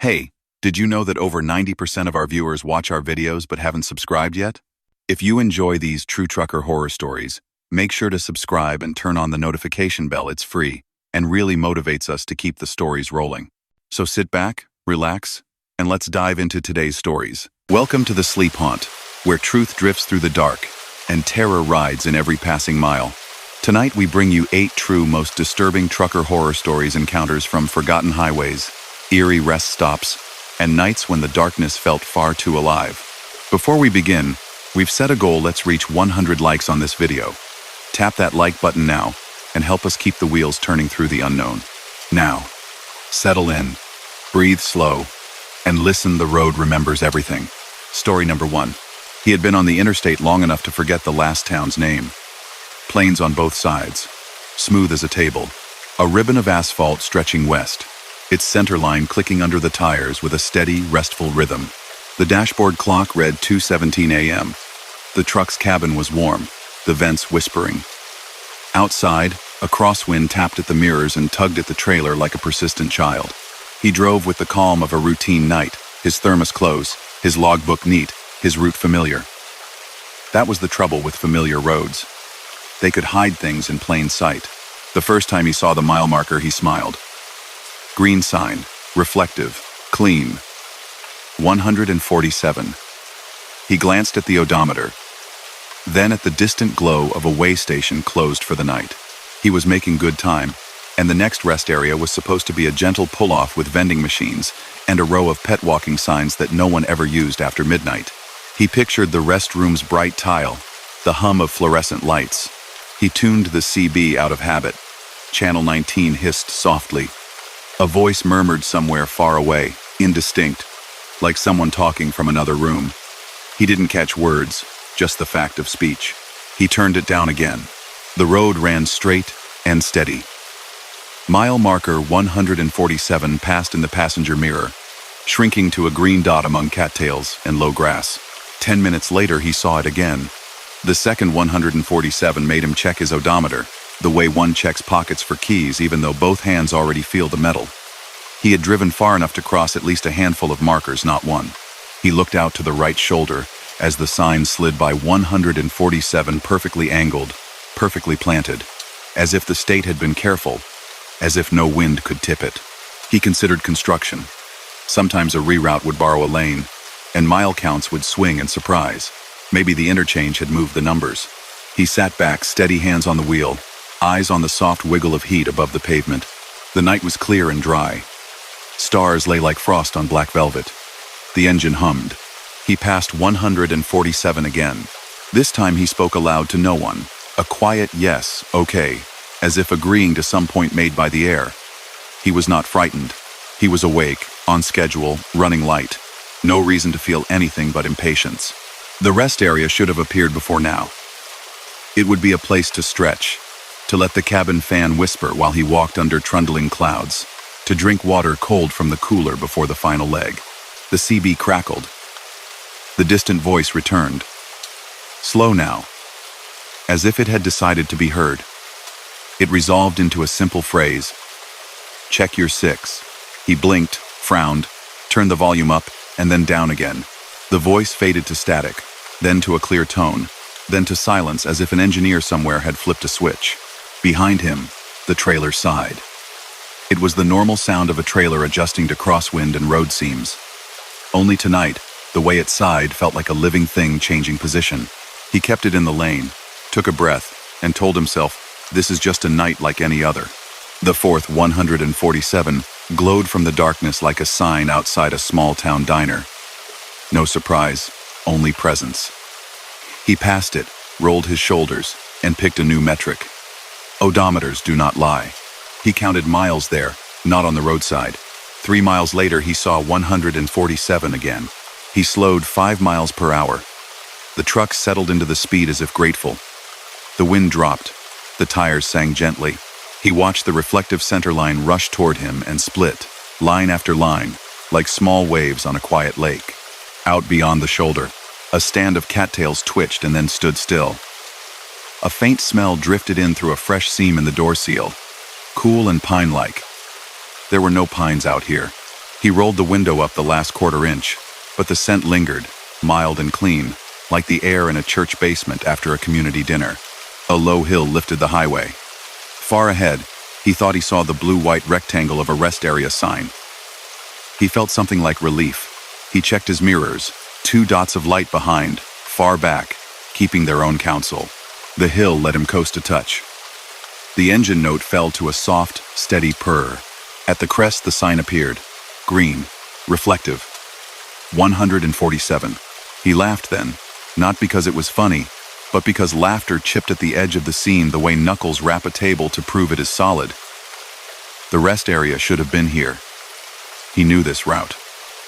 Hey, did you know that over 90% of our viewers watch our videos but haven't subscribed yet? If you enjoy these true trucker horror stories, make sure to subscribe and turn on the notification bell. It's free and really motivates us to keep the stories rolling. So sit back, relax, and let's dive into today's stories. Welcome to the Sleep Haunt, where truth drifts through the dark and terror rides in every passing mile. Tonight we bring you 8 true, most disturbing trucker horror stories, encounters from forgotten highways, eerie rest stops, and nights when the darkness felt far too alive. Before we begin, we've set a goal. Let's reach 100 likes on this video. Tap that like button now and help us keep the wheels turning through the unknown. Now, settle in, breathe slow, and listen. The road remembers everything. Story number 1. He had been on the interstate long enough to forget the last town's name. Plains on both sides, smooth as a table, a ribbon of asphalt stretching west, its center line clicking under the tires with a steady, restful rhythm. The dashboard clock read 2:17 a.m. The truck's cabin was warm, the vents whispering. Outside, a crosswind tapped at the mirrors and tugged at the trailer like a persistent child. He drove with the calm of a routine night, his thermos close, his logbook neat, his route familiar. That was the trouble with familiar roads. They could hide things in plain sight. The first time he saw the mile marker, he smiled. Green sign, reflective, clean. 147. He glanced at the odometer, then at the distant glow of a way station closed for the night. He was making good time, and the next rest area was supposed to be a gentle pull-off with vending machines and a row of pet walking signs that no one ever used after midnight. He pictured the restroom's bright tile, the hum of fluorescent lights. He tuned the CB out of habit. Channel 19 hissed softly. A voice murmured somewhere far away, indistinct, like someone talking from another room. He didn't catch words, just the fact of speech. He turned it down again. The road ran straight and steady. Mile marker 147 passed in the passenger mirror, shrinking to a green dot among cattails and low grass. 10 minutes later, he saw it again. The second 147 made him check his odometer, the way one checks pockets for keys even though both hands already feel the metal. He had driven far enough to cross at least a handful of markers, not one. He looked out to the right shoulder as the sign slid by. 147, perfectly angled, perfectly planted, as if the state had been careful, as if no wind could tip it. He considered construction. Sometimes a reroute would borrow a lane, and mile counts would swing and surprise. Maybe the interchange had moved the numbers. He sat back, steady hands on the wheel, eyes on the soft wiggle of heat above the pavement. The night was clear and dry. Stars lay like frost on black velvet. The engine hummed. He passed 147 again. This time he spoke aloud to no one. A quiet yes, okay, as if agreeing to some point made by the air. He was not frightened. He was awake, on schedule, running light. No reason to feel anything but impatience. The rest area should have appeared before now. It would be a place to stretch, to let the cabin fan whisper while he walked under trundling clouds, to drink water cold from the cooler before the final leg. The CB crackled. The distant voice returned. Slow now, as if it had decided to be heard. It resolved into a simple phrase. Check your 6. He blinked, frowned, turned the volume up, and then down again. The voice faded to static, then to a clear tone, then to silence, as if an engineer somewhere had flipped a switch. Behind him, the trailer sighed. It was the normal sound of a trailer adjusting to crosswind and road seams. Only tonight, the way it sighed felt like a living thing changing position. He kept it in the lane, took a breath, and told himself, this is just a night like any other. The fourth 147 glowed from the darkness like a sign outside a small-town diner. No surprise, only presence. He passed it, rolled his shoulders, and picked a new metric. Odometers do not lie. He counted miles there, not on the roadside. 3 miles later, he saw 147 again. He slowed 5 miles per hour. The truck settled into the speed as if grateful. The wind dropped. The tires sang gently. He watched the reflective center line rush toward him and split, line after line, like small waves on a quiet lake. Out beyond the shoulder, a stand of cattails twitched and then stood still. A faint smell drifted in through a fresh seam in the door seal, cool and pine-like. There were no pines out here. He rolled the window up the last quarter inch, but the scent lingered, mild and clean, like the air in a church basement after a community dinner. A low hill lifted the highway. Far ahead, he thought he saw the blue-white rectangle of a rest area sign. He felt something like relief. He checked his mirrors, 2 dots of light behind, far back, keeping their own counsel. The hill let him coast a touch. The engine note fell to a soft, steady purr. At the crest, the sign appeared. Green, reflective. 147. He laughed then, not because it was funny, but because laughter chipped at the edge of the scene the way knuckles wrap a table to prove it is solid. The rest area should have been here. He knew this route.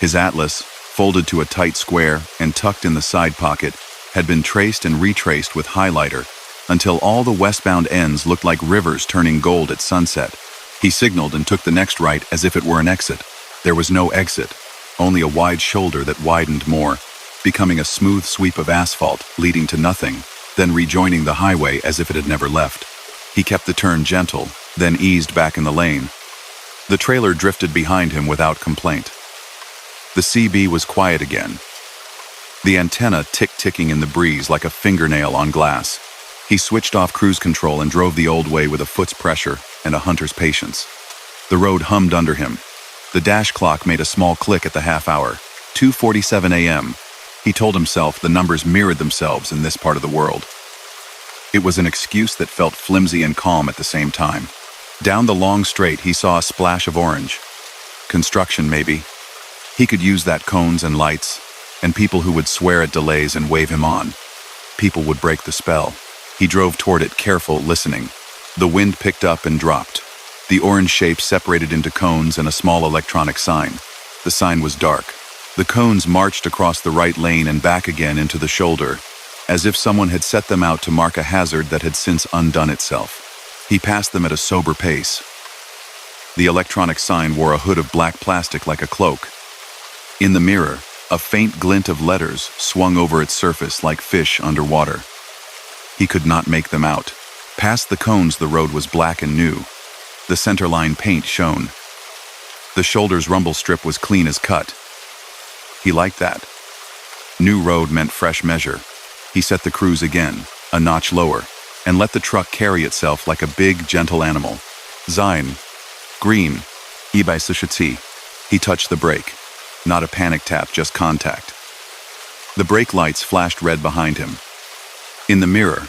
His atlas, folded to a tight square and tucked in the side pocket, had been traced and retraced with highlighter until all the westbound ends looked like rivers turning gold at sunset. He signaled and took the next right as if it were an exit. There was no exit, only a wide shoulder that widened more, becoming a smooth sweep of asphalt leading to nothing, then rejoining the highway as if it had never left. He kept the turn gentle, then eased back in the lane. The trailer drifted behind him without complaint. The CB was quiet again. The antenna tick-ticking in the breeze like a fingernail on glass. He switched off cruise control and drove the old way with a foot's pressure and a hunter's patience. The road hummed under him. The dash clock made a small click at the half hour. 2:47 a.m. He told himself the numbers mirrored themselves in this part of the world. It was an excuse that felt flimsy and calm at the same time. Down the long straight, he saw a splash of orange. Construction, maybe. He could use that, cones and lights, and people who would swear at delays and wave him on. People would break the spell. He drove toward it, careful, listening. The wind picked up and dropped. The orange shape separated into cones and a small electronic sign. The sign was dark. The cones marched across the right lane and back again into the shoulder, as if someone had set them out to mark a hazard that had since undone itself. He passed them at a sober pace. The electronic sign wore a hood of black plastic like a cloak. In the mirror, a faint glint of letters swung over its surface like fish underwater. He could not make them out. Past the cones, the road was black and new. The centerline paint shone. The shoulder's rumble strip was clean as cut. He liked that. New road meant fresh measure. He set the cruise again, a notch lower, and let the truck carry itself like a big, gentle animal. Sein. Green. Ibai Sushati. He touched the brake. Not a panic tap, just contact. The brake lights flashed red behind him. In the mirror,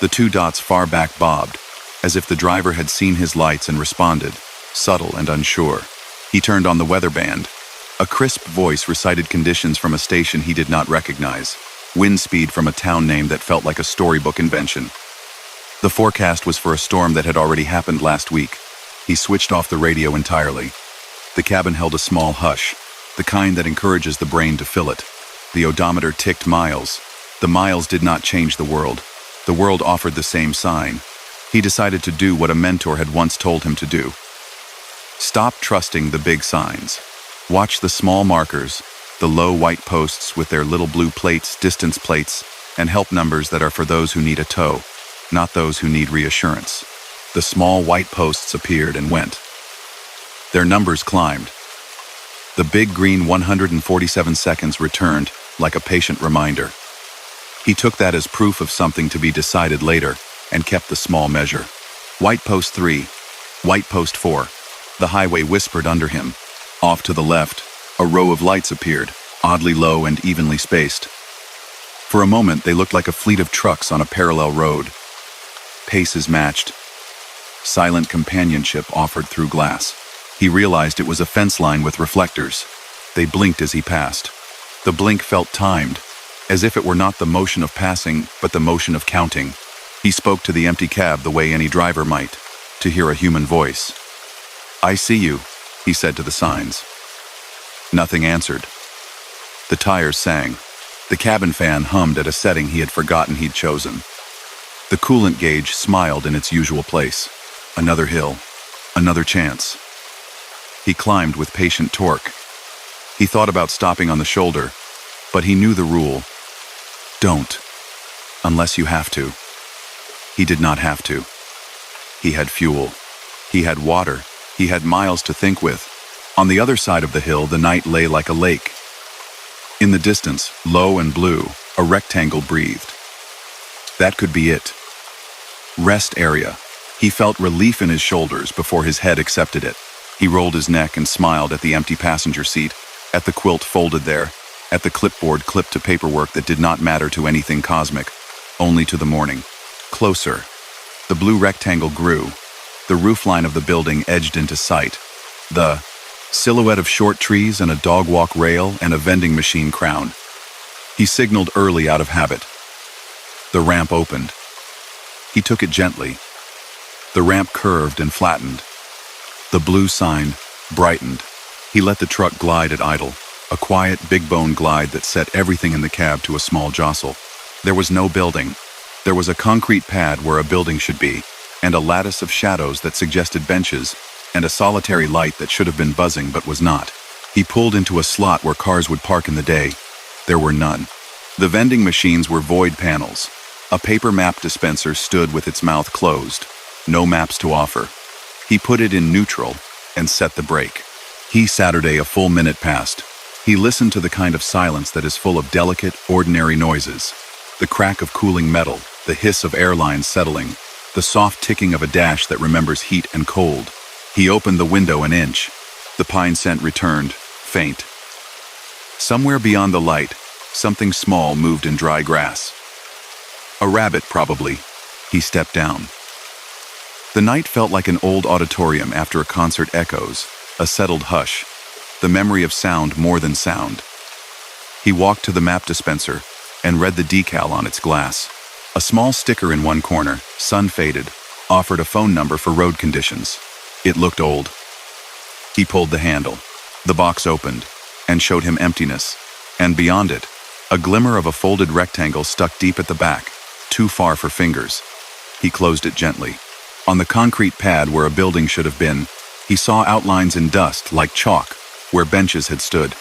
the 2 dots far back bobbed, as if the driver had seen his lights and responded, subtle and unsure. He turned on the weather band. A crisp voice recited conditions from a station he did not recognize, wind speed from a town name that felt like a storybook invention. The forecast was for a storm that had already happened last week. He switched off the radio entirely. The cabin held a small hush, the kind that encourages the brain to fill it. The odometer ticked miles. The miles did not change the world. The world offered the same sign. He decided to do what a mentor had once told him to do. Stop trusting the big signs. Watch the small markers, the low white posts with their little blue plates, distance plates, and help numbers that are for those who need a tow, not those who need reassurance. The small white posts appeared and went. Their numbers climbed. The big green 147 seconds returned like a patient reminder. He took that as proof of something to be decided later and kept the small measure. White post 3, white post 4. The highway whispered under him. Off to the left, a row of lights appeared, oddly low and evenly spaced. For a moment, they looked like a fleet of trucks on a parallel road. Paces matched. Silent companionship offered through glass. He realized it was a fence line with reflectors. They blinked as he passed. The blink felt timed, as if it were not the motion of passing, but the motion of counting. He spoke to the empty cab the way any driver might, to hear a human voice. "I see you," he said to the signs. Nothing answered. The tires sang. The cabin fan hummed at a setting he had forgotten he'd chosen. The coolant gauge smiled in its usual place. Another hill. Another chance. He climbed with patient torque. He thought about stopping on the shoulder, but he knew the rule. Don't. Unless you have to. He did not have to. He had fuel. He had water. He had miles to think with. On the other side of the hill, the night lay like a lake. In the distance, low and blue, a rectangle breathed. That could be it. Rest area. He felt relief in his shoulders before his head accepted it. He rolled his neck and smiled at the empty passenger seat, at the quilt folded there, at the clipboard clipped to paperwork that did not matter to anything cosmic, only to the morning. Closer. The blue rectangle grew. The roofline of the building edged into sight. The silhouette of short trees and a dog walk rail and a vending machine crown. He signaled early out of habit. The ramp opened. He took it gently. The ramp curved and flattened. The blue sign brightened. He let the truck glide at idle, a quiet, big-bone glide that set everything in the cab to a small jostle. There was no building. There was a concrete pad where a building should be, and a lattice of shadows that suggested benches, and a solitary light that should have been buzzing but was not. He pulled into a slot where cars would park in the day. There were none. The vending machines were void panels. A paper map dispenser stood with its mouth closed. No maps to offer. He put it in neutral and set the brake. Saturday, a full minute passed. He listened to the kind of silence that is full of delicate, ordinary noises. The crack of cooling metal, the hiss of airlines settling, the soft ticking of a dash that remembers heat and cold. He opened the window an inch. The pine scent returned, faint. Somewhere beyond the light, something small moved in dry grass. A rabbit, probably. He stepped down. The night felt like an old auditorium after a concert echoes, a settled hush, the memory of sound more than sound. He walked to the map dispenser and read the decal on its glass. A small sticker in one corner, sun-faded, offered a phone number for road conditions. It looked old. He pulled the handle. The box opened and showed him emptiness, and beyond it, a glimmer of a folded rectangle stuck deep at the back, too far for fingers. He closed it gently. On the concrete pad where a building should have been, he saw outlines in dust like chalk where benches had stood.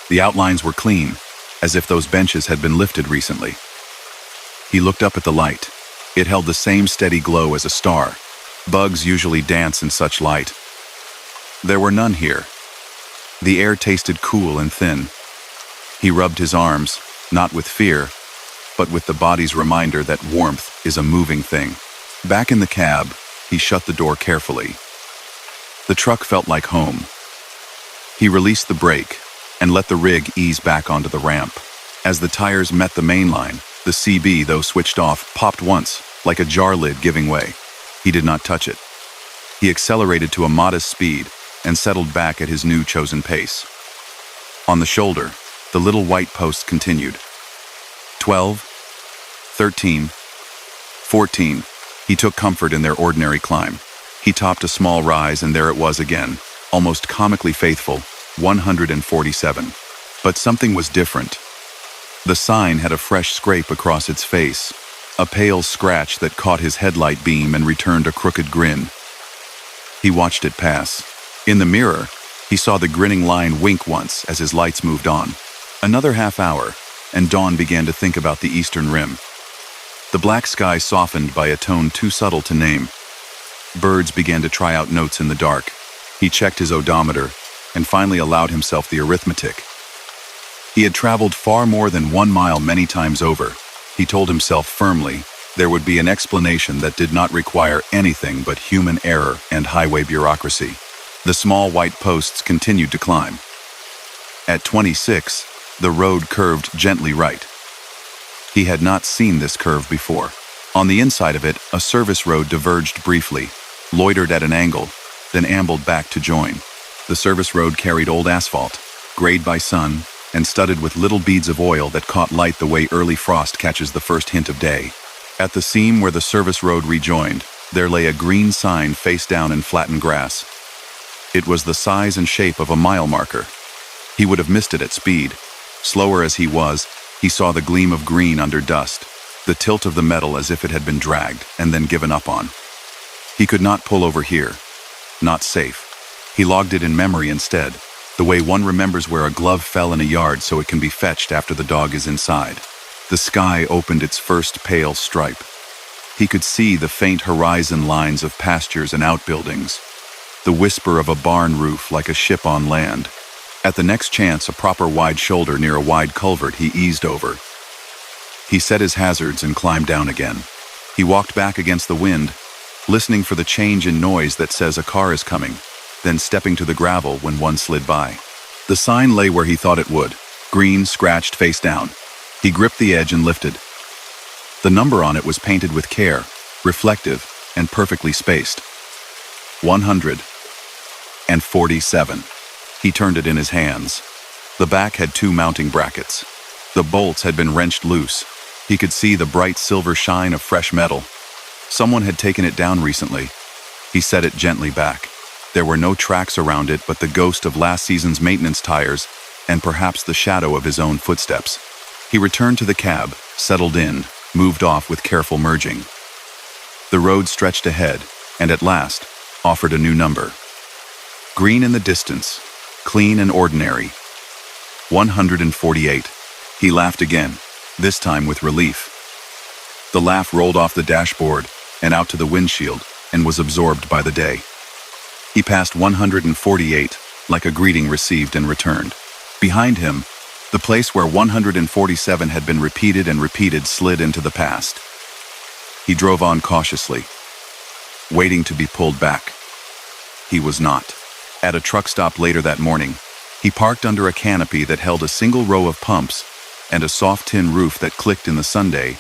The outlines were clean, as if those benches had been lifted recently. He looked up at the light. It held the same steady glow as a star. Bugs usually dance in such light. There were none here. The air tasted cool and thin. He rubbed his arms, not with fear, but with the body's reminder that warmth is a moving thing. Back in the cab, he shut the door carefully. The truck felt like home. He released the brake and let the rig ease back onto the ramp. As the tires met the main line, the CB, though switched off, popped once, like a jar lid giving way. He did not touch it. He accelerated to a modest speed and settled back at his new chosen pace. On the shoulder, the little white post continued. 12, 13, 14. He took comfort in their ordinary climb. He topped a small rise and there it was again, almost comically faithful, 147. But something was different. The sign had a fresh scrape across its face, a pale scratch that caught his headlight beam and returned a crooked grin. He watched it pass. In the mirror, he saw the grinning line wink once as his lights moved on. Another half hour, and Dawn began to think about the eastern rim. The black sky softened by a tone too subtle to name. Birds began to try out notes in the dark. He checked his odometer and finally allowed himself the arithmetic. He had traveled far more than 1 mile many times over. He told himself firmly there would be an explanation that did not require anything but human error and highway bureaucracy. The small white posts continued to climb. At 26, the road curved gently right. He had not seen this curve before. On the inside of it, a service road diverged briefly, loitered at an angle, then ambled back to join. The service road carried old asphalt, grayed by sun, and studded with little beads of oil that caught light the way early frost catches the first hint of day. At the seam where the service road rejoined, there lay a green sign face down in flattened grass. It was the size and shape of a mile marker. He would have missed it at speed. Slower as he was, he saw the gleam of green under dust, the tilt of the metal as if it had been dragged and then given up on. He could not pull over here. Not safe. He logged it in memory instead, the way one remembers where a glove fell in a yard so it can be fetched after the dog is inside. The sky opened its first pale stripe. He could see the faint horizon lines of pastures and outbuildings. the whisper of a barn roof like a ship on land. At the next chance, a proper wide shoulder near a wide culvert, he eased over. He set his hazards and climbed down again. He walked back against the wind, listening for the change in noise that says a car is coming, then stepping to the gravel when one slid by. The sign lay where he thought it would, green, scratched, face down. He gripped the edge and lifted. The number on it was painted with care, reflective, and perfectly spaced. 147. He turned it in his hands. The back had 2 mounting brackets. The bolts had been wrenched loose. He could see the bright silver shine of fresh metal. Someone had taken it down recently. He set it gently back. There were no tracks around it but the ghost of last season's maintenance tires and perhaps the shadow of his own footsteps. He returned to the cab, settled in, moved off with careful merging. The road stretched ahead, and at last, offered a new number. Green in the distance, clean and ordinary. 148. He laughed again, this time with relief. The laugh rolled off the dashboard and out to the windshield and was absorbed by the day. He passed 148 like a greeting received and returned. Behind him, the place where 147 had been repeated and repeated slid into the past. He drove on cautiously, waiting to be pulled back. He was not. At a truck stop later that morning, he parked under a canopy that held a single row of pumps and a soft tin roof that clicked in the Sunday.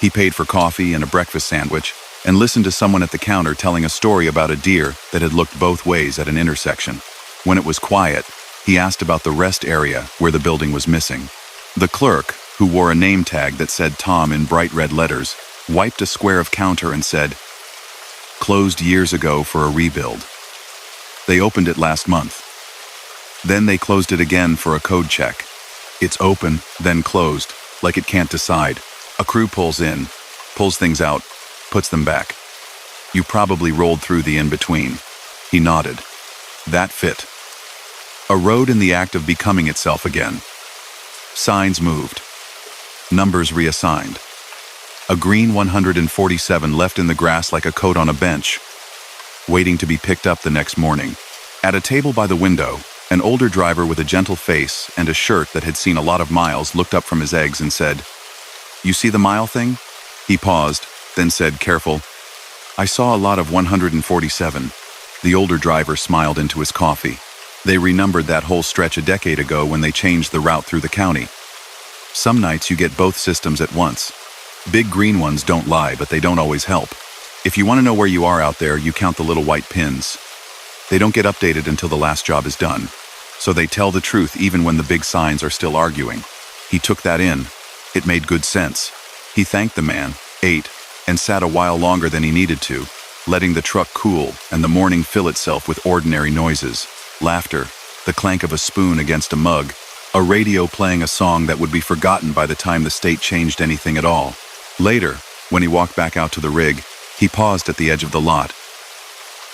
He paid for coffee and a breakfast sandwich and listened to someone at the counter telling a story about a deer that had looked both ways at an intersection. When it was quiet, he asked about the rest area where the building was missing. The clerk, who wore a name tag that said Tom in bright red letters, wiped a square of counter and said, "Closed years ago for a rebuild. They opened it last month. Then they closed it again for a code check. It's open, then closed, like it can't decide. A crew pulls in, pulls things out, puts them back. You probably rolled through the in-between." He nodded. That fit. A road in the act of becoming itself again. Signs moved. Numbers reassigned. A green 147 left in the grass like a coat on a bench, waiting to be picked up the next morning. At a table by the window, an older driver with a gentle face and a shirt that had seen a lot of miles looked up from his eggs and said, "You see the mile thing?" He paused, then said, careful, "I saw a lot of 147. The older driver smiled into his coffee. They renumbered that whole stretch a decade ago when they changed the route through the county. Some nights you get both systems at once. Big green ones don't lie, but they don't always help. If you want to know where you are out there, you count the little white pins. They don't get updated until the last job is done, so they tell the truth even when the big signs are still arguing." He took that in. It made good sense. He thanked the man, ate, and sat a while longer than he needed to, letting the truck cool and the morning fill itself with ordinary noises. Laughter, the clank of a spoon against a mug, a radio playing a song that would be forgotten by the time the state changed anything at all. Later, when he walked back out to the rig, he paused at the edge of the lot.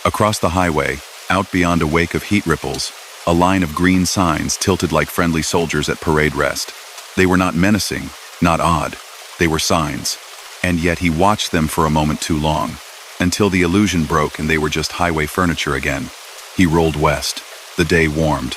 Across the highway, out beyond a wake of heat ripples, a line of green signs tilted like friendly soldiers at parade rest. They were not menacing, not odd. They were signs. And yet he watched them for a moment too long, until the illusion broke and they were just highway furniture again. He rolled west. The day warmed.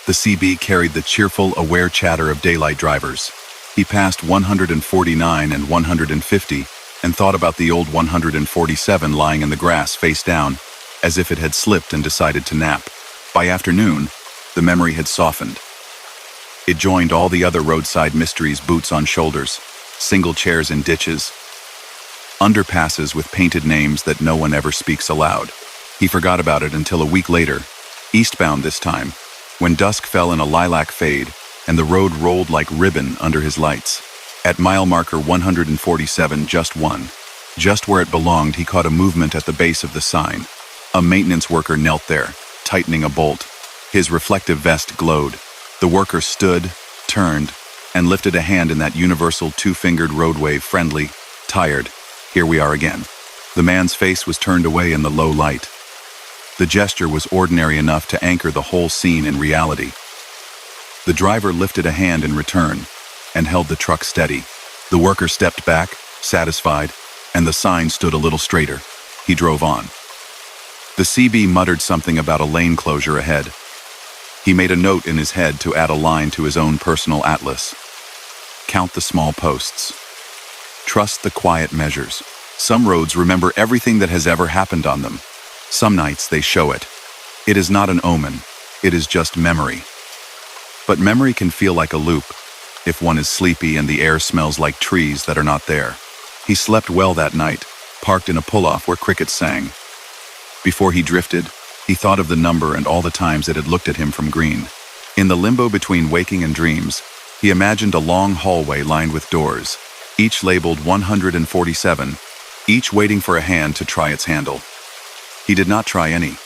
The CB carried the cheerful, aware chatter of daylight drivers. He passed 149 and 150 and thought about the old 147 lying in the grass face down, as if it had slipped and decided to nap. By afternoon, the memory had softened. It joined all the other roadside mysteries: boots on shoulders, single chairs in ditches, underpasses with painted names that no one ever speaks aloud. He forgot about it until a week later, eastbound this time, when dusk fell in a lilac fade and the road rolled like ribbon under his lights. At mile marker 147, just where it belonged, he caught a movement at the base of the sign. A maintenance worker knelt there, tightening a bolt. His reflective vest glowed. The worker stood, turned, and lifted a hand in that universal two-fingered road wave, friendly, tired. Here we are again. The man's face was turned away in the low light. The gesture was ordinary enough to anchor the whole scene in reality. The driver lifted a hand in return and held the truck steady. The worker stepped back, satisfied, and the sign stood a little straighter. He drove on. The CB muttered something about a lane closure ahead. He made a note in his head to add a line to his own personal atlas. Count the small posts. Trust the quiet measures. Some roads remember everything that has ever happened on them. Some nights they show it. It is not an omen. It is just memory. But memory can feel like a loop, if one is sleepy and the air smells like trees that are not there. He slept well that night, parked in a pull-off where crickets sang. Before he drifted, he thought of the number and all the times it had looked at him from green. In the limbo between waking and dreams, he imagined a long hallway lined with doors, each labeled 147, each waiting for a hand to try its handle. He did not try any.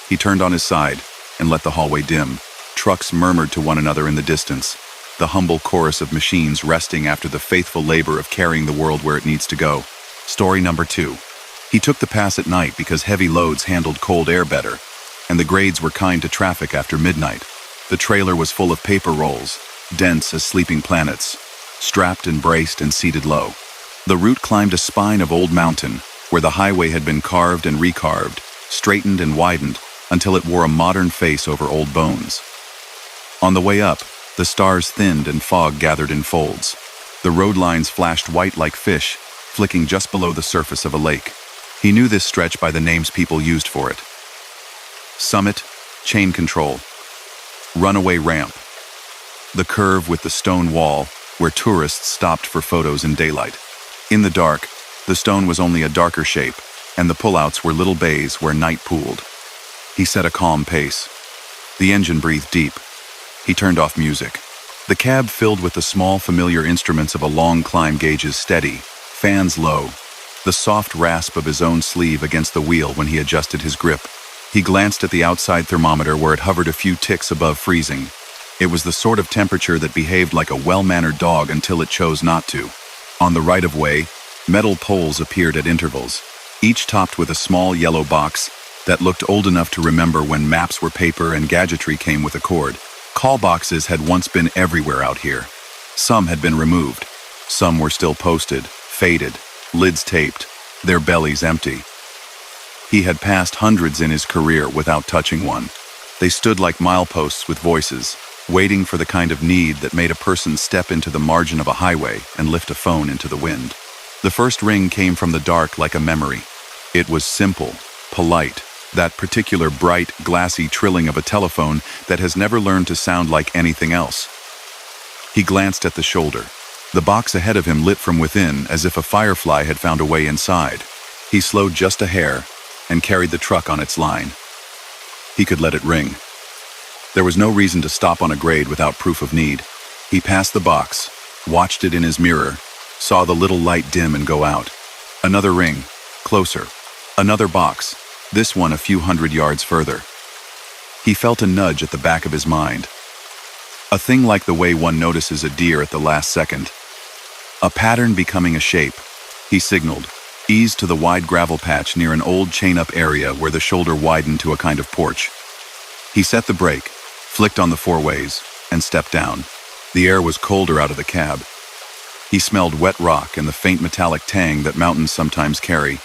He turned on his side and let the hallway dim. Trucks murmured to one another in the distance, the humble chorus of machines resting after the faithful labor of carrying the world where it needs to go. Story number 2. He took the pass at night because heavy loads handled cold air better, and the grades were kind to traffic after midnight. The trailer was full of paper rolls, dense as sleeping planets, strapped and braced and seated low. The route climbed a spine of old mountain, where the highway had been carved and recarved, straightened and widened, until it wore a modern face over old bones. On the way up, the stars thinned and fog gathered in folds. The road lines flashed white like fish, flicking just below the surface of a lake. He knew this stretch by the names people used for it. Summit, chain control. Runaway ramp. The curve with the stone wall, where tourists stopped for photos in daylight. In the dark, the stone was only a darker shape, and the pullouts were little bays where night pooled. He set a calm pace. The engine breathed deep. He turned off music. The cab filled with the small, familiar instruments of a long climb gauges steady, fans low, the soft rasp of his own sleeve against the wheel when he adjusted his grip. He glanced at the outside thermometer where it hovered a few ticks above freezing. It was the sort of temperature that behaved like a well-mannered dog until it chose not to. On the right-of-way, metal poles appeared at intervals, each topped with a small yellow box that looked old enough to remember when maps were paper and gadgetry came with a cord. Call boxes had once been everywhere out here. Some had been removed. Some were still posted, faded, lids taped, their bellies empty. He had passed hundreds in his career without touching one. They stood like mileposts with voices, waiting for the kind of need that made a person step into the margin of a highway and lift a phone into the wind. The first ring came from the dark like a memory. It was simple, polite, that particular bright, glassy trilling of a telephone that has never learned to sound like anything else. He glanced at the shoulder. The box ahead of him lit from within as if a firefly had found a way inside. He slowed just a hair and carried the truck on its line. He could let it ring. There was no reason to stop on a grade without proof of need. He passed the box, watched it in his mirror, saw the little light dim and go out. Another ring, closer. Another box, this one a few hundred yards further. He felt a nudge at the back of his mind. A thing like the way one notices a deer at the last second. A pattern becoming a shape. He signaled, eased to the wide gravel patch near an old chain-up area where the shoulder widened to a kind of porch. He set the brake, flicked on the four-ways, and stepped down. The air was colder out of the cab. He smelled wet rock and the faint metallic tang that mountains sometimes carry,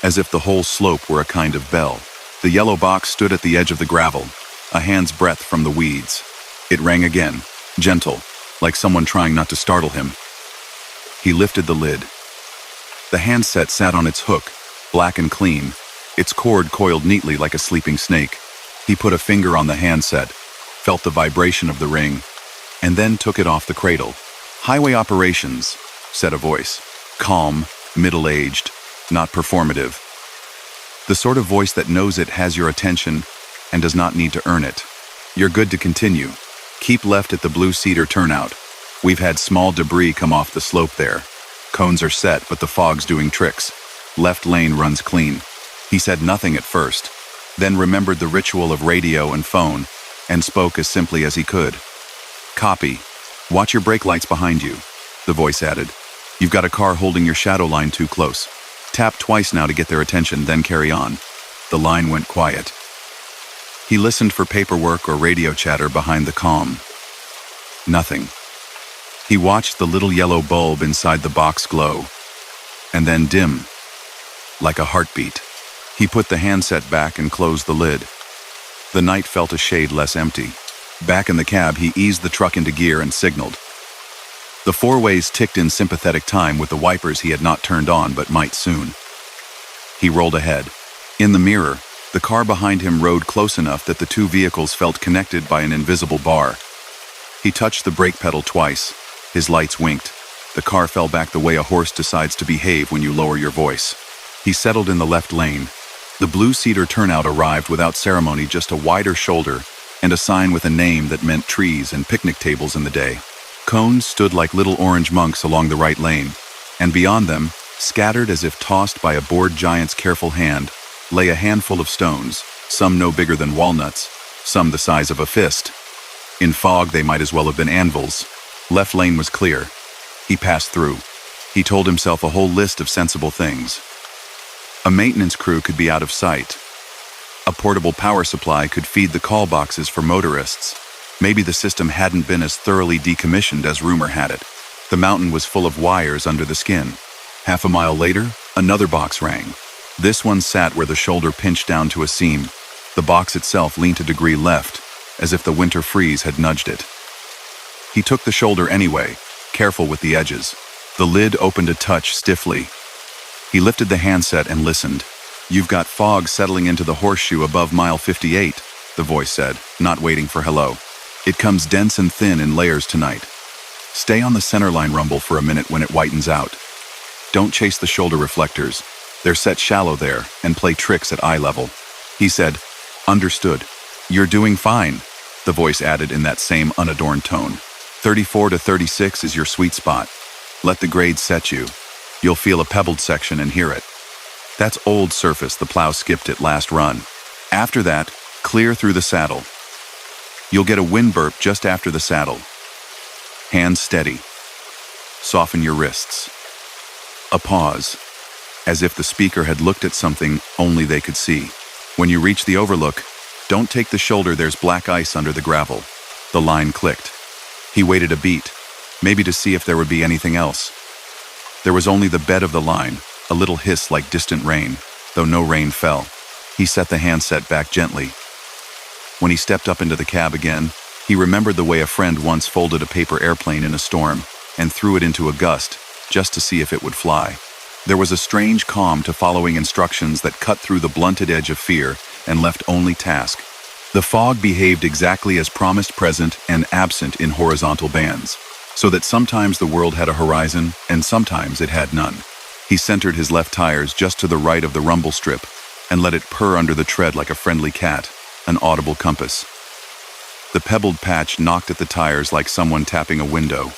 as if the whole slope were a kind of bell. The yellow box stood at the edge of the gravel, a hand's breadth from the weeds. It rang again, gentle, like someone trying not to startle him. He lifted the lid. The handset sat on its hook, black and clean, its cord coiled neatly like a sleeping snake. He put a finger on the handset, felt the vibration of the ring, and then took it off the cradle. "Highway operations," said a voice. Calm, middle-aged, not performative. The sort of voice that knows it has your attention and does not need to earn it. "You're good to continue. Keep left at the Blue Cedar turnout. We've had small debris come off the slope there. Cones are set, but the fog's doing tricks. Left lane runs clean." He said nothing at first, then remembered the ritual of radio and phone, and spoke as simply as he could. "Copy. Watch your brake lights behind you," the voice added. "You've got a car holding your shadow line too close. Tap twice now to get their attention, then carry on." The line went quiet. He listened for paperwork or radio chatter behind the calm. Nothing. He watched the little yellow bulb inside the box glow, and then dim, like a heartbeat. He put the handset back and closed the lid. The night felt a shade less empty. Back in the cab, he eased the truck into gear and signaled. The four-ways ticked in sympathetic time with the wipers he had not turned on but might soon. He rolled ahead. In the mirror, the car behind him rode close enough that the two vehicles felt connected by an invisible bar. He touched the brake pedal twice. His lights winked. The car fell back the way a horse decides to behave when you lower your voice. He settled in the left lane. The blue cedar turnout arrived without ceremony, just a wider shoulder and a sign with a name that meant trees and picnic tables in the day. Cones stood like little orange monks along the right lane, and beyond them, scattered as if tossed by a bored giant's careful hand, lay a handful of stones, some no bigger than walnuts, some the size of a fist. In fog, they might as well have been anvils. Left lane was clear. He passed through. He told himself a whole list of sensible things. A maintenance crew could be out of sight. A portable power supply could feed the call boxes for motorists. Maybe the system hadn't been as thoroughly decommissioned as rumor had it. The mountain was full of wires under the skin. Half a mile later, another box rang. This one sat where the shoulder pinched down to a seam. The box itself leaned a degree left, as if the winter freeze had nudged it. He took the shoulder anyway, careful with the edges. The lid opened a touch stiffly. He lifted the handset and listened. "You've got fog settling into the horseshoe above mile 58, the voice said, not waiting for hello. "It comes dense and thin in layers tonight. Stay on the centerline rumble for a minute when it whitens out. Don't chase the shoulder reflectors. They're set shallow there and play tricks at eye level." He said, "Understood. You're doing fine," the voice added in that same unadorned tone. 34 to 36 is your sweet spot. Let the grade set you. You'll feel a pebbled section and hear it. That's old surface the plow skipped at last run. After that, clear through the saddle. You'll get a wind burp just after the saddle. Hands steady. Soften your wrists. A pause, as if the speaker had looked at something only they could see. When you reach the overlook, don't take the shoulder, there's black ice under the gravel. The line clicked. He waited a beat, maybe to see if there would be anything else. There was only the bed of the line, a little hiss like distant rain, though no rain fell. He set the handset back gently. When he stepped up into the cab again, he remembered the way a friend once folded a paper airplane in a storm and threw it into a gust just to see if it would fly. There was a strange calm to following instructions that cut through the blunted edge of fear and left only task. The fog behaved exactly as promised, present and absent in horizontal bands, so that sometimes the world had a horizon and sometimes it had none. He centered his left tires just to the right of the rumble strip and let it purr under the tread like a friendly cat, an audible compass. The pebbled patch knocked at the tires like someone tapping a window.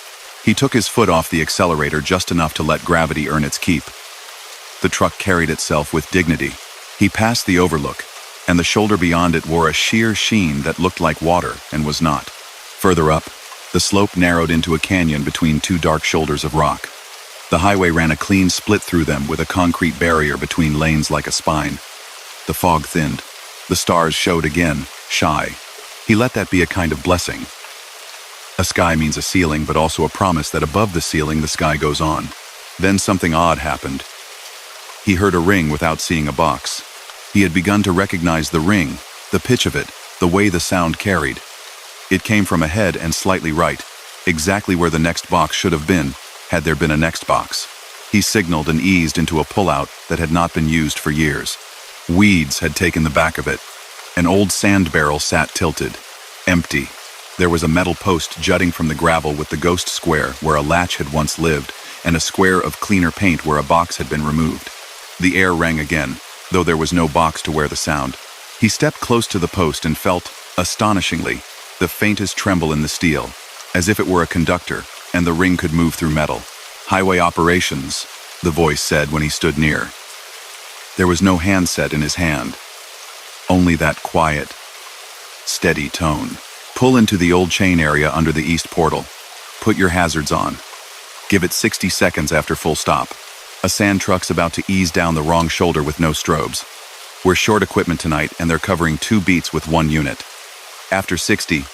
He took his foot off the accelerator just enough to let gravity earn its keep. The truck carried itself with dignity. He passed the overlook, and the shoulder beyond it wore a sheer sheen that looked like water and was not. Further up, the slope narrowed into a canyon between two dark shoulders of rock. The highway ran a clean split through them with a concrete barrier between lanes like a spine. The fog thinned. The stars showed again, shy. He let that be a kind of blessing. A sky means a ceiling, but also a promise that above the ceiling the sky goes on. Then something odd happened. He heard a ring without seeing a box. He had begun to recognize the ring, the pitch of it, the way the sound carried. It came from ahead and slightly right, exactly where the next box should have been, had there been a next box. He signaled and eased into a pullout that had not been used for years. Weeds had taken the back of it. An old sand barrel sat tilted, empty. There was a metal post jutting from the gravel with the ghost square where a latch had once lived, and a square of cleaner paint where a box had been removed. The air rang again, though there was no box to wear the sound. He stepped close to the post and felt, astonishingly, the faintest tremble in the steel, as if it were a conductor, and the ring could move through metal. "Highway operations," the voice said when he stood near. There was no handset in his hand, only that quiet, steady tone. "Pull into the old chain area under the east portal. Put your hazards on. Give it 60 seconds after full stop. A sand truck's about to ease down the wrong shoulder with no strobes. We're short equipment tonight and they're covering 2 beats with 1 unit. After 60,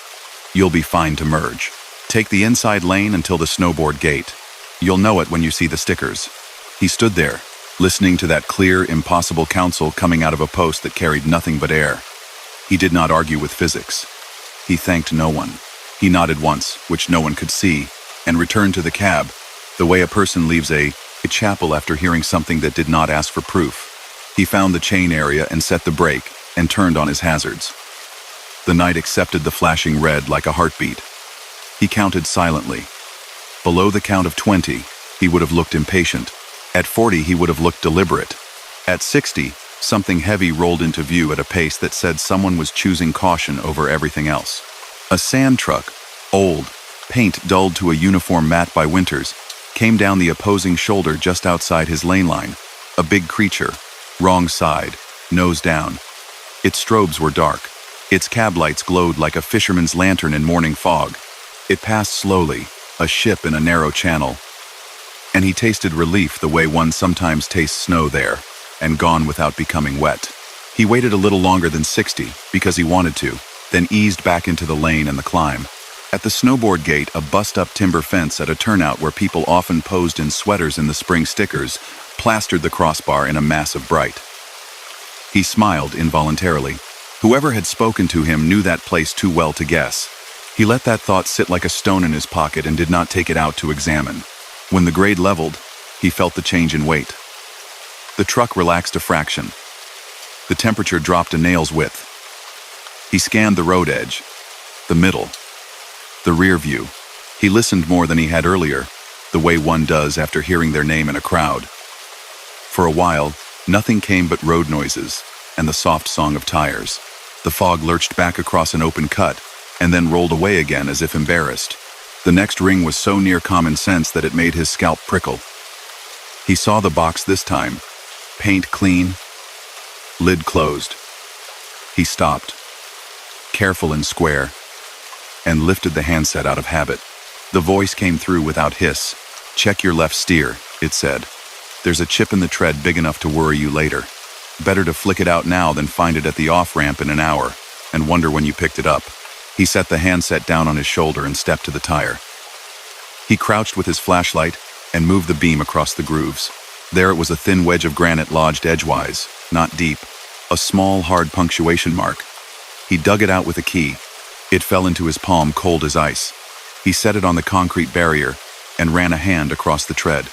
you'll be fine to merge. Take the inside lane until the snowboard gate. You'll know it when you see the stickers." He stood there, listening to that clear, impossible counsel coming out of a post that carried nothing but air. He did not argue with physics. He thanked no one. He nodded once, which no one could see, and returned to the cab, the way a person leaves a chapel after hearing something that did not ask for proof. He found the chain area and set the brake, and turned on his hazards. The night accepted the flashing red like a heartbeat. He counted silently. Below the count of 20, he would have looked impatient. At 40, he would have looked deliberate. At 60, something heavy rolled into view at a pace that said someone was choosing caution over everything else. A sand truck, old, paint dulled to a uniform matte by winters, came down the opposing shoulder just outside his lane line. A big creature, wrong side, nose down. Its strobes were dark. Its cab lights glowed like a fisherman's lantern in morning fog. It passed slowly, a ship in a narrow channel. And he tasted relief the way one sometimes tastes snow there, and gone without becoming wet. He waited a little longer than 60, because he wanted to, then eased back into the lane and the climb. At the snowboard gate, a bust-up timber fence at a turnout where people often posed in sweaters in the spring stickers, plastered the crossbar in a mass of bright. He smiled involuntarily. Whoever had spoken to him knew that place too well to guess. He let that thought sit like a stone in his pocket and did not take it out to examine. When the grade leveled, he felt the change in weight. The truck relaxed a fraction. The temperature dropped a nail's width. He scanned the road edge, the middle, the rear view. He listened more than he had earlier, the way one does after hearing their name in a crowd. For a while, nothing came but road noises and the soft song of tires. The fog lurched back across an open cut and then rolled away again as if embarrassed. The next ring was so near common sense that it made his scalp prickle. He saw the box this time, paint clean, lid closed. He stopped, careful and square, and lifted the handset out of habit. The voice came through without hiss. "Check your left steer," it said. "There's a chip in the tread big enough to worry you later. Better to flick it out now than find it at the off-ramp in an hour, and wonder when you picked it up." He set the handset down on his shoulder and stepped to the tire. He crouched with his flashlight and moved the beam across the grooves. There it was, a thin wedge of granite lodged edgewise, not deep. A small, hard punctuation mark. He dug it out with a key. It fell into his palm cold as ice. He set it on the concrete barrier and ran a hand across the tread.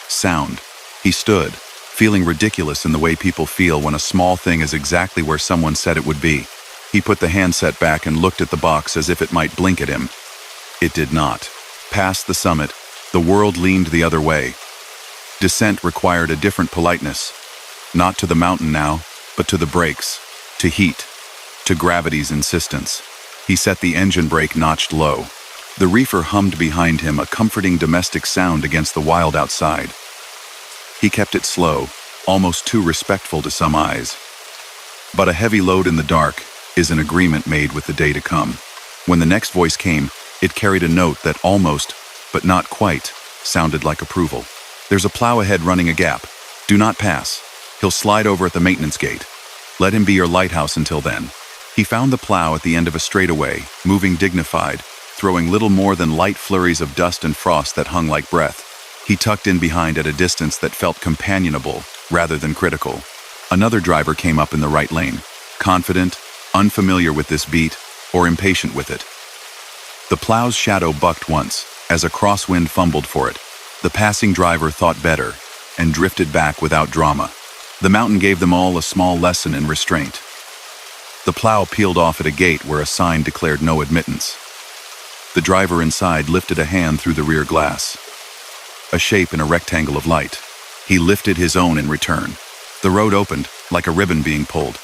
Sound. He stood, feeling ridiculous in the way people feel when a small thing is exactly where someone said it would be. He put the handset back and looked at the box as if it might blink at him. It did not. Past the summit, the world leaned the other way. Descent required a different politeness. Not to the mountain now, but to the brakes, to heat, to gravity's insistence. He set the engine brake notched low. The reefer hummed behind him, a comforting domestic sound against the wild outside. He kept it slow, almost too respectful to some eyes. But a heavy load in the dark is an agreement made with the day to come. When the next voice came, it carried a note that almost, but not quite, sounded like approval. "There's a plow ahead running a gap. Do not pass. He'll slide over at the maintenance gate. Let him be your lighthouse until then." He found the plow at the end of a straightaway, moving dignified, throwing little more than light flurries of dust and frost that hung like breath. He tucked in behind at a distance that felt companionable rather than critical. Another driver came up in the right lane, confident, unfamiliar with this beat, or impatient with it. The plow's shadow bucked once, as a crosswind fumbled for it. The passing driver thought better, and drifted back without drama. The mountain gave them all a small lesson in restraint. The plow peeled off at a gate where a sign declared no admittance. The driver inside lifted a hand through the rear glass. A shape in a rectangle of light. He lifted his own in return. The road opened, like a ribbon being pulled.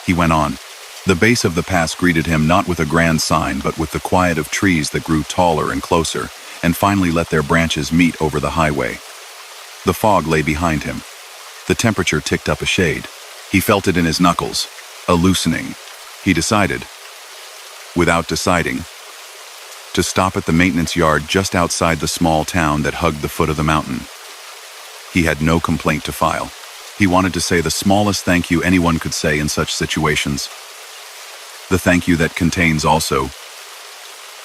He went on. The base of the pass greeted him not with a grand sign, but with the quiet of trees that grew taller and closer, and finally let their branches meet over the highway. The fog lay behind him. The temperature ticked up a shade. He felt it in his knuckles, a loosening. He decided, without deciding, to stop at the maintenance yard just outside the small town that hugged the foot of the mountain. He had no complaint to file. He wanted to say the smallest thank you anyone could say in such situations. The thank you that contains also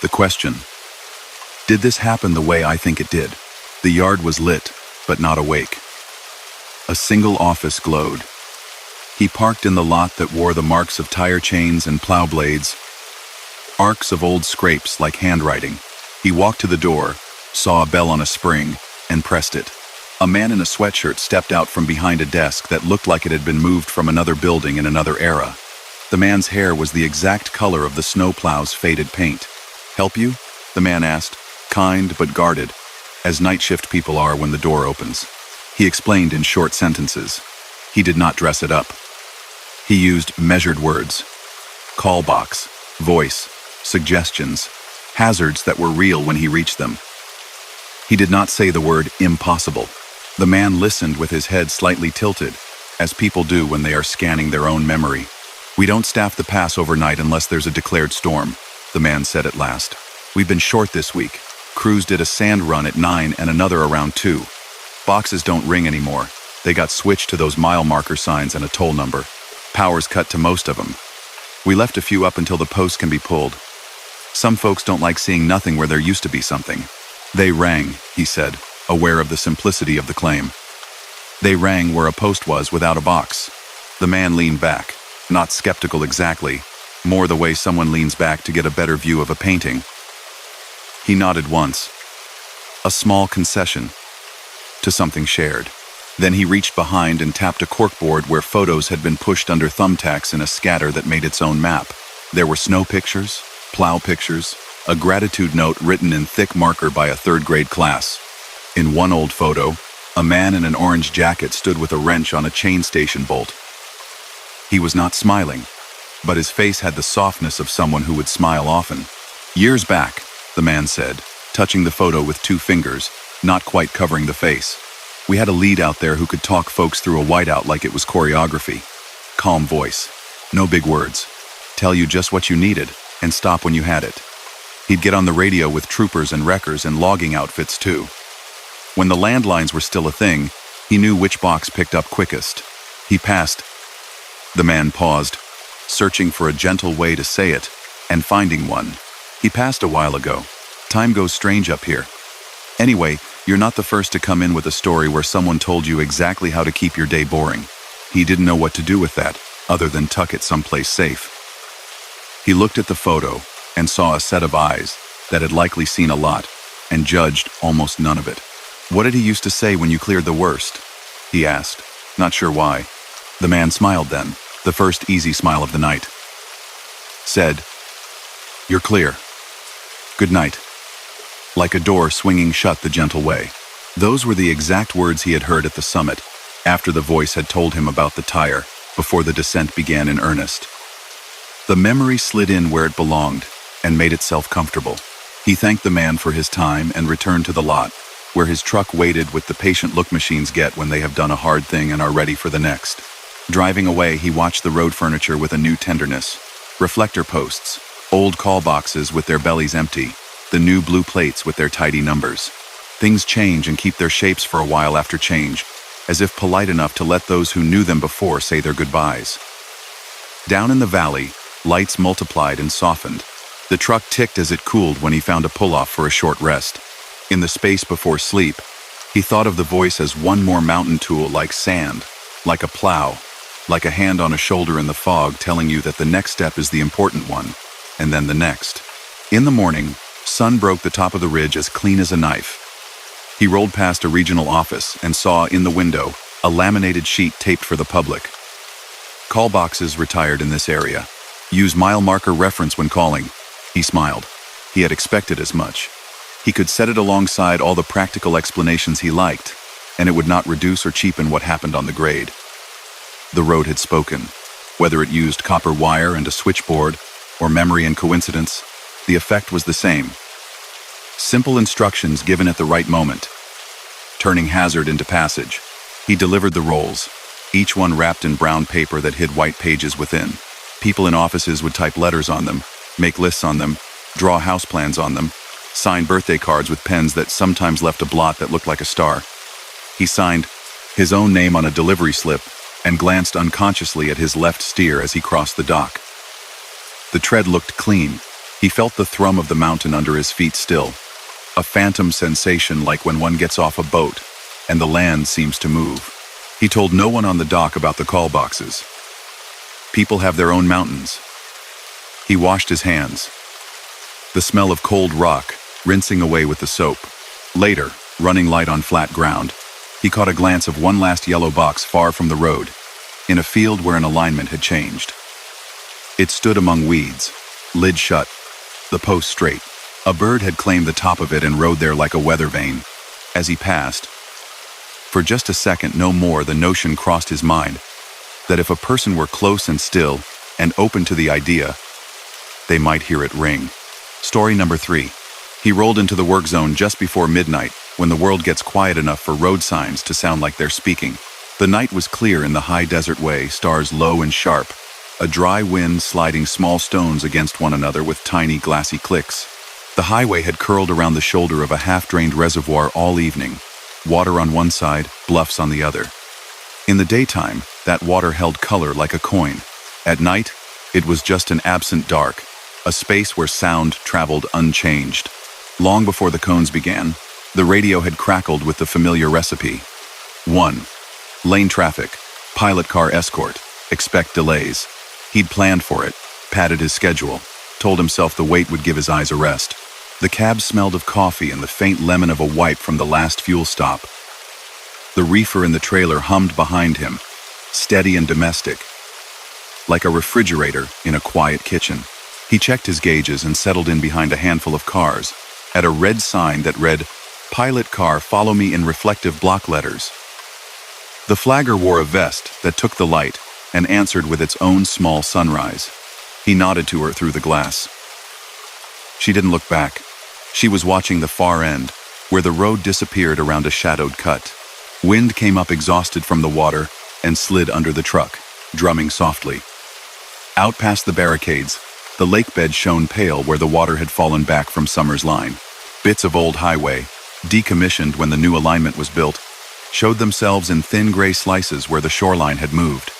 the question, did this happen the way I think it did? The yard was lit, but not awake. A single office glowed. He parked in the lot that wore the marks of tire chains and plow blades, arcs of old scrapes like handwriting. He walked to the door, saw a bell on a spring, and pressed it. A man in a sweatshirt stepped out from behind a desk that looked like it had been moved from another building in another era. The man's hair was the exact color of the snowplow's faded paint. "Help you?" the man asked, kind but guarded, as night shift people are when the door opens. He explained in short sentences. He did not dress it up. He used measured words, call box, voice, suggestions, hazards that were real when he reached them. He did not say the word impossible. The man listened with his head slightly tilted, as people do when they are scanning their own memory. "We don't staff the pass overnight unless there's a declared storm," the man said at last. "We've been short this week. Crews did a sand run at 9 and another around 2. Boxes don't ring anymore. They got switched to those mile marker signs and a toll number. Power's cut to most of them. We left a few up until the post can be pulled. Some folks don't like seeing nothing where there used to be something." "They rang," he said, aware of the simplicity of the claim. "They rang where a post was without a box." The man leaned back, not skeptical exactly, more the way someone leans back to get a better view of a painting. He nodded once. A small concession to something shared. Then he reached behind and tapped a corkboard where photos had been pushed under thumbtacks in a scatter that made its own map. There were snow pictures, plow pictures, a gratitude note written in thick marker by a third-grade class. In one old photo, a man in an orange jacket stood with a wrench on a chain station bolt. He was not smiling, but his face had the softness of someone who would smile often. "Years back," the man said, touching the photo with 2 fingers, not quite covering the face. "We had a lead out there who could talk folks through a whiteout like it was choreography. Calm voice, no big words. Tell you just what you needed, and stop when you had it. He'd get on the radio with troopers and wreckers and logging outfits too. When the landlines were still a thing, he knew which box picked up quickest. He passed." The man paused, searching for a gentle way to say it, and finding one. "He passed a while ago. Time goes strange up here. Anyway, you're not the first to come in with a story where someone told you exactly how to keep your day boring. He didn't know what to do with that, other than tuck it someplace safe." He looked at the photo and saw a set of eyes that had likely seen a lot and judged almost none of it. "What did he used to say when you cleared the worst?" he asked, not sure why. The man smiled then, the first easy smile of the night. Said, "You're clear. Good night." Like a door swinging shut the gentle way. Those were the exact words he had heard at the summit, after the voice had told him about the tire, before the descent began in earnest. The memory slid in where it belonged, and made itself comfortable. He thanked the man for his time and returned to the lot, where his truck waited with the patient look machines get when they have done a hard thing and are ready for the next. Driving away, he watched the road furniture with a new tenderness. Reflector posts, old call boxes with their bellies empty, the new blue plates with their tidy numbers. Things change and keep their shapes for a while after change, as if polite enough to let those who knew them before say their goodbyes. Down in the valley, lights multiplied and softened. The truck ticked as it cooled when he found a pull-off for a short rest. In the space before sleep, he thought of the voice as one more mountain tool like sand, like a plow, like a hand on a shoulder in the fog telling you that the next step is the important one, and then the next. In the morning, sun broke the top of the ridge as clean as a knife. He rolled past a regional office and saw in the window a laminated sheet taped for the public. "Call boxes retired in this area. Use mile marker reference when calling." He smiled. He had expected as much. He could set it alongside all the practical explanations he liked, and it would not reduce or cheapen what happened on the grade. The road had spoken. Whether it used copper wire and a switchboard, or memory and coincidence, the effect was the same. Simple instructions given at the right moment. Turning hazard into passage. He delivered the rolls, each one wrapped in brown paper that hid white pages within. People in offices would type letters on them, make lists on them, draw house plans on them, sign birthday cards with pens that sometimes left a blot that looked like a star. He signed his own name on a delivery slip and glanced unconsciously at his left steer as he crossed the dock. The tread looked clean. He felt the thrum of the mountain under his feet still, a phantom sensation like when one gets off a boat and the land seems to move. He told no one on the dock about the call boxes. People have their own mountains. He washed his hands. The smell of cold rock, rinsing away with the soap. Later, running light on flat ground, he caught a glance of one last yellow box far from the road, in a field where an alignment had changed. It stood among weeds, lid shut, the post straight. A bird had claimed the top of it and rode there like a weather vane. As he passed, for just a second, no more, the notion crossed his mind that if a person were close and still and open to the idea, they might hear it ring. Story number 3. He rolled into the work zone just before midnight, when the world gets quiet enough for road signs to sound like they're speaking. The night was clear in the high desert way, stars low and sharp, a dry wind sliding small stones against one another with tiny glassy clicks. The highway had curled around the shoulder of a half-drained reservoir all evening, water on one side, bluffs on the other. In the daytime, that water held color like a coin. At night, it was just an absent dark, a space where sound traveled unchanged. Long before the cones began, the radio had crackled with the familiar recipe. 1. Lane traffic, pilot car escort, expect delays. He'd planned for it, padded his schedule, told himself the wait would give his eyes a rest. The cab smelled of coffee and the faint lemon of a wipe from the last fuel stop. The reefer in the trailer hummed behind him, steady and domestic, like a refrigerator in a quiet kitchen. He checked his gauges and settled in behind a handful of cars, at a red sign that read, "Pilot car, follow me," in reflective block letters. The flagger wore a vest that took the light and answered with its own small sunrise. He nodded to her through the glass. She didn't look back. She was watching the far end, where the road disappeared around a shadowed cut. Wind came up exhausted from the water and slid under the truck, drumming softly. Out past the barricades, the lake bed shone pale where the water had fallen back from summer's line. Bits of old highway, decommissioned when the new alignment was built, showed themselves in thin gray slices where the shoreline had moved.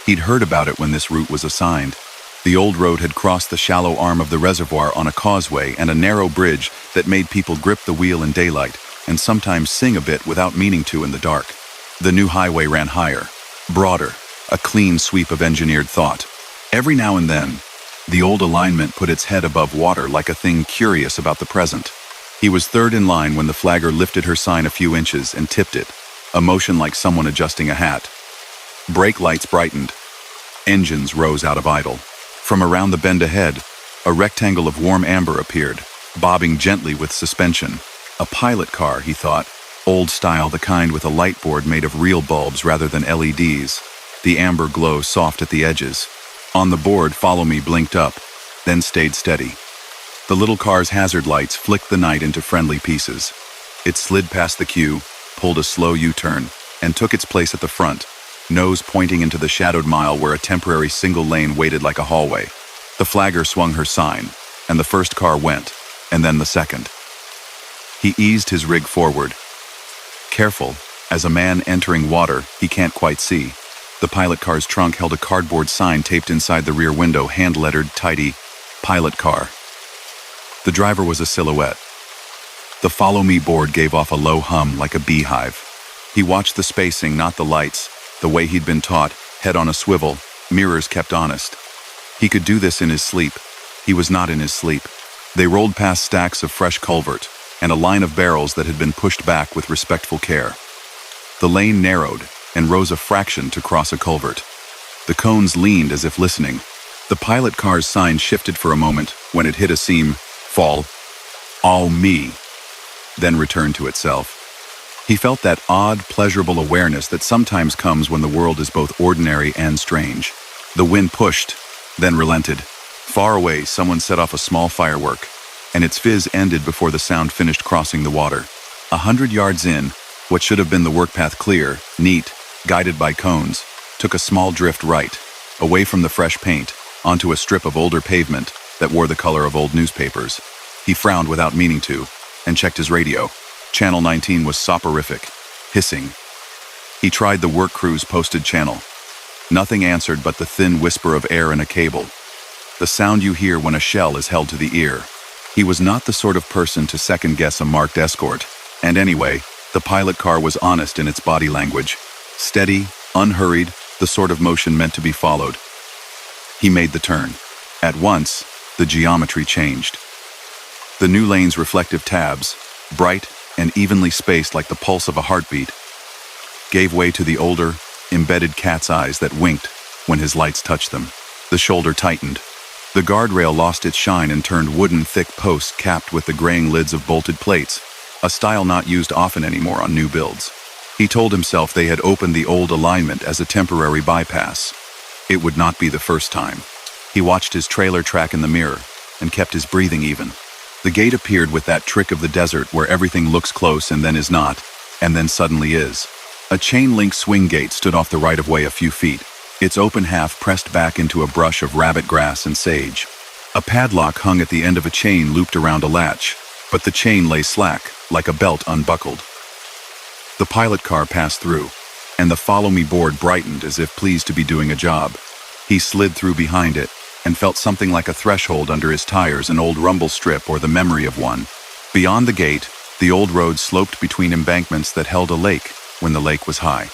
He'd heard about it when this route was assigned. The old road had crossed the shallow arm of the reservoir on a causeway and a narrow bridge that made people grip the wheel in daylight and sometimes sing a bit without meaning to in the dark. The new highway ran higher, broader, a clean sweep of engineered thought. Every now and then, the old alignment put its head above water like a thing curious about the present. He was third in line when the flagger lifted her sign a few inches and tipped it, a motion like someone adjusting a hat. Brake lights brightened. Engines rose out of idle. From around the bend ahead, a rectangle of warm amber appeared, bobbing gently with suspension. A pilot car, he thought, old style, the kind with a light board made of real bulbs rather than LEDs, the amber glow soft at the edges. On the board, "Follow Me" blinked up, then stayed steady. The little car's hazard lights flicked the night into friendly pieces. It slid past the queue, pulled a slow U-turn, and took its place at the front, nose pointing into the shadowed mile where a temporary single lane waited like a hallway. The flagger swung her sign, and the first car went, and then the second. He eased his rig forward. Careful, as a man entering water he can't quite see. The pilot car's trunk held a cardboard sign taped inside the rear window, hand-lettered, tidy, "Pilot car." The driver was a silhouette. The "Follow Me" board gave off a low hum like a beehive. He watched the spacing, not the lights, the way he'd been taught, head on a swivel, mirrors kept honest. He could do this in his sleep. He was not in his sleep. They rolled past stacks of fresh culvert and a line of barrels that had been pushed back with respectful care. The lane narrowed and rose a fraction to cross a culvert. The cones leaned as if listening. The pilot car's sign shifted for a moment when it hit a seam, "Fall, all me," then returned to itself. He felt that odd, pleasurable awareness that sometimes comes when the world is both ordinary and strange. The wind pushed, then relented. Far away, someone set off a small firework, and its fizz ended before the sound finished crossing the water. 100 yards in, what should have been the work path clear, neat, guided by cones, took a small drift right, away from the fresh paint, onto a strip of older pavement that wore the color of old newspapers. He frowned without meaning to, and checked his radio. Channel 19 was soporific, hissing. He tried the work crew's posted channel. Nothing answered but the thin whisper of air in a cable, the sound you hear when a shell is held to the ear. He was not the sort of person to second-guess a marked escort, and anyway, the pilot car was honest in its body language. Steady, unhurried, the sort of motion meant to be followed. He made the turn. At once, the geometry changed. The new lane's reflective tabs, bright and evenly spaced like the pulse of a heartbeat, gave way to the older, embedded cat's eyes that winked when his lights touched them. The shoulder tightened. The guardrail lost its shine and turned wooden thick posts capped with the graying lids of bolted plates, a style not used often anymore on new builds. He told himself they had opened the old alignment as a temporary bypass. It would not be the first time. He watched his trailer track in the mirror and kept his breathing even. The gate appeared with that trick of the desert where everything looks close and then is not, and then suddenly is. A chain-link swing gate stood off the right-of-way a few feet, its open half pressed back into a brush of rabbit grass and sage. A padlock hung at the end of a chain looped around a latch, but the chain lay slack, like a belt unbuckled. The pilot car passed through, and the Follow Me board brightened as if pleased to be doing a job. He slid through behind it, and felt something like a threshold under his tires, an old rumble strip or the memory of one. Beyond the gate, the old road sloped between embankments that held a lake when the lake was high.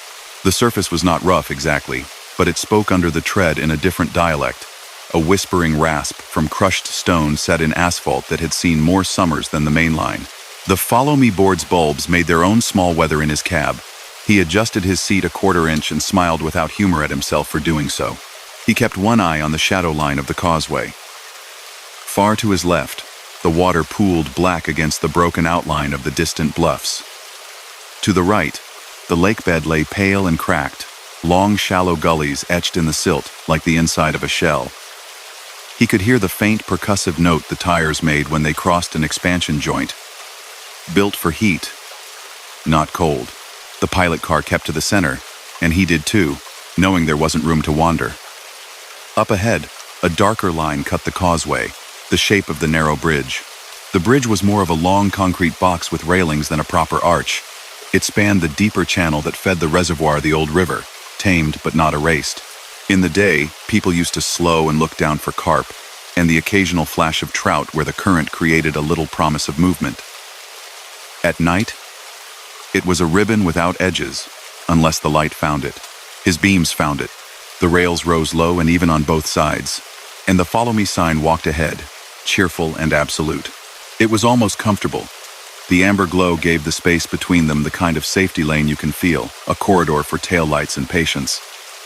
The surface was not rough exactly, but it spoke under the tread in a different dialect, a whispering rasp from crushed stone set in asphalt that had seen more summers than the main line. The Follow Me board's bulbs made their own small weather in his cab. He adjusted his seat a quarter inch and smiled without humor at himself for doing so. He kept one eye on the shadow line of the causeway. Far to his left, the water pooled black against the broken outline of the distant bluffs. To the right, the lakebed lay pale and cracked, long shallow gullies etched in the silt like the inside of a shell. He could hear the faint percussive note the tires made when they crossed an expansion joint. Built for heat, not cold. The pilot car kept to the center, and he did too, knowing there wasn't room to wander. Up ahead, a darker line cut the causeway, the shape of the narrow bridge. The bridge was more of a long concrete box with railings than a proper arch. It spanned the deeper channel that fed the reservoir, the old river, tamed but not erased. In the day, people used to slow and look down for carp, and the occasional flash of trout where the current created a little promise of movement. At night, it was a ribbon without edges, unless the light found it. His beams found it. The rails rose low and even on both sides, and the Follow Me sign walked ahead, cheerful and absolute. It was almost comfortable. The amber glow gave the space between them the kind of safety lane you can feel, a corridor for taillights and patience.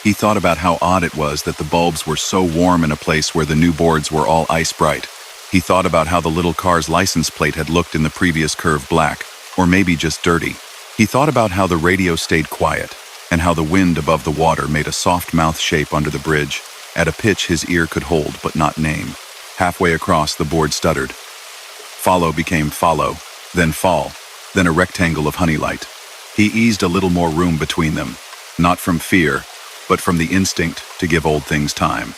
He thought about how odd it was that the bulbs were so warm in a place where the new boards were all ice bright. He thought about how the little car's license plate had looked in the previous curve black, or maybe just dirty. He thought about how the radio stayed quiet, and how the wind above the water made a soft mouth shape under the bridge, at a pitch his ear could hold but not name. Halfway across, the board stuttered. Follow became follow, then fall, then a rectangle of honey light. He eased a little more room between them, not from fear, but from the instinct to give old things time.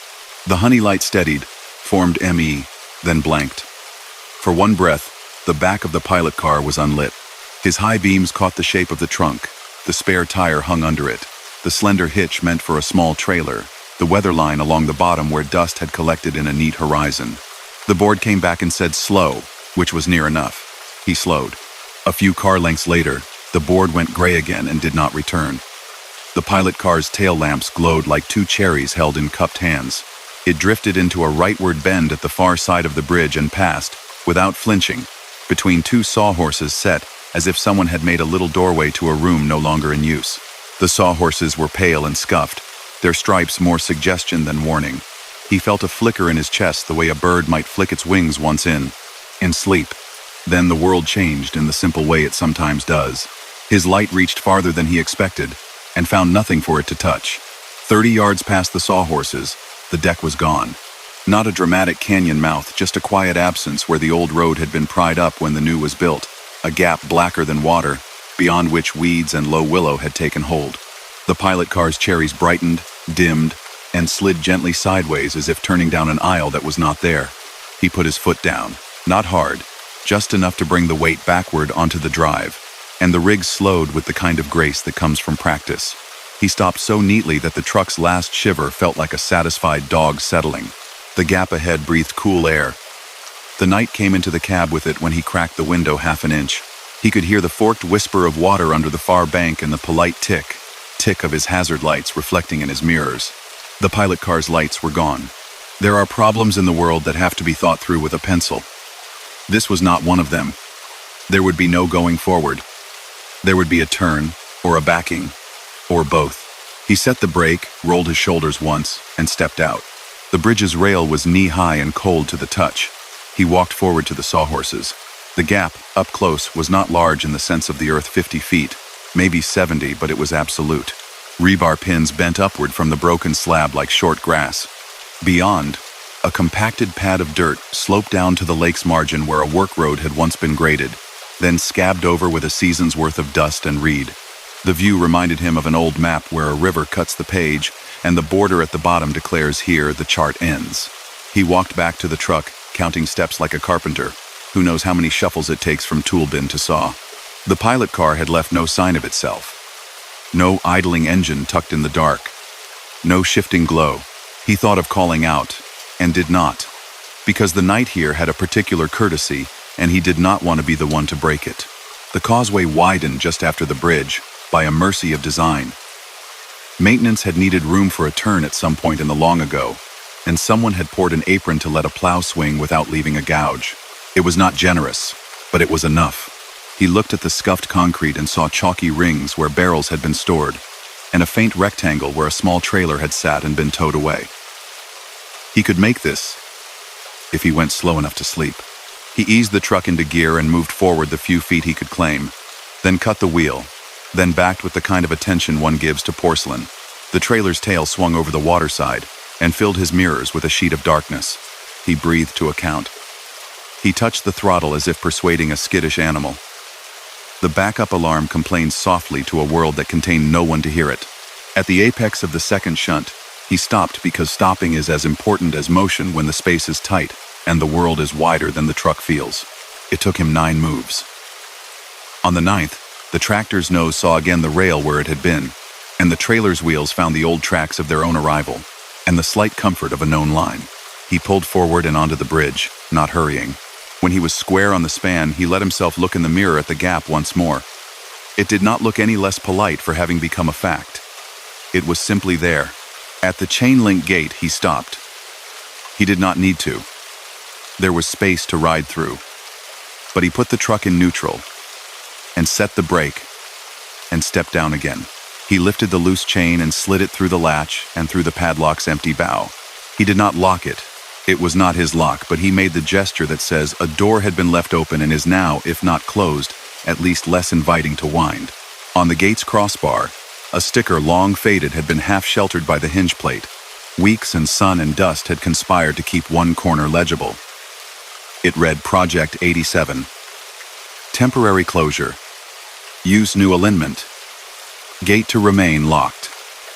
The honey light steadied, formed ME, then blanked. For one breath, the back of the pilot car was unlit. His high beams caught the shape of the trunk. The spare tire hung under it, the slender hitch meant for a small trailer, the weather line along the bottom where dust had collected in a neat horizon. The board came back and said slow, which was near enough. He slowed. A few car lengths later, the board went gray again and did not return. The pilot car's tail lamps glowed like two cherries held in cupped hands. It drifted into a rightward bend at the far side of the bridge and passed, without flinching, between two sawhorses set as if someone had made a little doorway to a room no longer in use. The sawhorses were pale and scuffed, their stripes more suggestion than warning. He felt a flicker in his chest the way a bird might flick its wings once in sleep. Then the world changed in the simple way it sometimes does. His light reached farther than he expected, and found nothing for it to touch. 30 yards past the sawhorses, the deck was gone. Not a dramatic canyon mouth, just a quiet absence where the old road had been pried up when the new was built. A gap blacker than water, beyond which weeds and low willow had taken hold. The pilot car's cherries brightened, dimmed, and slid gently sideways as if turning down an aisle that was not there. He put his foot down, not hard, just enough to bring the weight backward onto the drive, and the rig slowed with the kind of grace that comes from practice. He stopped so neatly that the truck's last shiver felt like a satisfied dog settling. The gap ahead breathed cool air. The night came into the cab with it when he cracked the window half an inch. He could hear the forked whisper of water under the far bank and the polite tick, tick of his hazard lights reflecting in his mirrors. The pilot car's lights were gone. There are problems in the world that have to be thought through with a pencil. This was not one of them. There would be no going forward. There would be a turn, or a backing, or both. He set the brake, rolled his shoulders once, and stepped out. The bridge's rail was knee-high and cold to the touch. He walked forward to the sawhorses. The gap, up close, was not large in the sense of the earth 50 feet, maybe 70, but it was absolute. Rebar pins bent upward from the broken slab like short grass. Beyond, a compacted pad of dirt sloped down to the lake's margin where a work road had once been graded, then scabbed over with a season's worth of dust and reed. The view reminded him of an old map where a river cuts the page, and the border at the bottom declares here the chart ends. He walked back to the truck, counting steps like a carpenter. Who knows how many shuffles it takes from tool bin to saw. The pilot car had left no sign of itself. No idling engine tucked in the dark. No shifting glow. He thought of calling out, and did not, because the night here had a particular courtesy, and he did not want to be the one to break it. The causeway widened just after the bridge, by a mercy of design. Maintenance had needed room for a turn at some point in the long ago, and someone had poured an apron to let a plow swing without leaving a gouge. It was not generous, but it was enough. He looked at the scuffed concrete and saw chalky rings where barrels had been stored, and a faint rectangle where a small trailer had sat and been towed away. He could make this, if he went slow enough to sleep. He eased the truck into gear and moved forward the few feet he could claim, then cut the wheel, then backed with the kind of attention one gives to porcelain. The trailer's tail swung over the waterside and filled his mirrors with a sheet of darkness. He breathed to account. He touched the throttle as if persuading a skittish animal. The backup alarm complained softly to a world that contained no one to hear it. At the apex of the second shunt, he stopped because stopping is as important as motion when the space is tight and the world is wider than the truck feels. It took him 9 moves. On the 9th, the tractor's nose saw again the rail where it had been, and the trailer's wheels found the old tracks of their own arrival, and the slight comfort of a known line. He pulled forward and onto the bridge, not hurrying. When he was square on the span, he let himself look in the mirror at the gap once more. It did not look any less polite for having become a fact. It was simply there. At the chain-link gate, he stopped. He did not need to. There was space to ride through. But he put the truck in neutral, and set the brake, and stepped down again. He lifted the loose chain and slid it through the latch and through the padlock's empty bow. He did not lock it. It was not his lock, but he made the gesture that says a door had been left open and is now, if not closed, at least less inviting to wind. On the gate's crossbar, a sticker long faded had been half sheltered by the hinge plate. Weeks and sun and dust had conspired to keep one corner legible. It read Project 87. Temporary closure. Use new alignment. Gate to remain locked.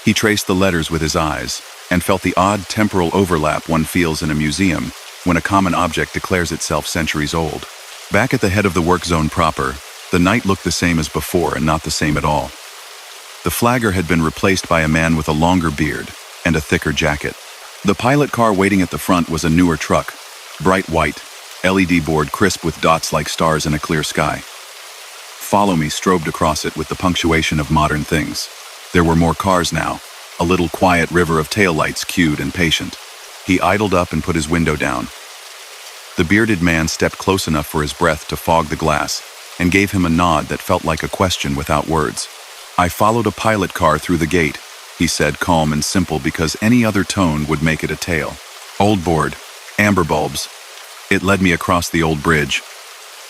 He traced the letters with his eyes and felt the odd temporal overlap one feels in a museum when a common object declares itself centuries old. Back at the head of the work zone proper, the night looked the same as before and not the same at all. The flagger had been replaced by a man with a longer beard and a thicker jacket. The pilot car waiting at the front was a newer truck, bright white, LED board crisp with dots like stars in a clear sky. Follow Me strobed across it with the punctuation of modern things. There were more cars now, a little quiet river of taillights queued and patient. He idled up and put his window down. The bearded man stepped close enough for his breath to fog the glass and gave him a nod that felt like a question without words. I followed a pilot car through the gate, he said, calm and simple because any other tone would make it a tale. Old board, amber bulbs. It led me across the old bridge.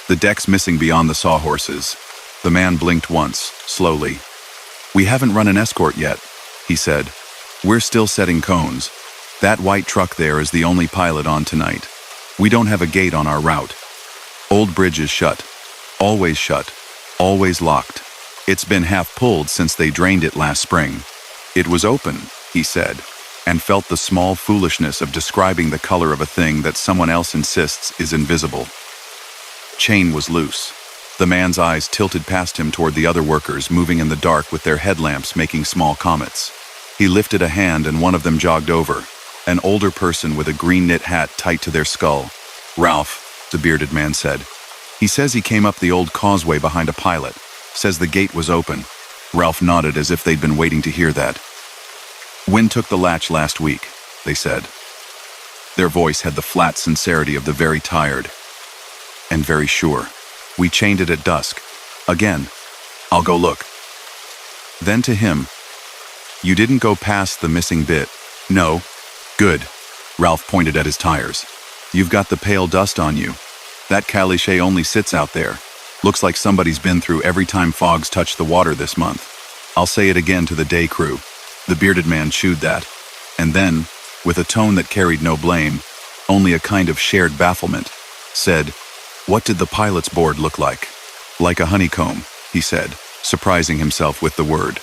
The deck's missing beyond the sawhorses. The man blinked once, slowly. We haven't run an escort yet, he said. We're still setting cones. That white truck there is the only pilot on tonight. We don't have a gate on our route. Old bridge is shut. Always locked. It's been half pulled since they drained it last spring. It was open, he said, and felt the small foolishness of describing the color of a thing that someone else insists is invisible. Chain was loose. The man's eyes tilted past him toward the other workers moving in the dark with their headlamps making small comets. He lifted a hand and one of them jogged over, an older person with a green knit hat tight to their skull. Ralph, the bearded man said. He says he came up the old causeway behind a pilot. Says the gate was open. Ralph nodded as if they'd been waiting to hear that. Wind took the latch last week, they said. Their voice had the flat sincerity of the very tired and very sure. We chained it at dusk. Again. I'll go look. Then to him, you didn't go past the missing bit. No. Good. Ralph pointed at his tires. You've got the pale dust on you. That caliche only sits out there. Looks like somebody's been through every time fogs touch the water this month. I'll say it again to the day crew. The bearded man chewed that, and then, with a tone that carried no blame, only a kind of shared bafflement, said, "What did the pilot's board look like?" "Like a honeycomb," he said, surprising himself with the word.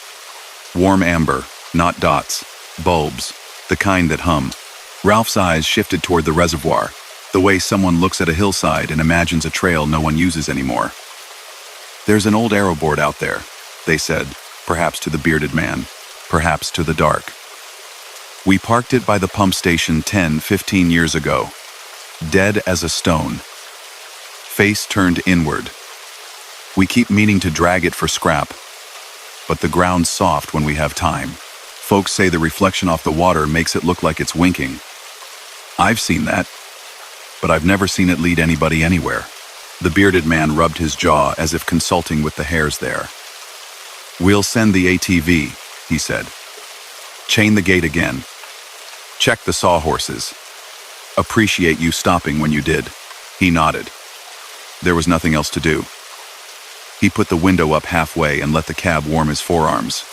"Warm amber, not dots. Bulbs, the kind that hum." Ralph's eyes shifted toward the reservoir, the way someone looks at a hillside and imagines a trail no one uses anymore. "There's an old arrow board out there," they said, perhaps to the bearded man, perhaps to the dark. "We parked it by the pump station 10-15 years ago. Dead as a stone. Face turned inward. We keep meaning to drag it for scrap, but the ground's soft when we have time. Folks say the reflection off the water makes it look like it's winking. I've seen that, but I've never seen it lead anybody anywhere." The bearded man rubbed his jaw as if consulting with the hairs there. "We'll send the ATV," he said. "Chain the gate again. Check the sawhorses. Appreciate you stopping when you did." He nodded. There was nothing else to do. He put the window up halfway and let the cab warm his forearms.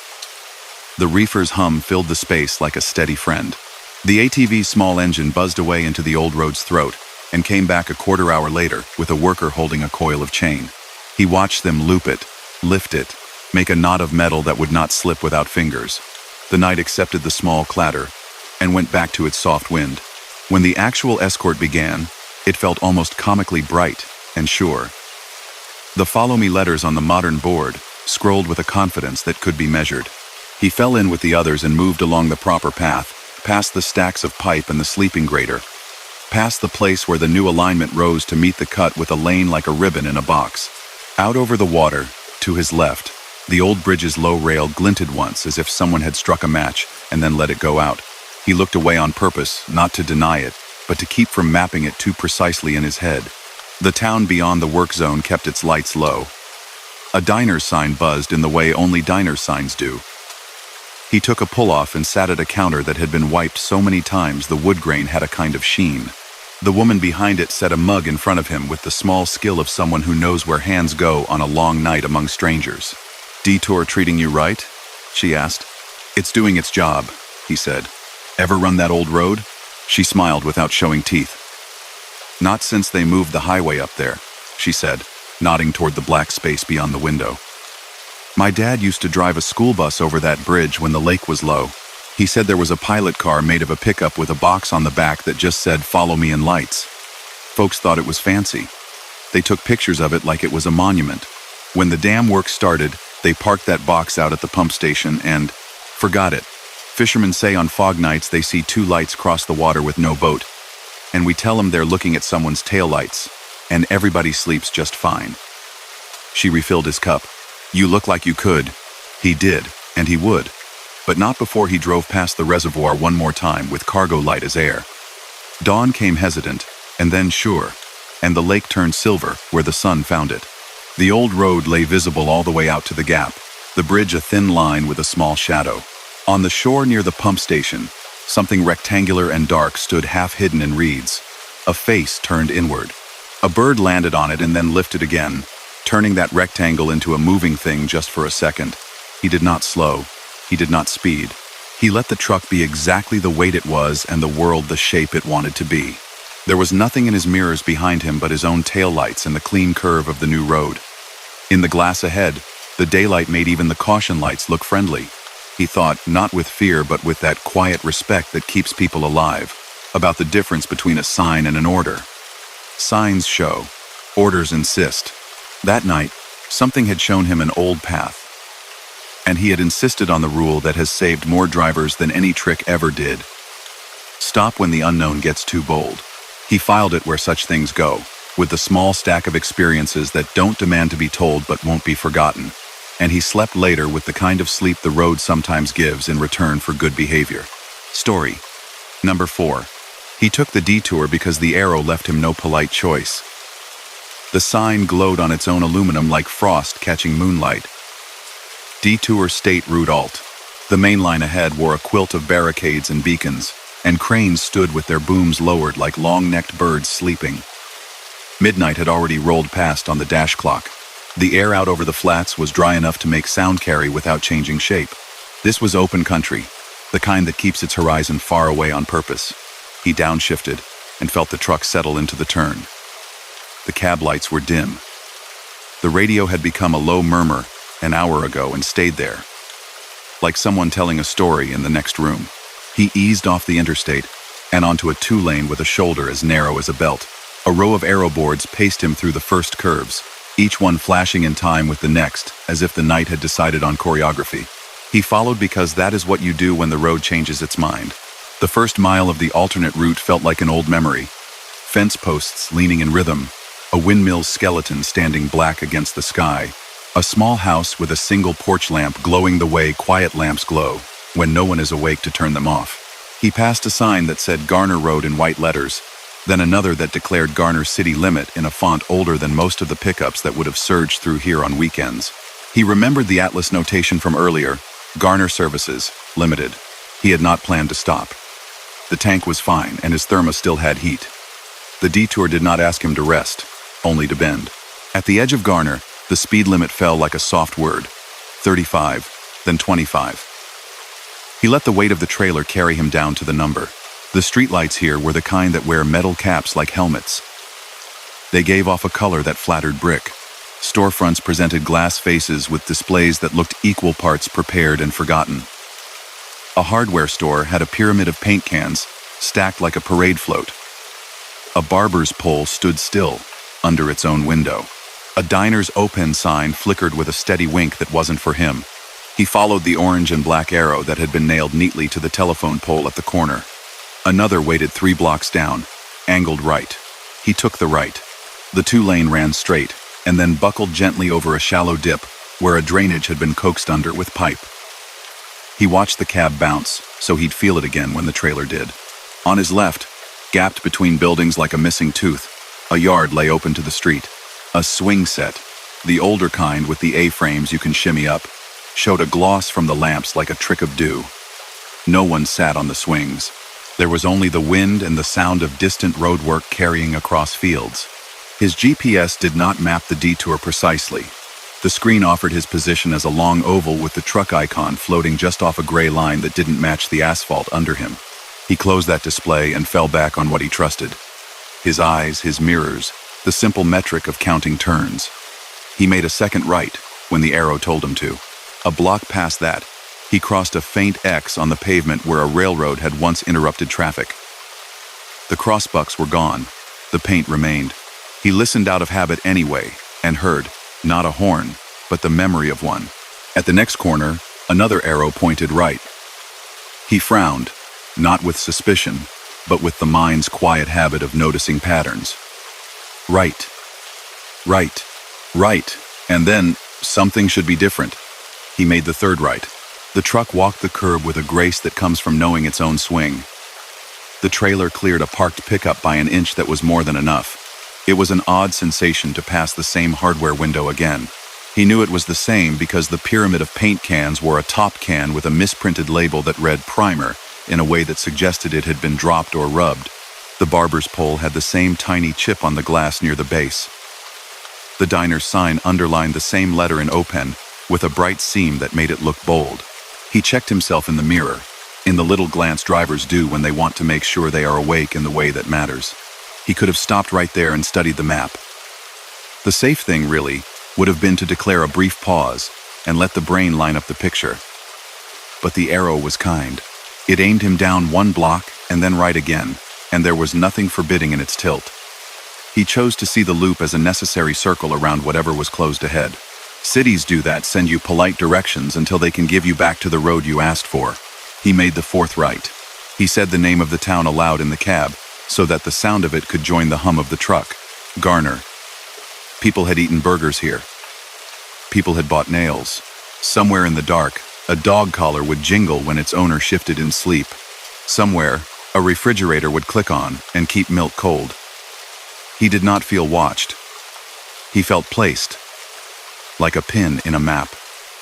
The reefer's hum filled the space like a steady friend. The ATV's small engine buzzed away into the old road's throat and came back a quarter hour later with a worker holding a coil of chain. He watched them loop it, lift it, make a knot of metal that would not slip without fingers. The night accepted the small clatter and went back to its soft wind. When the actual escort began, it felt almost comically bright and sure. The follow me letters on the modern board scrolled with a confidence that could be measured. He fell in with the others and moved along the proper path, past the stacks of pipe and the sleeping grater, past the place where the new alignment rose to meet the cut with a lane like a ribbon in a box. Out over the water, to his left, the old bridge's low rail glinted once as if someone had struck a match and then let it go out. He looked away on purpose, not to deny it, but to keep from mapping it too precisely in his head. The town beyond the work zone kept its lights low. A diner's sign buzzed in the way only diner signs do. He took a pull-off and sat at a counter that had been wiped so many times the wood grain had a kind of sheen. The woman behind it set a mug in front of him with the small skill of someone who knows where hands go on a long night among strangers. "Detour treating you right?" she asked. "It's doing its job," he said. "Ever run that old road?" She smiled without showing teeth. "Not since they moved the highway up there," she said, nodding toward the black space beyond the window. "My dad used to drive a school bus over that bridge when the lake was low. He said there was a pilot car made of a pickup with a box on the back that just said 'Follow me' in lights. Folks thought it was fancy. They took pictures of it like it was a monument. When the dam work started, they parked that box out at the pump station and forgot it. Fishermen say on fog nights they see two lights cross the water with no boat. And we tell them they're looking at someone's taillights, and everybody sleeps just fine." She refilled his cup. "You look like you could." He did, and he would. But not before he drove past the reservoir one more time with cargo light as air. Dawn came hesitant, and then sure, and the lake turned silver where the sun found it. The old road lay visible all the way out to the gap, the bridge a thin line with a small shadow. On the shore near the pump station, something rectangular and dark stood half hidden in reeds. A face turned inward. A bird landed on it and then lifted again, turning that rectangle into a moving thing just for a second. He did not slow. He did not speed. He let the truck be exactly the weight it was and the world the shape it wanted to be. There was nothing in his mirrors behind him but his own taillights and the clean curve of the new road. In the glass ahead, the daylight made even the caution lights look friendly. He thought, not with fear but with that quiet respect that keeps people alive, about the difference between a sign and an order. Signs show, orders insist. That night, something had shown him an old path, and he had insisted on the rule that has saved more drivers than any trick ever did. Stop when the unknown gets too bold. He filed it where such things go, with the small stack of experiences that don't demand to be told but won't be forgotten. and he slept later with the kind of sleep the road sometimes gives in return for good behavior. Story number 4. He took the detour because the arrow left him no polite choice. The sign glowed on its own aluminum like frost catching moonlight. Detour State Route Alt. The main line ahead wore a quilt of barricades and beacons, and cranes stood with their booms lowered like long-necked birds sleeping. Midnight had already rolled past on the dash clock. The air out over the flats was dry enough to make sound carry without changing shape. This was open country, the kind that keeps its horizon far away on purpose. He downshifted and felt the truck settle into the turn. The cab lights were dim. The radio had become a low murmur an hour ago and stayed there, like someone telling a story in the next room. He eased off the interstate and onto a 2-lane with a shoulder as narrow as a belt. A row of aero boards paced him through the first curves, each one flashing in time with the next, as if the night had decided on choreography. He followed because that is what you do when the road changes its mind. The first mile of the alternate route felt like an old memory. Fence posts leaning in rhythm, a windmill's skeleton standing black against the sky, a small house with a single porch lamp glowing the way quiet lamps glow when no one is awake to turn them off. He passed a sign that said Garner Road in white letters, then another that declared Garner City Limit in a font older than most of the pickups that would have surged through here on weekends. He remembered the Atlas notation from earlier, Garner Services, Limited. He had not planned to stop. The tank was fine, and his thermos still had heat. The detour did not ask him to rest, only to bend. At the edge of Garner, the speed limit fell like a soft word. 35, then 25. He let the weight of the trailer carry him down to the number. The streetlights here were the kind that wear metal caps like helmets. They gave off a color that flattered brick. Storefronts presented glass faces with displays that looked equal parts prepared and forgotten. A hardware store had a pyramid of paint cans, stacked like a parade float. A barber's pole stood still, under its own window. A diner's open sign flickered with a steady wink that wasn't for him. He followed the orange and black arrow that had been nailed neatly to the telephone pole at the corner. Another waited 3 blocks down, angled right. He took the right. The 2-lane ran straight, and then buckled gently over a shallow dip, where a drainage had been coaxed under with pipe. He watched the cab bounce, so he'd feel it again when the trailer did. On his left, gapped between buildings like a missing tooth, a yard lay open to the street. A swing set, the older kind with the A-frames you can shimmy up, showed a gloss from the lamps like a trick of dew. No one sat on the swings. There was only the wind and the sound of distant roadwork carrying across fields. His GPS did not map the detour precisely. The screen offered his position as a long oval with the truck icon floating just off a gray line that didn't match the asphalt under him. He closed that display and fell back on what he trusted. His eyes, his mirrors, the simple metric of counting turns. He made a second right when the arrow told him to. A block past that, he crossed a faint X on the pavement where a railroad had once interrupted traffic. The crossbucks were gone. The paint remained. He listened out of habit anyway and heard, not a horn, but the memory of one. At the next corner, another arrow pointed right. He frowned, not with suspicion, but with the mind's quiet habit of noticing patterns. Right, right, right, and then something should be different. He made the third right. The truck walked the curb with a grace that comes from knowing its own swing. The trailer cleared a parked pickup by an inch that was more than enough. It was an odd sensation to pass the same hardware window again. He knew it was the same because the pyramid of paint cans wore a top can with a misprinted label that read primer in a way that suggested it had been dropped or rubbed. The barber's pole had the same tiny chip on the glass near the base. The diner's sign underlined the same letter in O-pen with a bright seam that made it look bold. He checked himself in the mirror, in the little glance drivers do when they want to make sure they are awake in the way that matters. He could have stopped right there and studied the map. The safe thing, really, would have been to declare a brief pause and let the brain line up the picture. But the arrow was kind. It aimed him down 1 block and then right again, and there was nothing forbidding in its tilt. He chose to see the loop as a necessary circle around whatever was closed ahead. Cities do that, send you polite directions until they can give you back to the road you asked for. He made the 4th right. He said the name of the town aloud in the cab, so that the sound of it could join the hum of the truck. Garner. People had eaten burgers here. People had bought nails. Somewhere in the dark, a dog collar would jingle when its owner shifted in sleep. Somewhere, a refrigerator would click on and keep milk cold. He did not feel watched. He felt placed, like a pin in a map.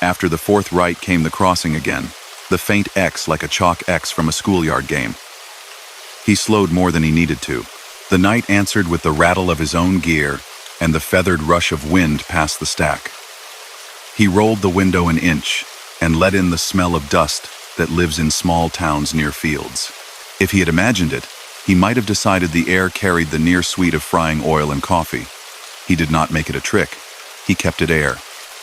After the fourth right came the crossing again, the faint X like a chalk X from a schoolyard game. He slowed more than he needed to. The night answered with the rattle of his own gear and the feathered rush of wind past the stack. He rolled the window an inch and let in the smell of dust that lives in small towns near fields. If he had imagined it, he might have decided the air carried the near sweet of frying oil and coffee. He did not make it a trick. He kept it air.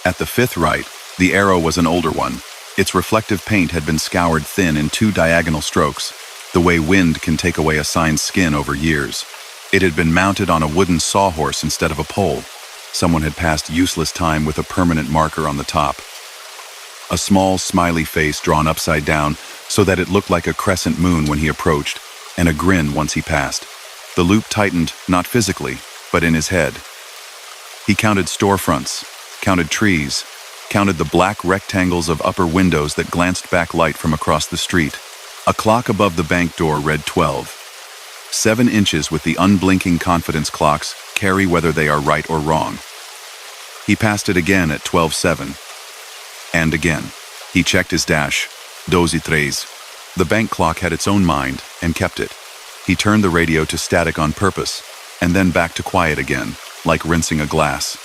At the fifth right, the arrow was an older one. Its reflective paint had been scoured thin in 2 diagonal strokes, the way wind can take away a sign's skin over years. It had been mounted on a wooden sawhorse instead of a pole. Someone had passed useless time with a permanent marker on the top. A small, smiley face drawn upside down so that it looked like a crescent moon when he approached, and a grin once he passed. The loop tightened, not physically, but in his head. He counted storefronts, counted trees, counted the black rectangles of upper windows that glanced back light from across the street. A clock above the bank door read 12. 7 inches with the unblinking confidence clocks carry whether they are right or wrong. He passed it again at 12:07. And again. He checked his dash. 12:03. The bank clock had its own mind and kept it. He turned the radio to static on purpose, and then back to quiet again, like rinsing a glass.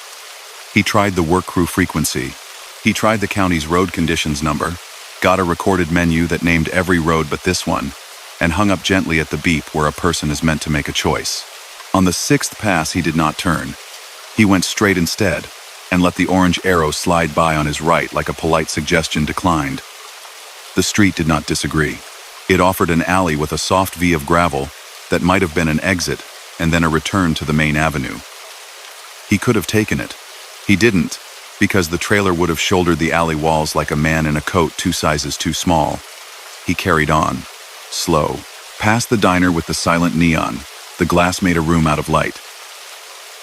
He tried the work crew frequency. He tried the county's road conditions number, got a recorded menu that named every road but this one, and hung up gently at the beep where a person is meant to make a choice. On the 6th pass, he did not turn. He went straight instead, and let the orange arrow slide by on his right like a polite suggestion declined. The street did not disagree. It offered an alley with a soft V of gravel that might have been an exit and then a return to the main avenue. He could have taken it. He didn't, because the trailer would have shouldered the alley walls like a man in a coat 2 sizes too small. He carried on, slow, past the diner with the silent neon. The glass made a room out of light.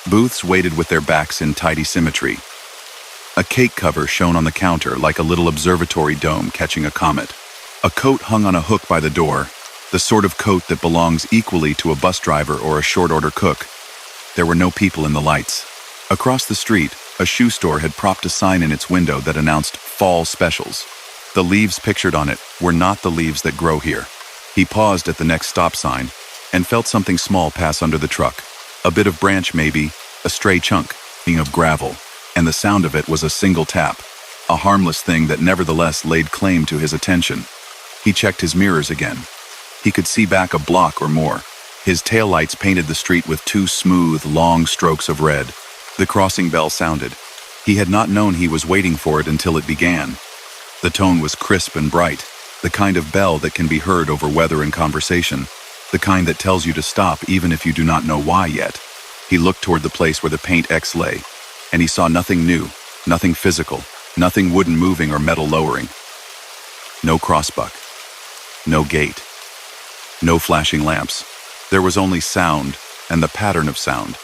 Booths waited with their backs in tidy symmetry. A cake cover shone on the counter like a little observatory dome catching a comet. A coat hung on a hook by the door, the sort of coat that belongs equally to a bus driver or a short-order cook. There were no people in the lights. Across the street, a shoe store had propped a sign in its window that announced fall specials. The leaves pictured on it were not the leaves that grow here. He paused at the next stop sign and felt something small pass under the truck. A bit of branch maybe, a stray chunk of gravel, and the sound of it was a single tap, a harmless thing that nevertheless laid claim to his attention. He checked his mirrors again. He could see back a block or more. His taillights painted the street with 2 smooth, long strokes of red. The crossing bell sounded. He had not known he was waiting for it until it began. The tone was crisp and bright, the kind of bell that can be heard over weather and conversation, the kind that tells you to stop even if you do not know why yet. He looked toward the place where the paint X lay, and he saw nothing new, nothing physical, nothing wooden moving or metal lowering. No crossbuck, no gate, no flashing lamps. There was only sound and the pattern of sound.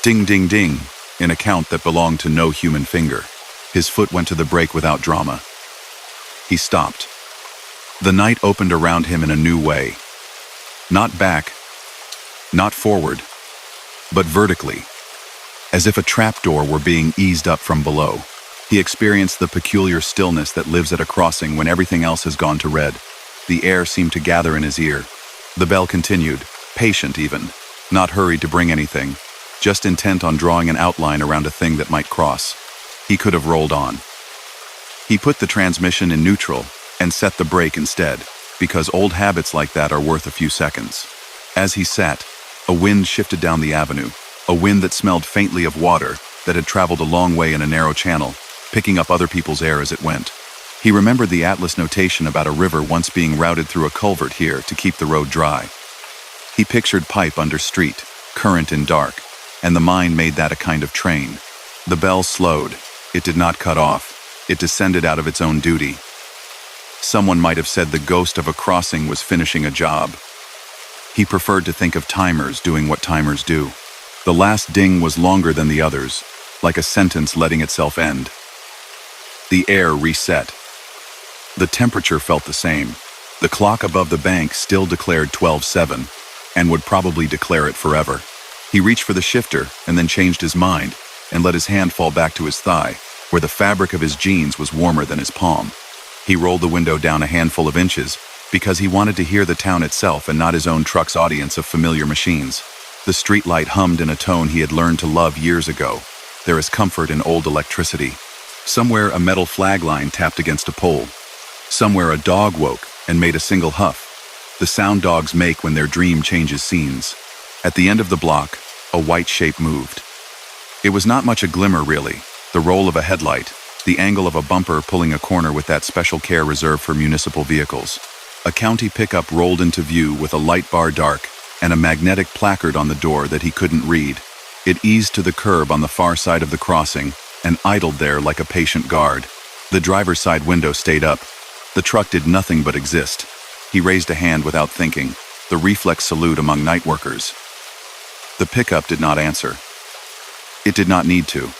Ding, ding, ding, in a count that belonged to no human finger. His foot went to the brake without drama. He stopped. The night opened around him in a new way. Not back, not forward, but vertically, as if a trapdoor were being eased up from below. He experienced the peculiar stillness that lives at a crossing when everything else has gone to red. The air seemed to gather in his ear. The bell continued, patient even, not hurried to bring anything, just intent on drawing an outline around a thing that might cross. He could have rolled on. He put the transmission in neutral and set the brake instead, because old habits like that are worth a few seconds. As he sat, a wind shifted down the avenue, a wind that smelled faintly of water that had traveled a long way in a narrow channel, picking up other people's air as it went. He remembered the atlas notation about a river once being routed through a culvert here to keep the road dry. He pictured pipe under street, current in dark, and the mind made that a kind of train. The bell slowed. It did not cut off. It descended out of its own duty. Someone might have said the ghost of a crossing was finishing a job. He preferred to think of timers doing what timers do. The last ding was longer than the others, like a sentence letting itself end. The air reset. The temperature felt the same. The clock above the bank still declared 12:07, and would probably declare it forever. He reached for the shifter and then changed his mind and let his hand fall back to his thigh, where the fabric of his jeans was warmer than his palm. He rolled the window down a handful of inches because he wanted to hear the town itself and not his own truck's audience of familiar machines. The streetlight hummed in a tone he had learned to love years ago. There is comfort in old electricity. Somewhere a metal flag line tapped against a pole. Somewhere a dog woke and made a single huff, the sound dogs make when their dream changes scenes. At the end of the block, a white shape moved. It was not much a glimmer, really. The roll of a headlight, the angle of a bumper pulling a corner with that special care reserved for municipal vehicles. A county pickup rolled into view with a light bar dark and a magnetic placard on the door that he couldn't read. It eased to the curb on the far side of the crossing and idled there like a patient guard. The driver's side window stayed up. The truck did nothing but exist. He raised a hand without thinking, the reflex salute among night workers. The pickup did not answer. It did not need to.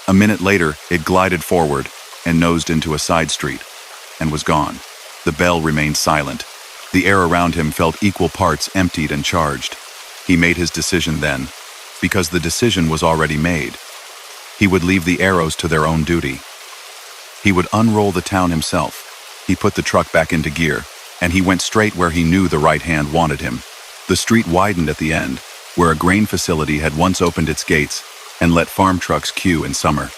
A minute later, it glided forward and nosed into a side street, and was gone. The bell remained silent. The air around him felt equal parts emptied and charged. He made his decision then, because the decision was already made. He would leave the arrows to their own duty. He would unroll the town himself. He put the truck back into gear, and he went straight where he knew the right hand wanted him. The street widened at the end, where a grain facility had once opened its gates and let farm trucks queue in summer.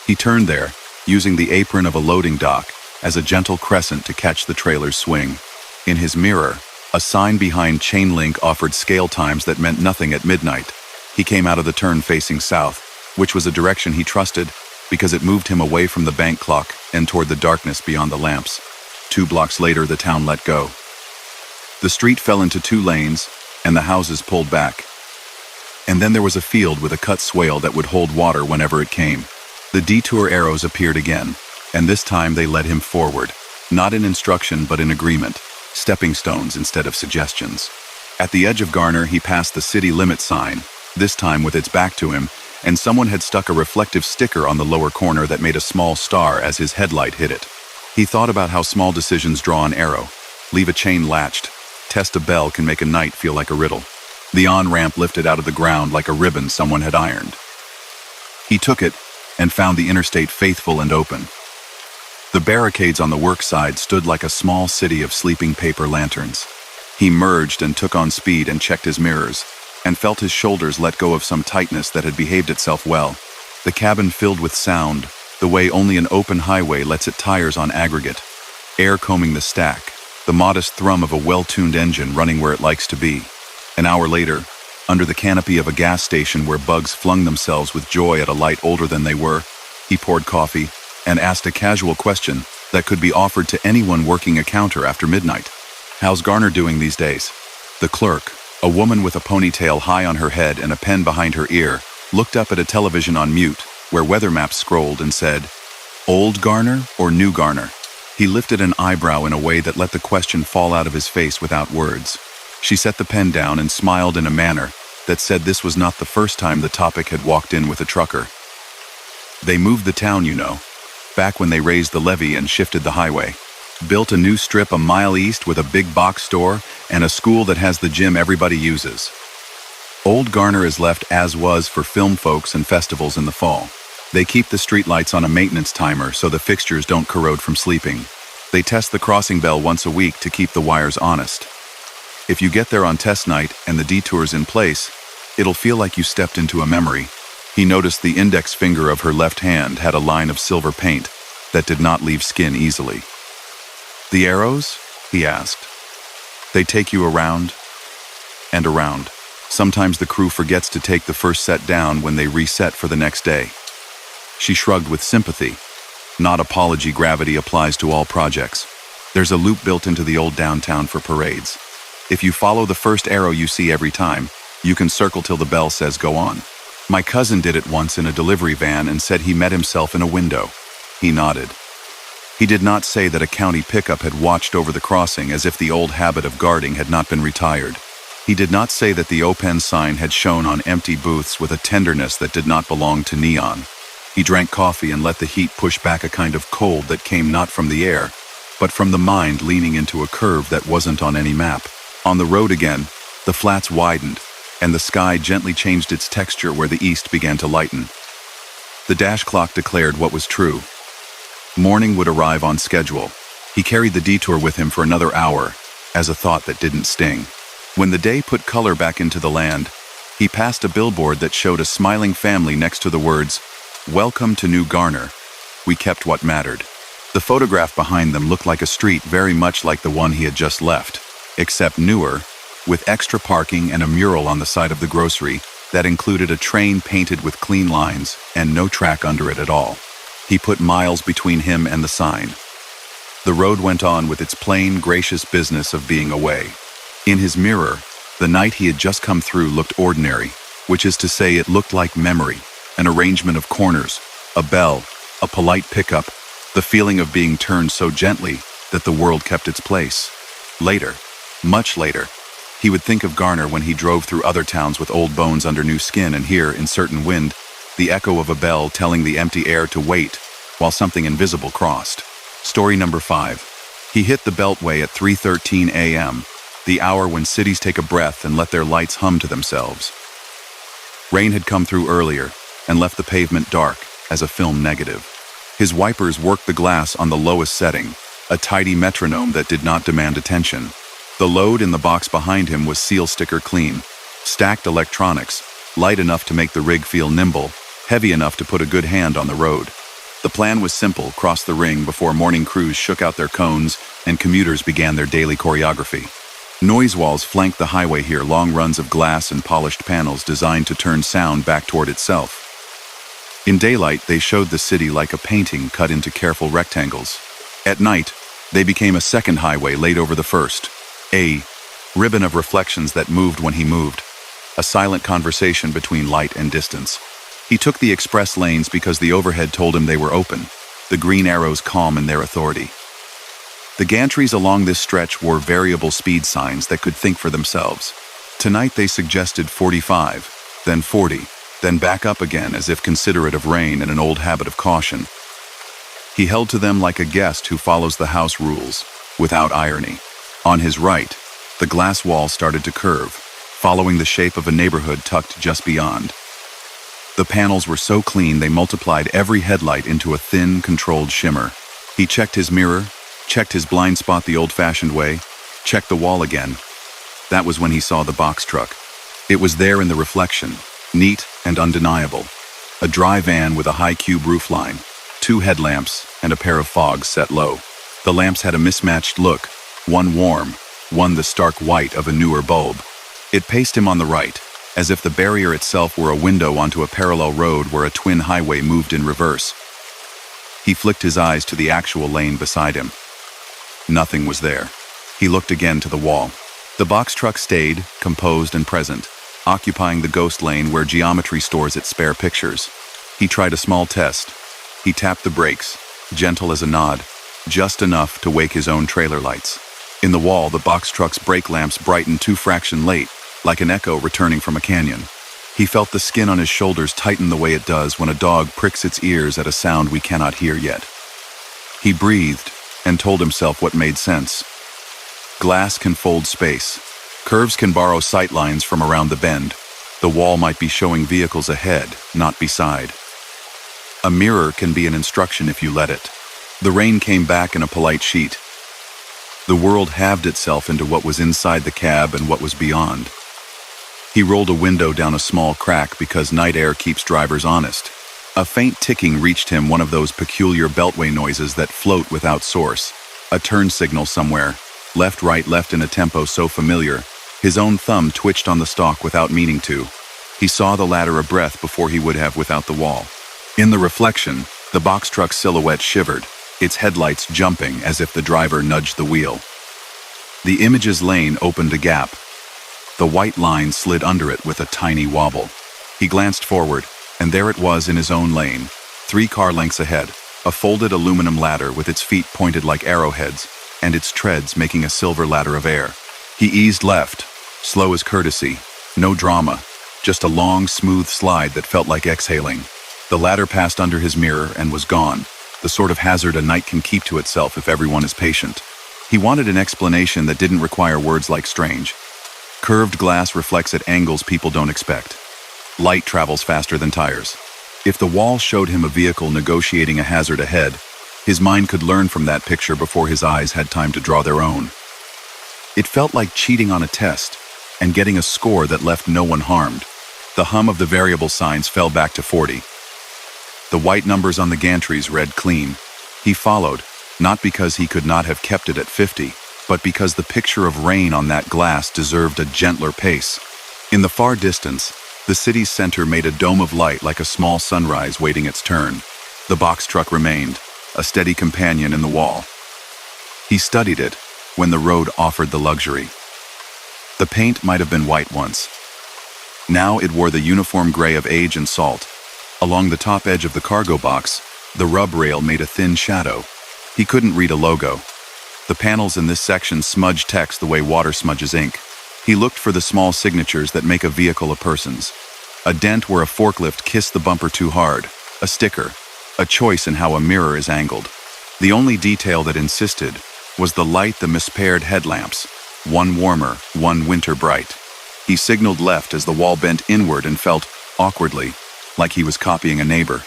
He turned there, using the apron of a loading dock as a gentle crescent to catch the trailer's swing. In his mirror, a sign behind chain link offered scale times that meant nothing at midnight. He came out of the turn facing south, which was a direction he trusted because it moved him away from the bank clock and toward the darkness beyond the lamps. 2 blocks later, the town let go. The street fell into 2 lanes, and the houses pulled back. And then there was a field with a cut swale that would hold water whenever it came. The detour arrows appeared again, and this time they led him forward, not in instruction but in agreement, stepping stones instead of suggestions. At the edge of Garner, he passed the city limit sign, this time with its back to him, and someone had stuck a reflective sticker on the lower corner that made a small star as his headlight hit it. He thought about how small decisions draw an arrow. Leave a chain latched. Test a bell can make a night feel like a riddle. The on-ramp lifted out of the ground like a ribbon someone had ironed. He took it and found the interstate faithful and open. The barricades on the work side stood like a small city of sleeping paper lanterns. He merged and took on speed and checked his mirrors, and felt his shoulders let go of some tightness that had behaved itself well. The cabin filled with sound, the way only an open highway lets its tires on aggregate. Air combing the stack, the modest thrum of a well-tuned engine running where it likes to be. An hour later, under the canopy of a gas station where bugs flung themselves with joy at a light older than they were, he poured coffee and asked a casual question that could be offered to anyone working a counter after midnight. "How's Garner doing these days?" The clerk, a woman with a ponytail high on her head and a pen behind her ear, looked up at a television on mute, where weather maps scrolled, and said, "Old Garner or new Garner?" He lifted an eyebrow in a way that let the question fall out of his face without words. She set the pen down and smiled in a manner that said this was not the first time the topic had walked in with a trucker. "They moved the town, you know, back when they raised the levee and shifted the highway. Built a new strip a mile east with a big box store and a school that has the gym everybody uses. Old Garner is left as was for film folks and festivals in the fall. They keep the streetlights on a maintenance timer so the fixtures don't corrode from sleeping. They test the crossing bell once a week to keep the wires honest. If you get there on test night and the detour's in place, it'll feel like you stepped into a memory." He noticed the index finger of her left hand had a line of silver paint that did not leave skin easily. "The arrows?" he asked. "They take you around and around. Sometimes the crew forgets to take the first set down when they reset for the next day." She shrugged with sympathy. Not apology, gravity applies to all projects. There's a loop built into the old downtown for parades. If you follow the first arrow you see every time, you can circle till the bell says go on. My cousin did it once in a delivery van and said he met himself in a window. He nodded. He did not say that a county pickup had watched over the crossing as if the old habit of guarding had not been retired. He did not say that the open sign had shone on empty booths with a tenderness that did not belong to neon. He drank coffee and let the heat push back a kind of cold that came not from the air, but from the mind leaning into a curve that wasn't on any map. On the road again, the flats widened, and the sky gently changed its texture where the east began to lighten. The dash clock declared what was true. Morning would arrive on schedule. He carried the detour with him for another hour, as a thought that didn't sting. When the day put color back into the land, he passed a billboard that showed a smiling family next to the words, "Welcome to New Garner. We kept what mattered." The photograph behind them looked like a street very much like the one he had just left, except newer, with extra parking and a mural on the side of the grocery that included a train painted with clean lines and no track under it at all. He put miles between him and the sign. The road went on with its plain, gracious business of being away. In his mirror, the night he had just come through looked ordinary, which is to say it looked like memory, an arrangement of corners, a bell, a polite pickup, the feeling of being turned so gently that the world kept its place. Later, much later, he would think of Garner when he drove through other towns with old bones under new skin and hear, in certain wind, the echo of a bell telling the empty air to wait while something invisible crossed. Story number 5. He hit the Beltway at 3:13 a.m., the hour when cities take a breath and let their lights hum to themselves. Rain had come through earlier and left the pavement dark as a film negative. His wipers worked the glass on the lowest setting, a tidy metronome that did not demand attention. The load in the box behind him was seal sticker clean, stacked electronics, light enough to make the rig feel nimble, heavy enough to put a good hand on the road. The plan was simple: cross the ring before morning crews shook out their cones and commuters began their daily choreography. Noise walls flanked the highway here, long runs of glass and polished panels designed to turn sound back toward itself. In daylight, they showed the city like a painting cut into careful rectangles. At night, they became a second highway laid over the first, a ribbon of reflections that moved when he moved, a silent conversation between light and distance. He took the express lanes because the overhead told him they were open, the green arrows calm in their authority. The gantries along this stretch wore variable speed signs that could think for themselves. Tonight they suggested 45, then 40, then back up again as if considerate of rain and an old habit of caution. He held to them like a guest who follows the house rules, without irony. On his right, the glass wall started to curve, following the shape of a neighborhood tucked just beyond. The panels were so clean they multiplied every headlight into a thin, controlled shimmer. He checked his mirror, checked his blind spot the old-fashioned way, checked the wall again. That was when he saw the box truck. It was there in the reflection, neat and undeniable. A dry van with a high cube roofline, 2 headlamps, and a pair of fogs set low. The lamps had a mismatched look, one warm, one the stark white of a newer bulb. It paced him on the right, as if the barrier itself were a window onto a parallel road where a twin highway moved in reverse. He flicked his eyes to the actual lane beside him. Nothing was there. He looked again to the wall. The box truck stayed, composed and present, occupying the ghost lane where geometry stores its spare pictures. He tried a small test. He tapped the brakes, gentle as a nod, just enough to wake his own trailer lights. In the wall, the box truck's brake lamps brightened 2 fractions late, like an echo returning from a canyon. He felt the skin on his shoulders tighten the way it does when a dog pricks its ears at a sound we cannot hear yet. He breathed and told himself what made sense. Glass can fold space. Curves can borrow sight lines from around the bend. The wall might be showing vehicles ahead, not beside. A mirror can be an instruction if you let it. The rain came back in a polite sheet. The world halved itself into what was inside the cab and what was beyond. He rolled a window down a small crack because night air keeps drivers honest. A faint ticking reached him, one of those peculiar beltway noises that float without source. A turn signal somewhere, left, right, left in a tempo so familiar, his own thumb twitched on the stalk without meaning to. He saw the ladder a breath before he would have without the wall. In the reflection, the box truck's silhouette shivered, its headlights jumping as if the driver nudged the wheel. The image's lane opened a gap. The white line slid under it with a tiny wobble. He glanced forward, and there it was in his own lane, 3 car lengths ahead, a folded aluminum ladder with its feet pointed like arrowheads, and its treads making a silver ladder of air. He eased left, Slow as courtesy, no drama, just a long, smooth slide that felt like exhaling. The ladder passed under his mirror and was gone, the sort of hazard a night can keep to itself if everyone is patient. He wanted an explanation that didn't require words like strange. Curved glass reflects at angles people don't expect. Light travels faster than tires. If the wall showed him a vehicle negotiating a hazard ahead, his mind could learn from that picture before his eyes had time to draw their own. It felt like cheating on a test and getting a score that left no one harmed. The hum of the variable signs fell back to 40. The white numbers on the gantries read clean. He followed, not because he could not have kept it at 50, but because the picture of rain on that glass deserved a gentler pace. In the far distance, the city's center made a dome of light like a small sunrise waiting its turn. The box truck remained, a steady companion in the wall. He studied it when the road offered the luxury. The paint might have been white once. Now it wore the uniform gray of age and salt. Along the top edge of the cargo box, the rub rail made a thin shadow. He couldn't read a logo. The panels in this section smudged text the way water smudges ink. He looked for the small signatures that make a vehicle a person's. A dent where a forklift kissed the bumper too hard. A sticker. A choice in how a mirror is angled. The only detail that insisted was the light, the mispaired headlamps. One warmer, one winter bright. He signaled left as the wall bent inward and felt, awkwardly, like he was copying a neighbor.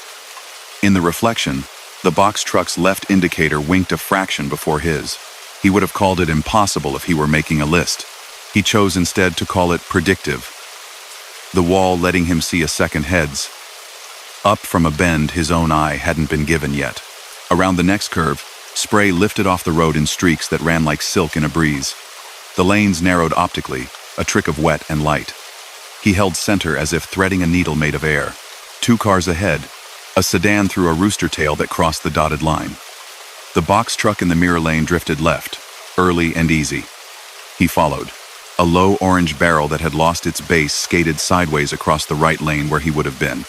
In the reflection, the box truck's left indicator winked a fraction before his. He would have called it impossible if he were making a list. He chose instead to call it predictive. The wall letting him see a second heads. Up from a bend his own eye hadn't been given yet. Around the next curve, spray lifted off the road in streaks that ran like silk in a breeze. The lanes narrowed optically, a trick of wet and light. He held center as if threading a needle made of air. 2 cars ahead, a sedan threw a rooster tail that crossed the dotted line. The box truck in the mirror lane drifted left, early and easy. He followed. A low orange barrel that had lost its base skated sideways across the right lane where he would have been.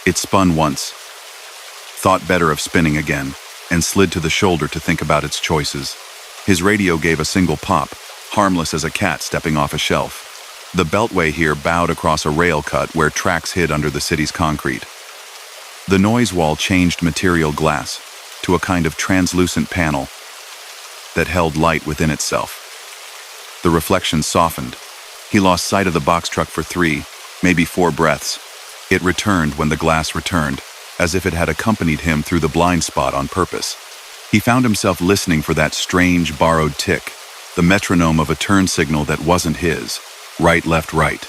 It spun once, thought better of spinning again, and slid to the shoulder to think about its choices. His radio gave a single pop, harmless as a cat stepping off a shelf. The beltway here bowed across a rail cut where tracks hid under the city's concrete. The noise wall changed material glass to a kind of translucent panel that held light within itself. The reflection softened. He lost sight of the box truck for 3, maybe 4 breaths. It returned when the glass returned, as if it had accompanied him through the blind spot on purpose. He found himself listening for that strange, borrowed tick, the metronome of a turn signal that wasn't his. Right, left, right.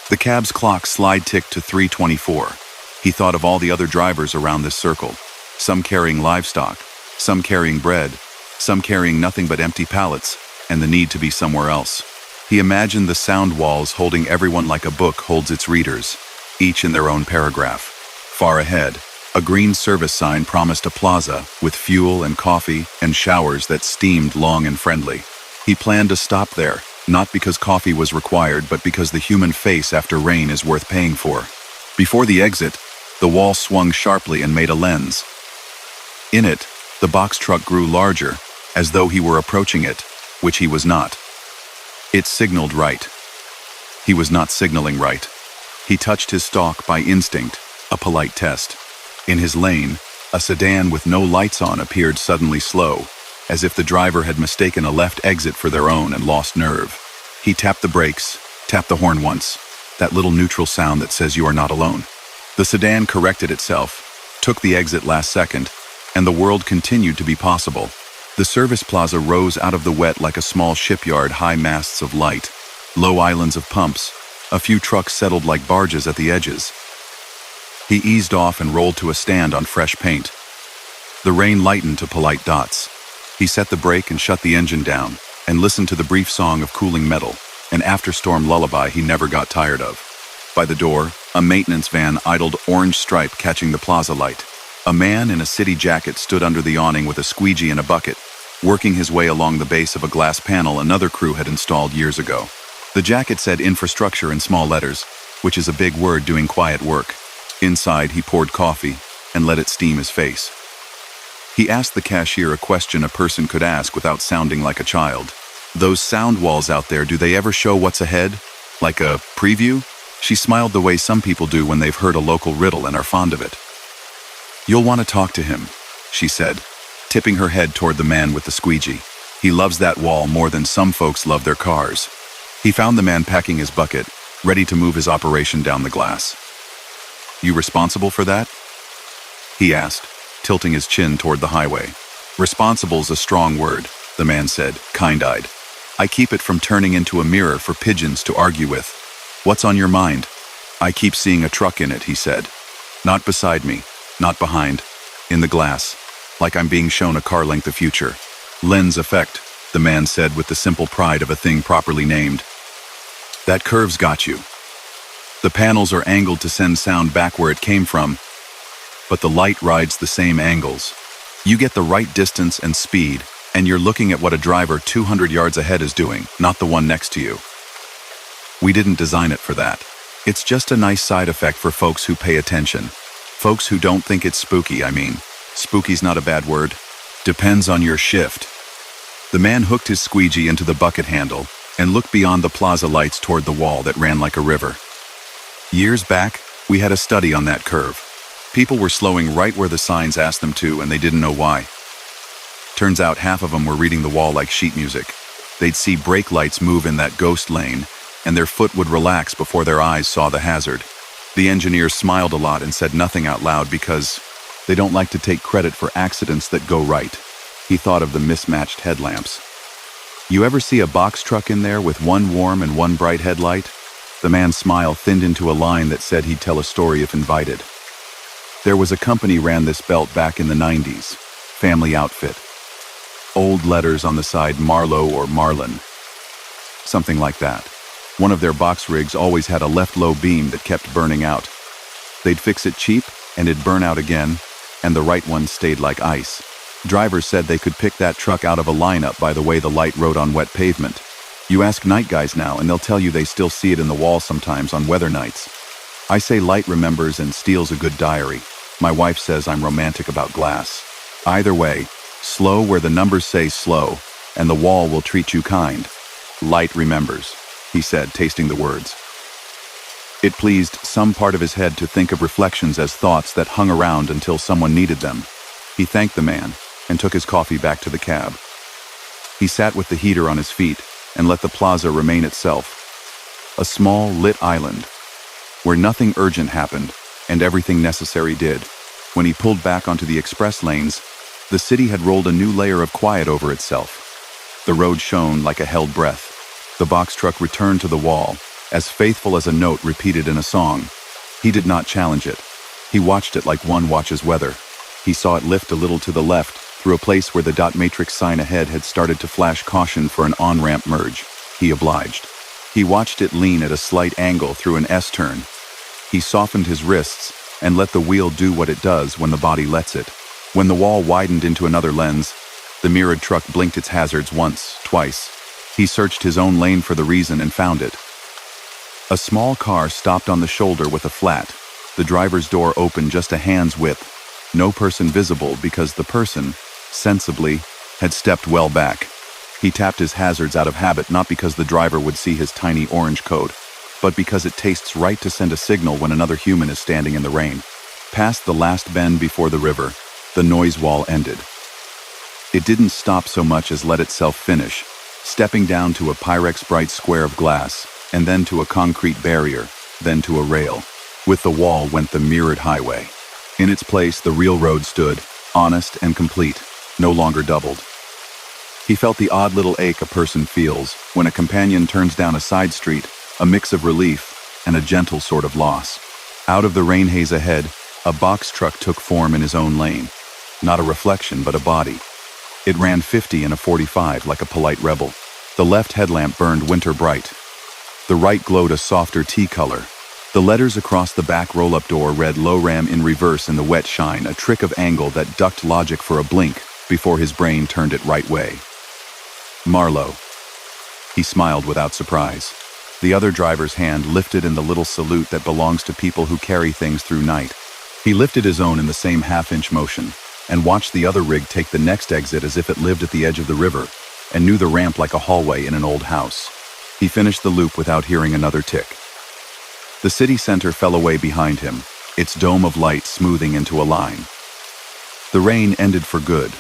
The cab's clock slide-ticked to 3:24. He thought of all the other drivers around this circle, some carrying livestock, some carrying bread, some carrying nothing but empty pallets, and the need to be somewhere else. He imagined the sound walls holding everyone like a book holds its readers, each in their own paragraph. Far ahead, a green service sign promised a plaza with fuel and coffee and showers that steamed long and friendly. He planned to stop there, not because coffee was required, but because the human face after rain is worth paying for. Before the exit, the wall swung sharply and made a lens. In it, the box truck grew larger, as though he were approaching it, which he was not. It signaled right. He was not signaling right. He touched his stalk by instinct, a polite test. In his lane, a sedan with no lights on appeared suddenly slow, as if the driver had mistaken a left exit for their own and lost nerve. He tapped the brakes, tapped the horn once, that little neutral sound that says you are not alone. The sedan corrected itself, took the exit last second, and the world continued to be possible. The service plaza rose out of the wet like a small shipyard, high masts of light, low islands of pumps, a few trucks settled like barges at the edges. He eased off and rolled to a stand on fresh paint. The rain lightened to polite dots. He set the brake and shut the engine down, and listened to the brief song of cooling metal, an after-storm lullaby he never got tired of. By the door, a maintenance van idled, orange stripe catching the plaza light. A man in a city jacket stood under the awning with a squeegee and a bucket, working his way along the base of a glass panel another crew had installed years ago. The jacket said infrastructure in small letters, which is a big word doing quiet work. Inside, he poured coffee and let it steam his face. He asked the cashier a question a person could ask without sounding like a child. Those sound walls out there, do they ever show what's ahead? Like a preview? She smiled the way some people do when they've heard a local riddle and are fond of it. You'll want to talk to him, she said, tipping her head toward the man with the squeegee. He loves that wall more than some folks love their cars. He found the man packing his bucket, ready to move his operation down the glass. You responsible for that? He asked, tilting his chin toward the highway. Responsible's a strong word, the man said, kind-eyed. I keep it from turning into a mirror for pigeons to argue with. What's on your mind? I keep seeing a truck in it, he said. Not beside me, not behind, in the glass, like I'm being shown a car length of future. Lens effect, the man said with the simple pride of a thing properly named. That curve's got you. The panels are angled to send sound back where it came from, but the light rides the same angles. You get the right distance and speed, and you're looking at what a driver 200 yards ahead is doing, not the one next to you. We didn't design it for that. It's just a nice side effect for folks who pay attention. Folks who don't think it's spooky, I mean. Spooky's not a bad word. Depends on your shift. The man hooked his squeegee into the bucket handle and looked beyond the plaza lights toward the wall that ran like a river. Years back, we had a study on that curve. People were slowing right where the signs asked them to, and they didn't know why. Turns out half of them were reading the wall like sheet music. They'd see brake lights move in that ghost lane, and their foot would relax before their eyes saw the hazard. The engineer smiled a lot and said nothing out loud because they don't like to take credit for accidents that go right. He thought of the mismatched headlamps. You ever see a box truck in there with one warm and one bright headlight? The man's smile thinned into a line that said he'd tell a story if invited. There was a company ran this belt back in the 90s. Family outfit. Old letters on the side, Marlowe or Marlin. Something like that. One of their box rigs always had a left low beam that kept burning out. They'd fix it cheap, and it'd burn out again, and the right one stayed like ice. Drivers said they could pick that truck out of a lineup by the way the light rode on wet pavement. You ask night guys now, and they'll tell you they still see it in the wall sometimes on weather nights. I say light remembers and steals a good diary. My wife says I'm romantic about glass. Either way, slow where the numbers say slow, and the wall will treat you kind. Light remembers, he said, tasting the words. It pleased some part of his head to think of reflections as thoughts that hung around until someone needed them. He thanked the man and took his coffee back to the cab. He sat with the heater on his feet and let the plaza remain itself. A small, lit island where nothing urgent happened and everything necessary did. When he pulled back onto the express lanes, the city had rolled a new layer of quiet over itself. The road shone like a held breath. The box truck returned to the wall, as faithful as a note repeated in a song. He did not challenge it. He watched it like one watches weather. He saw it lift a little to the left, through a place where the dot matrix sign ahead had started to flash caution for an on-ramp merge. He obliged. He watched it lean at a slight angle through an S-turn. He softened his wrists and let the wheel do what it does when the body lets it. When the wall widened into another lens, the mirrored truck blinked its hazards once, twice. He searched his own lane for the reason and found it. A small car stopped on the shoulder with a flat. The driver's door opened just a hand's width. No person visible because the person, sensibly, had stepped well back. He tapped his hazards out of habit, not because the driver would see his tiny orange coat, but because it tastes right to send a signal when another human is standing in the rain. Past the last bend before the river, the noise wall ended. It didn't stop so much as let itself finish, stepping down to a Pyrex bright square of glass, and then to a concrete barrier, then to a rail. With the wall went the mirrored highway. In its place, the real road stood, honest and complete, no longer doubled. He felt the odd little ache a person feels when a companion turns down a side street, a mix of relief and a gentle sort of loss. Out of the rain haze ahead, a box truck took form in his own lane. Not a reflection, but a body. It ran 50 in a 45 like a polite rebel. The left headlamp burned winter bright. The right glowed a softer tea color. The letters across the back roll-up door read low ram in reverse in the wet shine, a trick of angle that ducked logic for a blink before his brain turned it right way. Marlowe. He smiled without surprise. The other driver's hand lifted in the little salute that belongs to people who carry things through night. He lifted his own in the same half-inch motion and watched the other rig take the next exit as if it lived at the edge of the river. and knew the ramp like a hallway in an old house. He finished the loop without hearing another tick. The city center fell away behind him, its dome of light smoothing into a line. The rain ended for good.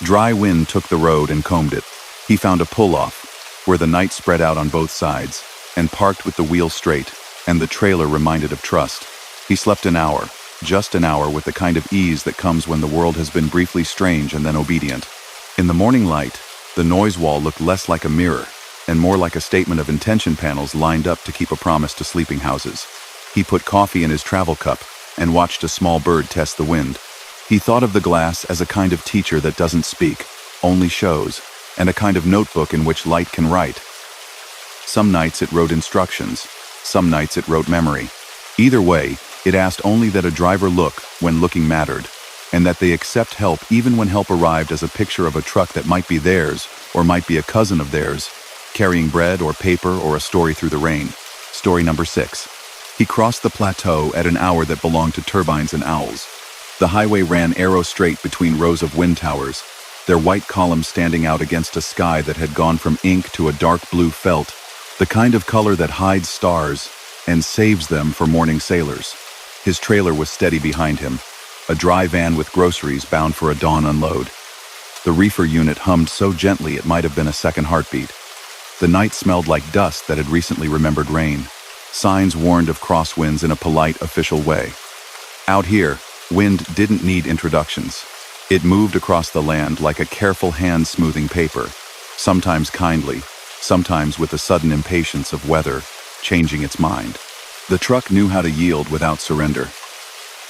Dry wind took the road and combed it. He found a pull-off, where the night spread out on both sides, and parked with the wheel straight, and the trailer reminded of trust. He slept an hour, just an hour, with the kind of ease that comes when the world has been briefly strange and then obedient. In the morning light, the noise wall looked less like a mirror, and more like a statement of intention panels lined up to keep a promise to sleeping houses. He put coffee in his travel cup and watched a small bird test the wind. He thought of the glass as a kind of teacher that doesn't speak, only shows, and a kind of notebook in which light can write. Some nights it wrote instructions, some nights it wrote memory. Either way, it asked only that a driver look when looking mattered, and that they accept help even when help arrived as a picture of a truck that might be theirs or might be a cousin of theirs, carrying bread or paper or a story through the rain. Story number 6. He crossed the plateau at an hour that belonged to turbines and owls. The highway ran arrow straight between rows of wind towers, their white columns standing out against a sky that had gone from ink to a dark blue felt, the kind of color that hides stars and saves them for morning sailors. His trailer was steady behind him, a dry van with groceries bound for a dawn unload. The reefer unit hummed so gently it might have been a second heartbeat. The night smelled like dust that had recently remembered rain. Signs warned of crosswinds in a polite, official way. Out here, wind didn't need introductions. It moved across the land like a careful hand smoothing paper, sometimes kindly, sometimes with the sudden impatience of weather, changing its mind. The truck knew how to yield without surrender.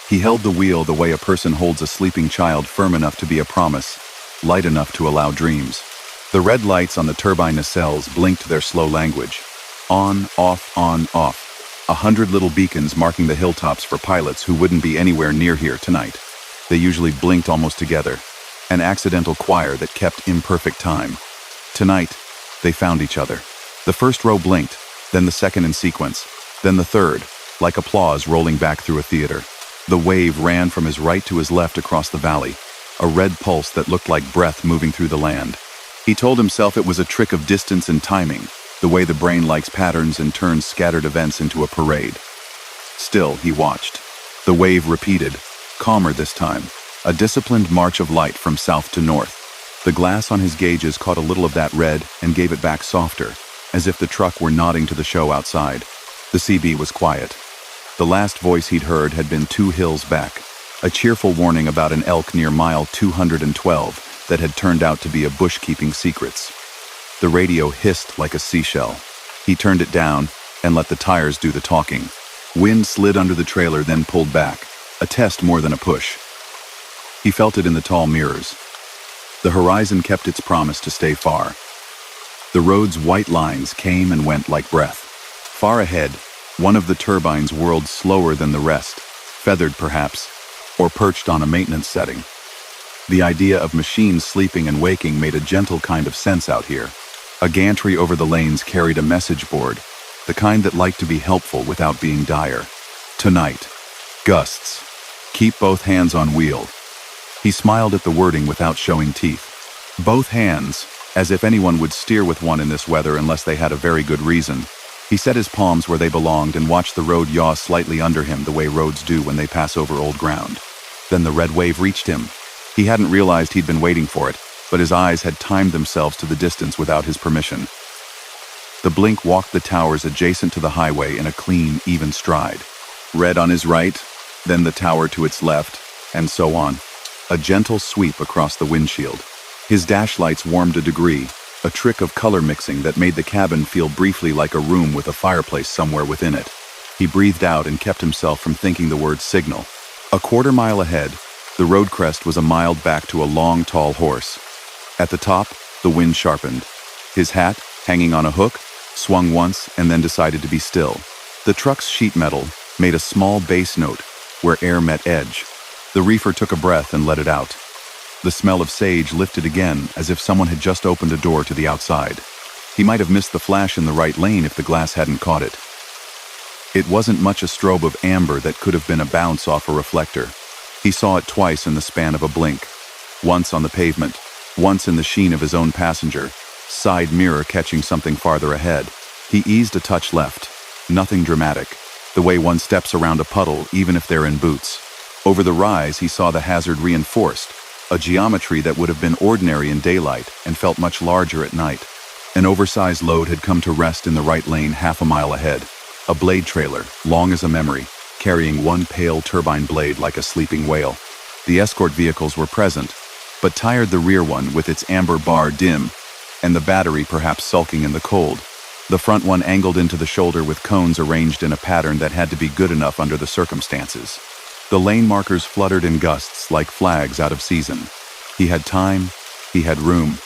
He held the wheel the way a person holds a sleeping child, firm enough to be a promise, light enough to allow dreams. The red lights on the turbine nacelles blinked their slow language. On, off, 100 little beacons marking the hilltops for pilots who wouldn't be anywhere near here tonight. They usually blinked almost together, an accidental choir that kept imperfect time. Tonight, they found each other. The first row blinked, then the second in sequence, then the third, like applause rolling back through a theater. The wave ran from his right to his left across the valley, a red pulse that looked like breath moving through the land. He told himself it was a trick of distance and timing, the way the brain likes patterns and turns scattered events into a parade. Still, he watched. The wave repeated, calmer this time, a disciplined march of light from south to north. The glass on his gauges caught a little of that red and gave it back softer, as if the truck were nodding to the show outside. The CB was quiet. The last voice he'd heard had been 2 hills back, a cheerful warning about an elk near mile 212 that had turned out to be a bush keeping secrets. The radio hissed like a seashell. He turned it down and let the tires do the talking. Wind slid under the trailer, then pulled back, a test more than a push. He felt it in the tall mirrors. The horizon kept its promise to stay far. The road's white lines came and went like breath. Far ahead, one of the turbines whirled slower than the rest, feathered perhaps, or perched on a maintenance setting. The idea of machines sleeping and waking made a gentle kind of sense out here. A gantry over the lanes carried a message board, the kind that liked to be helpful without being dire. Tonight, gusts. Keep both hands on wheel. He smiled at the wording without showing teeth. Both hands, as if anyone would steer with one in this weather unless they had a very good reason. He set his palms where they belonged and watched the road yaw slightly under him the way roads do when they pass over old ground. Then the red wave reached him. He hadn't realized he'd been waiting for it, but his eyes had timed themselves to the distance without his permission. The blink walked the towers adjacent to the highway in a clean, even stride. Red on his right, then the tower to its left, and so on. A gentle sweep across the windshield. His dash lights warmed a degree, a trick of color mixing that made the cabin feel briefly like a room with a fireplace somewhere within it. He breathed out and kept himself from thinking the word signal. A quarter mile ahead, the road crest was a mile back to a long, tall horse. At the top, the wind sharpened. His hat, hanging on a hook, swung once and then decided to be still. The truck's sheet metal made a small bass note where air met edge. The reefer took a breath and let it out. The smell of sage lifted again, as if someone had just opened a door to the outside. He might have missed the flash in the right lane if the glass hadn't caught it. It wasn't much a strobe of amber that could have been a bounce off a reflector. He saw it twice in the span of a blink. Once on the pavement, once in the sheen of his own passenger, side mirror catching something farther ahead. He eased a touch left. Nothing dramatic. The way one steps around a puddle, even if they're in boots. Over the rise, he saw the hazard reinforced, a geometry that would have been ordinary in daylight and felt much larger at night. An oversized load had come to rest in the right lane half a mile ahead. A blade trailer, long as a memory, carrying one pale turbine blade like a sleeping whale. The escort vehicles were present, but tired the rear one with its amber bar dim, and the battery perhaps sulking in the cold. The front one angled into the shoulder with cones arranged in a pattern that had to be good enough under the circumstances. The lane markers fluttered in gusts like flags out of season. He had time, he had room.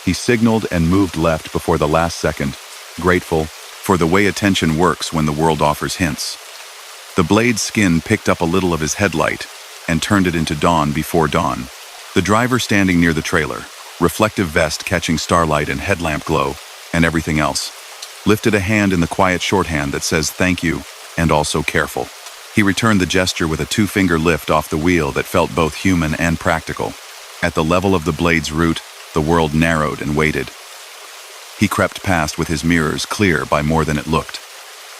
He signaled and moved left before the last second, grateful for the way attention works when the world offers hints. The blade's skin picked up a little of his headlight and turned it into dawn before dawn. The driver standing near the trailer, reflective vest catching starlight and headlamp glow, and everything else, lifted a hand in the quiet shorthand that says thank you and also careful. He returned the gesture with a two-finger lift off the wheel that felt both human and practical. At the level of the blade's root, the world narrowed and waited. He crept past with his mirrors clear by more than it looked.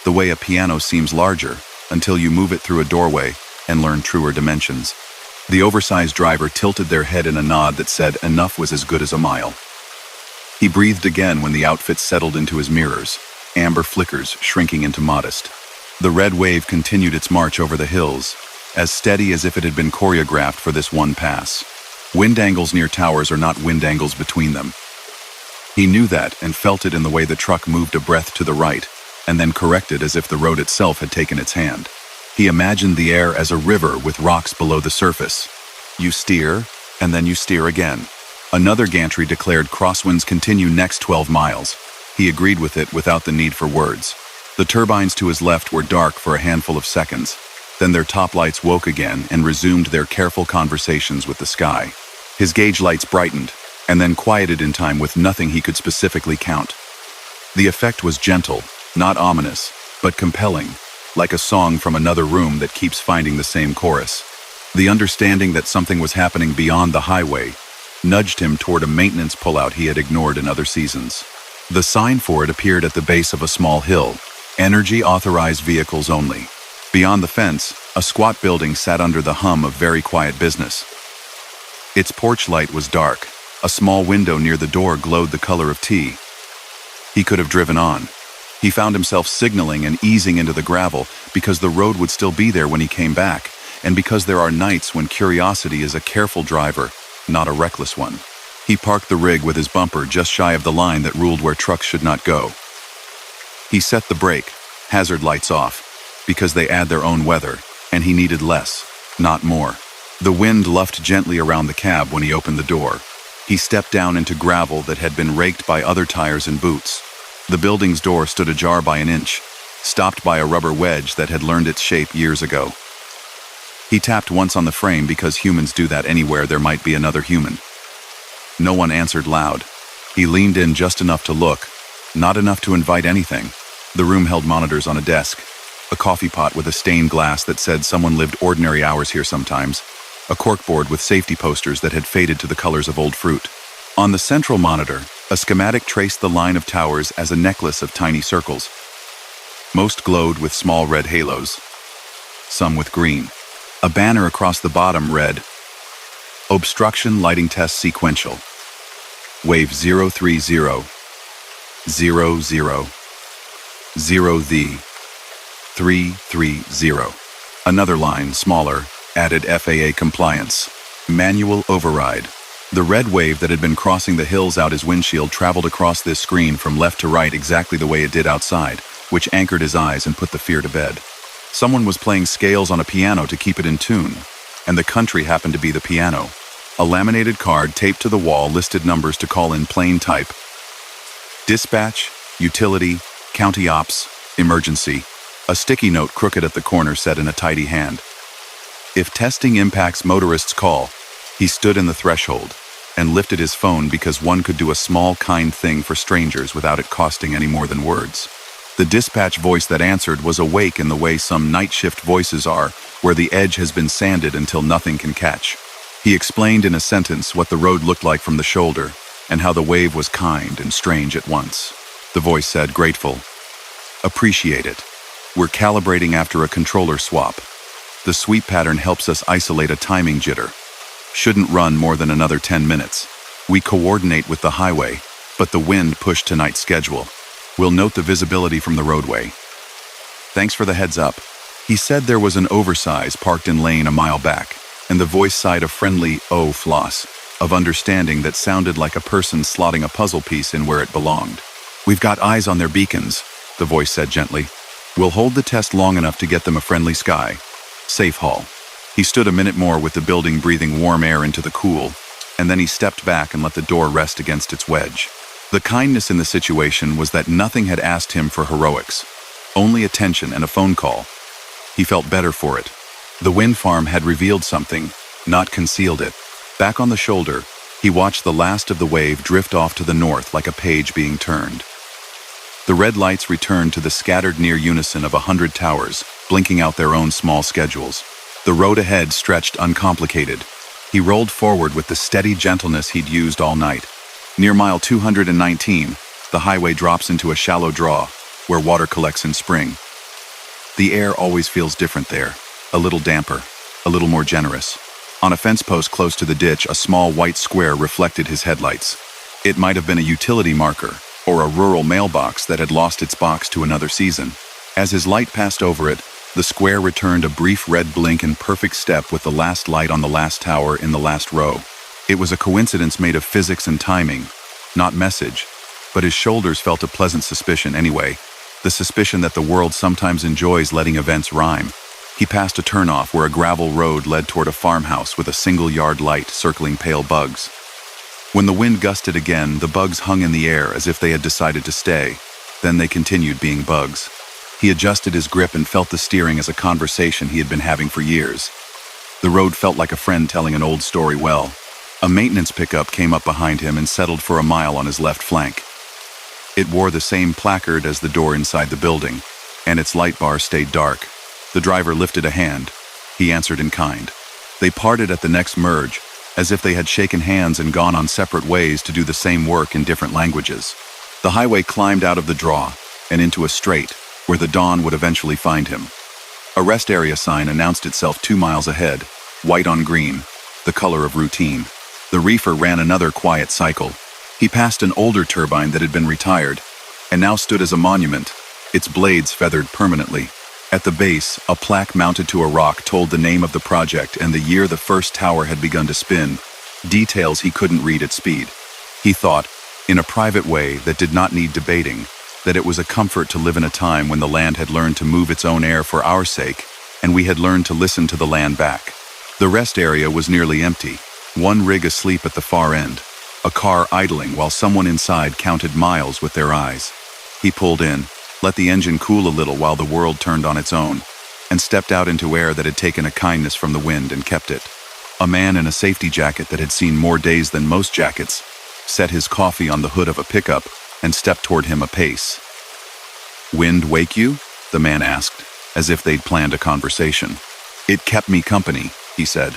The way a piano seems larger until you move it through a doorway and learn truer dimensions. The oversized driver tilted their head in a nod that said enough was as good as a mile. He breathed again when the outfit settled into his mirrors, amber flickers shrinking into modest. The red wave continued its march over the hills, as steady as if it had been choreographed for this one pass. Wind angles near towers are not wind angles between them. He knew that and felt it in the way the truck moved a breath to the right, and then corrected as if the road itself had taken its hand. He imagined the air as a river with rocks below the surface. You steer, and then you steer again. Another gantry declared crosswinds continue next 12 miles. He agreed with it without the need for words. The turbines to his left were dark for a handful of seconds. Then their top lights woke again and resumed their careful conversations with the sky. His gauge lights brightened, and then quieted in time with nothing he could specifically count. The effect was gentle, not ominous, but compelling, like a song from another room that keeps finding the same chorus. The understanding that something was happening beyond the highway nudged him toward a maintenance pullout he had ignored in other seasons. The sign for it appeared at the base of a small hill, energy authorized vehicles only. Beyond the fence, a squat building sat under the hum of very quiet business. Its porch light was dark. A small window near the door glowed the color of tea. He could have driven on. He found himself signaling and easing into the gravel because the road would still be there when he came back, and because there are nights when curiosity is a careful driver, not a reckless one. He parked the rig with his bumper just shy of the line that ruled where trucks should not go. He set the brake, hazard lights off, because they add their own weather, and he needed less, not more. The wind luffed gently around the cab when he opened the door. He stepped down into gravel that had been raked by other tires and boots. The building's door stood ajar by an inch, stopped by a rubber wedge that had learned its shape years ago. He tapped once on the frame because humans do that anywhere there might be another human. No one answered loud. He leaned in just enough to look, not enough to invite anything. The room held monitors on a desk, a coffee pot with a stained glass that said someone lived ordinary hours here sometimes, a corkboard with safety posters that had faded to the colors of old fruit. On the central monitor, a schematic traced the line of towers as a necklace of tiny circles. Most glowed with small red halos, some with green. A banner across the bottom read, Obstruction Lighting Test Sequential. Wave 030, 00, 0 the 330. Another line, smaller, added FAA compliance. Manual override. The red wave that had been crossing the hills out his windshield traveled across this screen from left to right exactly the way it did outside, which anchored his eyes and put the fear to bed. Someone was playing scales on a piano to keep it in tune, and the country happened to be the piano. A laminated card taped to the wall listed numbers to call in plain type. Dispatch, utility, county ops, emergency. A sticky note crooked at the corner said in a tidy hand. If testing impacts motorists' call, he stood in the threshold and lifted his phone because one could do a small, kind thing for strangers without it costing any more than words. The dispatch voice that answered was awake in the way some night shift voices are, where the edge has been sanded until nothing can catch. He explained in a sentence what the road looked like from the shoulder and how the wave was kind and strange at once. The voice said, grateful. Appreciate it. We're calibrating after a controller swap. The sweep pattern helps us isolate a timing jitter. Shouldn't run more than another 10 minutes. We coordinate with the highway, but the wind pushed tonight's schedule. We'll note the visibility from the roadway. Thanks for the heads up. He said there was an oversize parked in lane a mile back, and the voice sighed a friendly "oh floss" of understanding that sounded like a person slotting a puzzle piece in where it belonged. We've got eyes on their beacons, the voice said gently. We'll hold the test long enough to get them a friendly sky. Safe haul. He stood a minute more with the building breathing warm air into the cool, and then he stepped back and let the door rest against its wedge. The kindness in the situation was that nothing had asked him for heroics, only attention and a phone call. He felt better for it. The wind farm had revealed something, not concealed it. Back on the shoulder, he watched the last of the wave drift off to the north like a page being turned. The red lights returned to the scattered near unison of 100 towers, blinking out their own small schedules. The road ahead stretched uncomplicated. He rolled forward with the steady gentleness he'd used all night. Near mile 219, the highway drops into a shallow draw, where water collects in spring. The air always feels different there, a little damper, a little more generous. On a fence post close to the ditch, a small white square reflected his headlights. It might have been a utility marker, or a rural mailbox that had lost its box to another season. As his light passed over it, the square returned a brief red blink in perfect step with the last light on the last tower in the last row. It was a coincidence made of physics and timing, not message, but his shoulders felt a pleasant suspicion anyway, the suspicion that the world sometimes enjoys letting events rhyme. He passed a turnoff where a gravel road led toward a farmhouse with a single-yard light circling pale bugs. When the wind gusted again, the bugs hung in the air as if they had decided to stay. Then they continued being bugs. He adjusted his grip and felt the steering as a conversation he had been having for years. The road felt like a friend telling an old story well. A maintenance pickup came up behind him and settled for a mile on his left flank. It wore the same placard as the door inside the building, and its light bar stayed dark. The driver lifted a hand. He answered in kind. They parted at the next merge, as if they had shaken hands and gone on separate ways to do the same work in different languages. The highway climbed out of the draw and into a straight, where the dawn would eventually find him. A rest area sign announced itself 2 miles ahead, white on green, the color of routine. The reefer ran another quiet cycle. He passed an older turbine that had been retired, and now stood as a monument, its blades feathered permanently. At the base, a plaque mounted to a rock told the name of the project and the year the first tower had begun to spin, details he couldn't read at speed. He thought, in a private way that did not need debating, that it was a comfort to live in a time when the land had learned to move its own air for our sake, and we had learned to listen to the land back. The rest area was nearly empty, one rig asleep at the far end, a car idling while someone inside counted miles with their eyes. He pulled in, let the engine cool a little while the world turned on its own, and stepped out into air that had taken a kindness from the wind and kept it. A man in a safety jacket that had seen more days than most jackets set his coffee on the hood of a pickup and stepped toward him apace. "Wind wake you?" the man asked, as if they'd planned a conversation. "It kept me company," he said.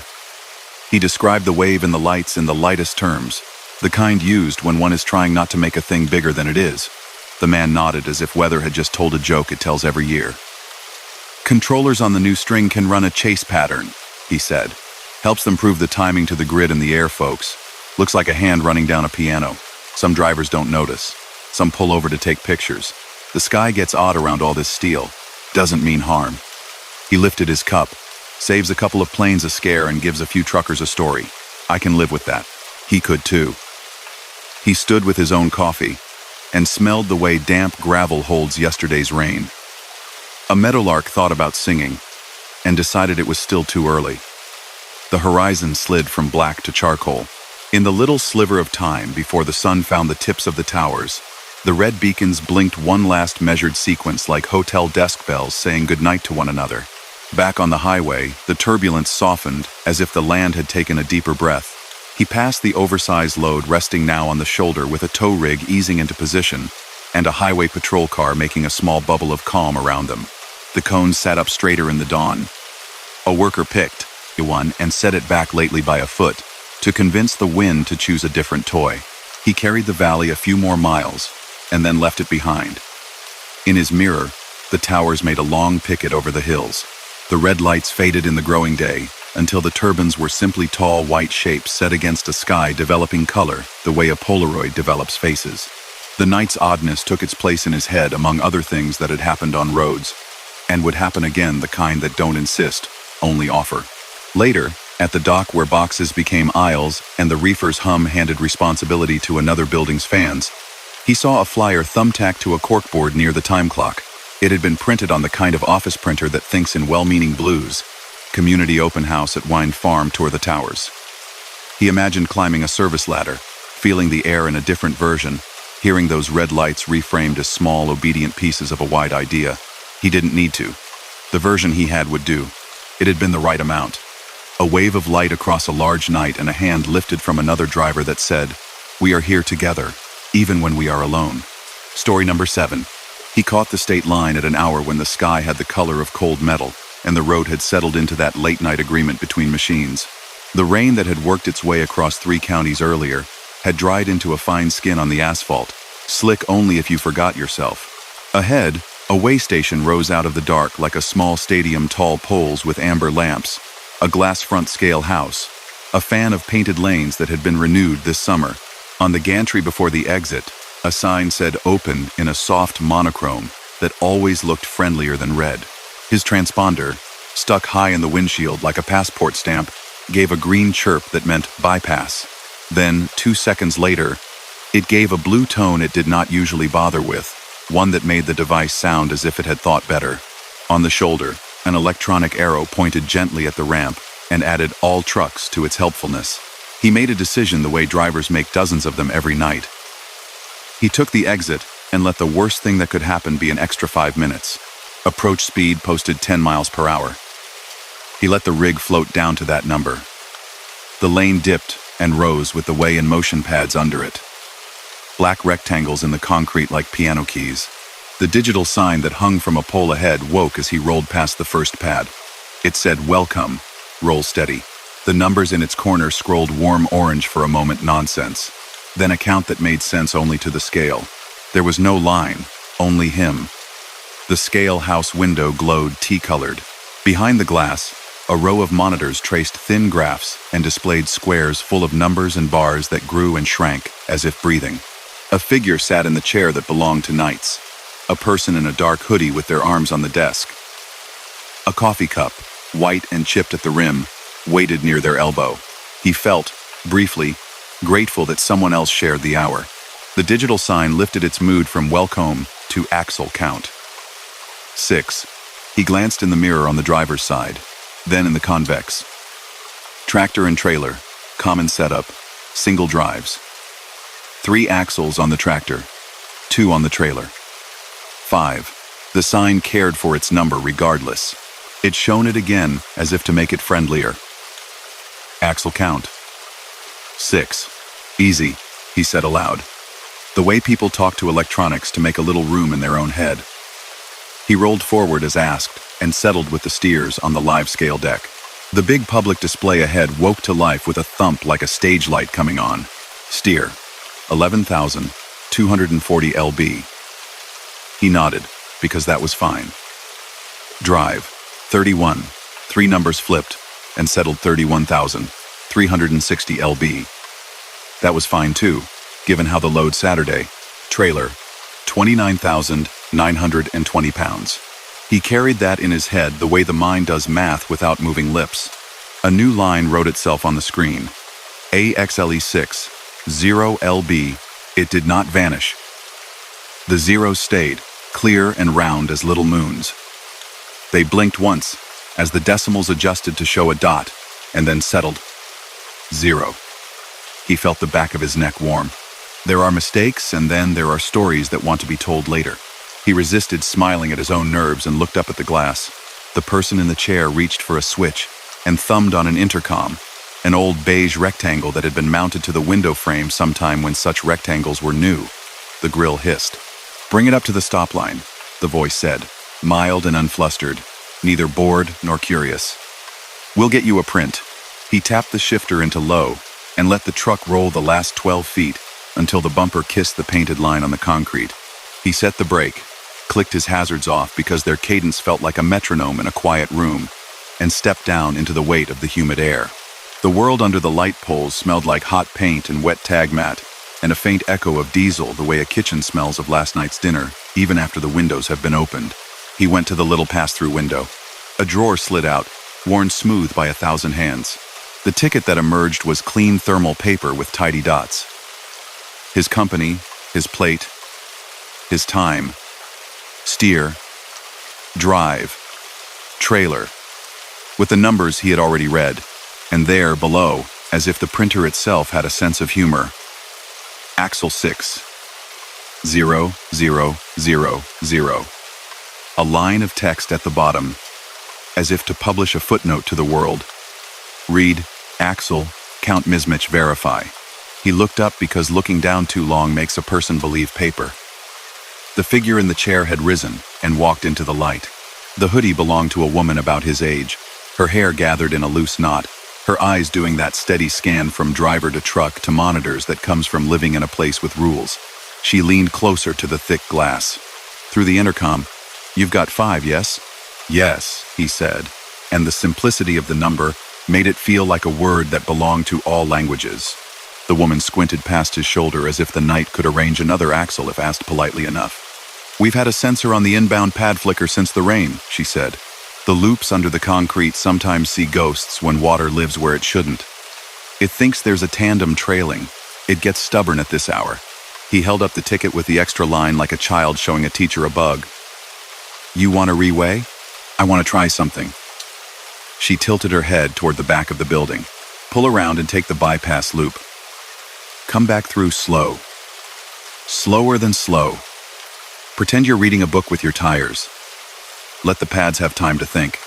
He described the wave and the lights in the lightest terms, the kind used when one is trying not to make a thing bigger than it is. The man nodded as if weather had just told a joke it tells every year. "Controllers on the new string can run a chase pattern," he said. "Helps them prove the timing to the grid and the air, folks. Looks like a hand running down a piano. Some drivers don't notice. Some pull over to take pictures. The sky gets odd around all this steel. Doesn't mean harm." He lifted his cup. "Saves a couple of planes a scare and gives a few truckers a story. I can live with that." He could too. He stood with his own coffee and smelled the way damp gravel holds yesterday's rain. A meadowlark thought about singing and decided it was still too early. The horizon slid from black to charcoal. In the little sliver of time before the sun found the tips of the towers, the red beacons blinked one last measured sequence like hotel desk bells saying goodnight to one another. Back on the highway, the turbulence softened as if the land had taken a deeper breath. He passed the oversized load resting now on the shoulder with a tow rig easing into position and a highway patrol car making a small bubble of calm around them. The cones sat up straighter in the dawn. A worker picked, one and set it back lately by a foot, to convince the wind to choose a different toy. He carried the valley a few more miles, and then left it behind. In his mirror, the towers made a long picket over the hills. The red lights faded in the growing day, until the turbines were simply tall white shapes set against a sky developing color the way a Polaroid develops faces. The night's oddness took its place in his head among other things that had happened on roads, and would happen again, the kind that don't insist, only offer. Later, at the dock where boxes became aisles and the reefer's hum handed responsibility to another building's fans, he saw a flyer thumbtacked to a corkboard near the time clock. It had been printed on the kind of office printer that thinks in well-meaning blues. Community open house at Wine Farm toward the towers. He imagined climbing a service ladder, feeling the air in a different version, hearing those red lights reframed as small, obedient pieces of a wide idea. He didn't need to. The version he had would do. It had been the right amount. A wave of light across a large night and a hand lifted from another driver that said, "We are here together, even when we are alone." Story number 7. He caught the state line at an hour when the sky had the color of cold metal, and the road had settled into that late-night agreement between machines. The rain that had worked its way across 3 counties earlier had dried into a fine skin on the asphalt, slick only if you forgot yourself. Ahead, a way station rose out of the dark like a small stadium, tall poles with amber lamps, a glass front scale house, a fan of painted lanes that had been renewed this summer. On the gantry before the exit, a sign said "Open" in a soft monochrome that always looked friendlier than red. His transponder, stuck high in the windshield like a passport stamp, gave a green chirp that meant bypass. Then, 2 seconds later, it gave a blue tone it did not usually bother with, one that made the device sound as if it had thought better. On the shoulder, an electronic arrow pointed gently at the ramp and added all trucks to its helpfulness. He made a decision the way drivers make dozens of them every night. He took the exit and let the worst thing that could happen be an extra 5 minutes. Approach speed posted 10 miles per hour. He let the rig float down to that number. The lane dipped and rose with the way and motion pads under it. Black rectangles in the concrete like piano keys. The digital sign that hung from a pole ahead woke as he rolled past the first pad. It said, "Welcome, roll steady." The numbers in its corner scrolled warm orange for a moment, nonsense. Then a count that made sense only to the scale. There was no line, only him. The scale house window glowed tea-colored. Behind the glass, a row of monitors traced thin graphs and displayed squares full of numbers and bars that grew and shrank as if breathing. A figure sat in the chair that belonged to nights. A person in a dark hoodie with their arms on the desk. A coffee cup, white and chipped at the rim, waited near their elbow. He felt, briefly, grateful that someone else shared the hour. The digital sign lifted its mood from welcome to axle count. 6. He glanced in the mirror on the driver's side, then in the convex. Tractor and trailer, common setup, single drives. 3 axles on the tractor, 2 on the trailer. 5. The sign cared for its number regardless. It shone it again as if to make it friendlier. Axle count. 6. Easy, he said aloud. The way people talk to electronics to make a little room in their own head. He rolled forward as asked and settled with the steers on the live scale deck. The big public display ahead woke to life with a thump like a stage light coming on. Steer, 11,240 lb. He nodded, because that was fine. Drive, 31, 3 numbers flipped, and settled 31,360 lb. That was fine too, given how the load Saturday. Trailer, 29,920 pounds. He carried that in his head the way the mind does math without moving lips. A new line wrote itself on the screen. AXLE6, 0 lb. It did not vanish. The zeros stayed, clear and round as little moons. They blinked once, as the decimals adjusted to show a dot, and then settled. 0. He felt the back of his neck warm. There are mistakes, and then there are stories that want to be told later. He resisted smiling at his own nerves and looked up at the glass. The person in the chair reached for a switch and thumbed on an intercom, an old beige rectangle that had been mounted to the window frame sometime when such rectangles were new. The grill hissed. "Bring it up to the stop line," the voice said, mild and unflustered, neither bored nor curious. We'll get you a print. He tapped the shifter into low and let the truck roll the last 12 feet until the bumper kissed the painted line on the concrete. He set the brake, clicked his hazards off because their cadence felt like a metronome in a quiet room, and stepped down into the weight of the humid air. The world under the light poles smelled like hot paint and wet tag mat, and a faint echo of diesel the way a kitchen smells of last night's dinner, even after the windows have been opened. He went to the little pass-through window. A drawer slid out, worn smooth by 1,000 hands. The ticket that emerged was clean thermal paper with tidy dots. His company, his plate, his time, steer, drive, trailer, with the numbers he had already read, and there below, as if the printer itself had a sense of humor, Axle 6, 0, 0, 0, 0. A line of text at the bottom, as if to publish a footnote to the world. Read, Axel, Count Mismich verify. He looked up because looking down too long makes a person believe paper. The figure in the chair had risen and walked into the light. The hoodie belonged to a woman about his age, her hair gathered in a loose knot, her eyes doing that steady scan from driver to truck to monitors that comes from living in a place with rules. She leaned closer to the thick glass. Through the intercom, "You've got 5, yes?" "Yes," he said, and the simplicity of the number made it feel like a word that belonged to all languages. The woman squinted past his shoulder as if the night could arrange another axle if asked politely enough. "We've had a sensor on the inbound pad flicker since the rain," she said. "The loops under the concrete sometimes see ghosts when water lives where it shouldn't. It thinks there's a tandem trailing. It gets stubborn at this hour." He held up the ticket with the extra line like a child showing a teacher a bug. "You want a reweigh? I want to try something." She tilted her head toward the back of the building. "Pull around and take the bypass loop. Come back through slow. Slower than slow. Pretend you're reading a book with your tires. Let the pads have time to think."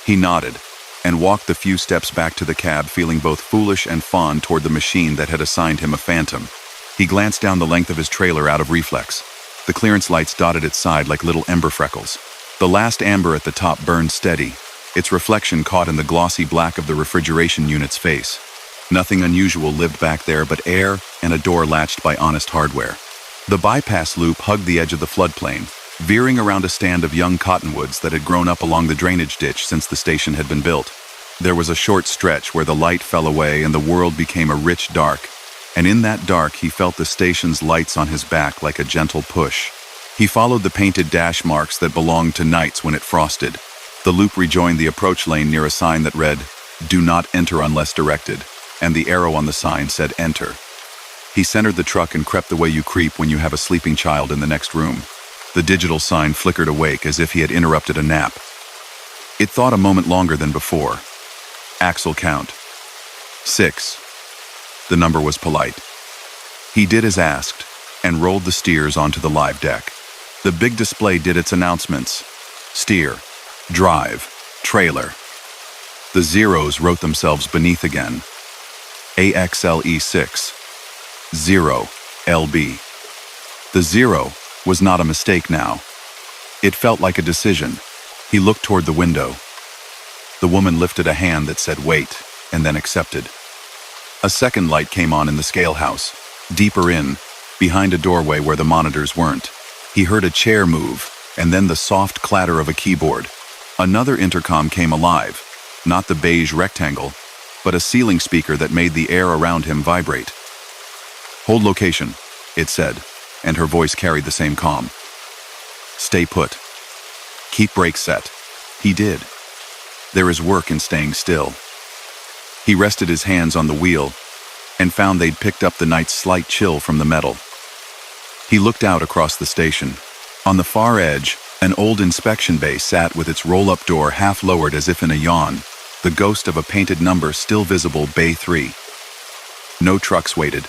He nodded and walked the few steps back to the cab, feeling both foolish and fond toward the machine that had assigned him a phantom. He glanced down the length of his trailer out of reflex. The clearance lights dotted its side like little ember freckles. The last amber at the top burned steady, its reflection caught in the glossy black of the refrigeration unit's face. Nothing unusual lived back there but air and a door latched by honest hardware. The bypass loop hugged the edge of the floodplain, veering around a stand of young cottonwoods that had grown up along the drainage ditch since the station had been built. There was a short stretch where the light fell away and the world became a rich dark, and in that dark he felt the station's lights on his back like a gentle push. He followed the painted dash marks that belonged to nights when it frosted. The loop rejoined the approach lane near a sign that read, "Do not enter unless directed," and the arrow on the sign said enter. He centered the truck and crept the way you creep when you have a sleeping child in the next room. The digital sign flickered awake as if he had interrupted a nap. It thought a moment longer than before. Axle count. 6. The number was polite. He did as asked and rolled the steers onto the live deck. The big display did its announcements. Steer, drive, trailer. The zeros wrote themselves beneath again. AXLE6, 0, LB. The 0 was not a mistake now. It felt like a decision. He looked toward the window. The woman lifted a hand that said wait, and then accepted. A second light came on in the scale house, deeper in, behind a doorway where the monitors weren't. He heard a chair move, and then the soft clatter of a keyboard. Another intercom came alive, not the beige rectangle, but a ceiling speaker that made the air around him vibrate. "Hold location," it said, and her voice carried the same calm. "Stay put. Keep brakes set." He did. There is work in staying still. He rested his hands on the wheel and found they'd picked up the night's slight chill from the metal. He looked out across the station. On the far edge, an old inspection bay sat with its roll-up door half lowered as if in a yawn, the ghost of a painted number still visible, Bay 3. No trucks waited.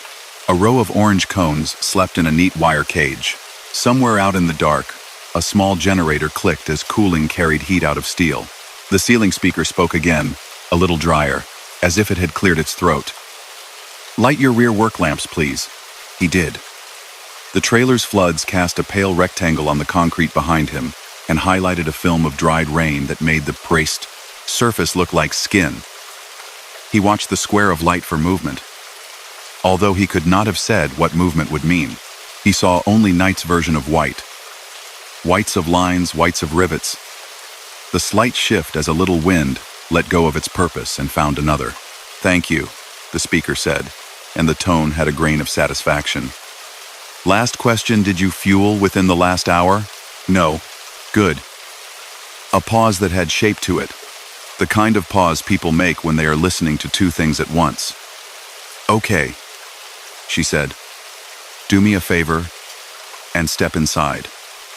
A row of orange cones slept in a neat wire cage. Somewhere out in the dark, a small generator clicked as cooling carried heat out of steel. The ceiling speaker spoke again, a little drier, as if it had cleared its throat. "Light your rear work lamps, please." He did. The trailer's floods cast a pale rectangle on the concrete behind him and highlighted a film of dried rain that made the braced surface look like skin, He watched the square of light for movement. Although he could not have said what movement would mean, he saw only night's version of white. Whites of lines, whites of rivets. The slight shift as a little wind let go of its purpose and found another. "Thank you," the speaker said, and the tone had a grain of satisfaction. "Last question, did you fuel within the last hour?" "No." "Good." A pause that had shape to it. The kind of pause people make when they are listening to two things at once. "Okay," she said. "Do me a favor and step inside."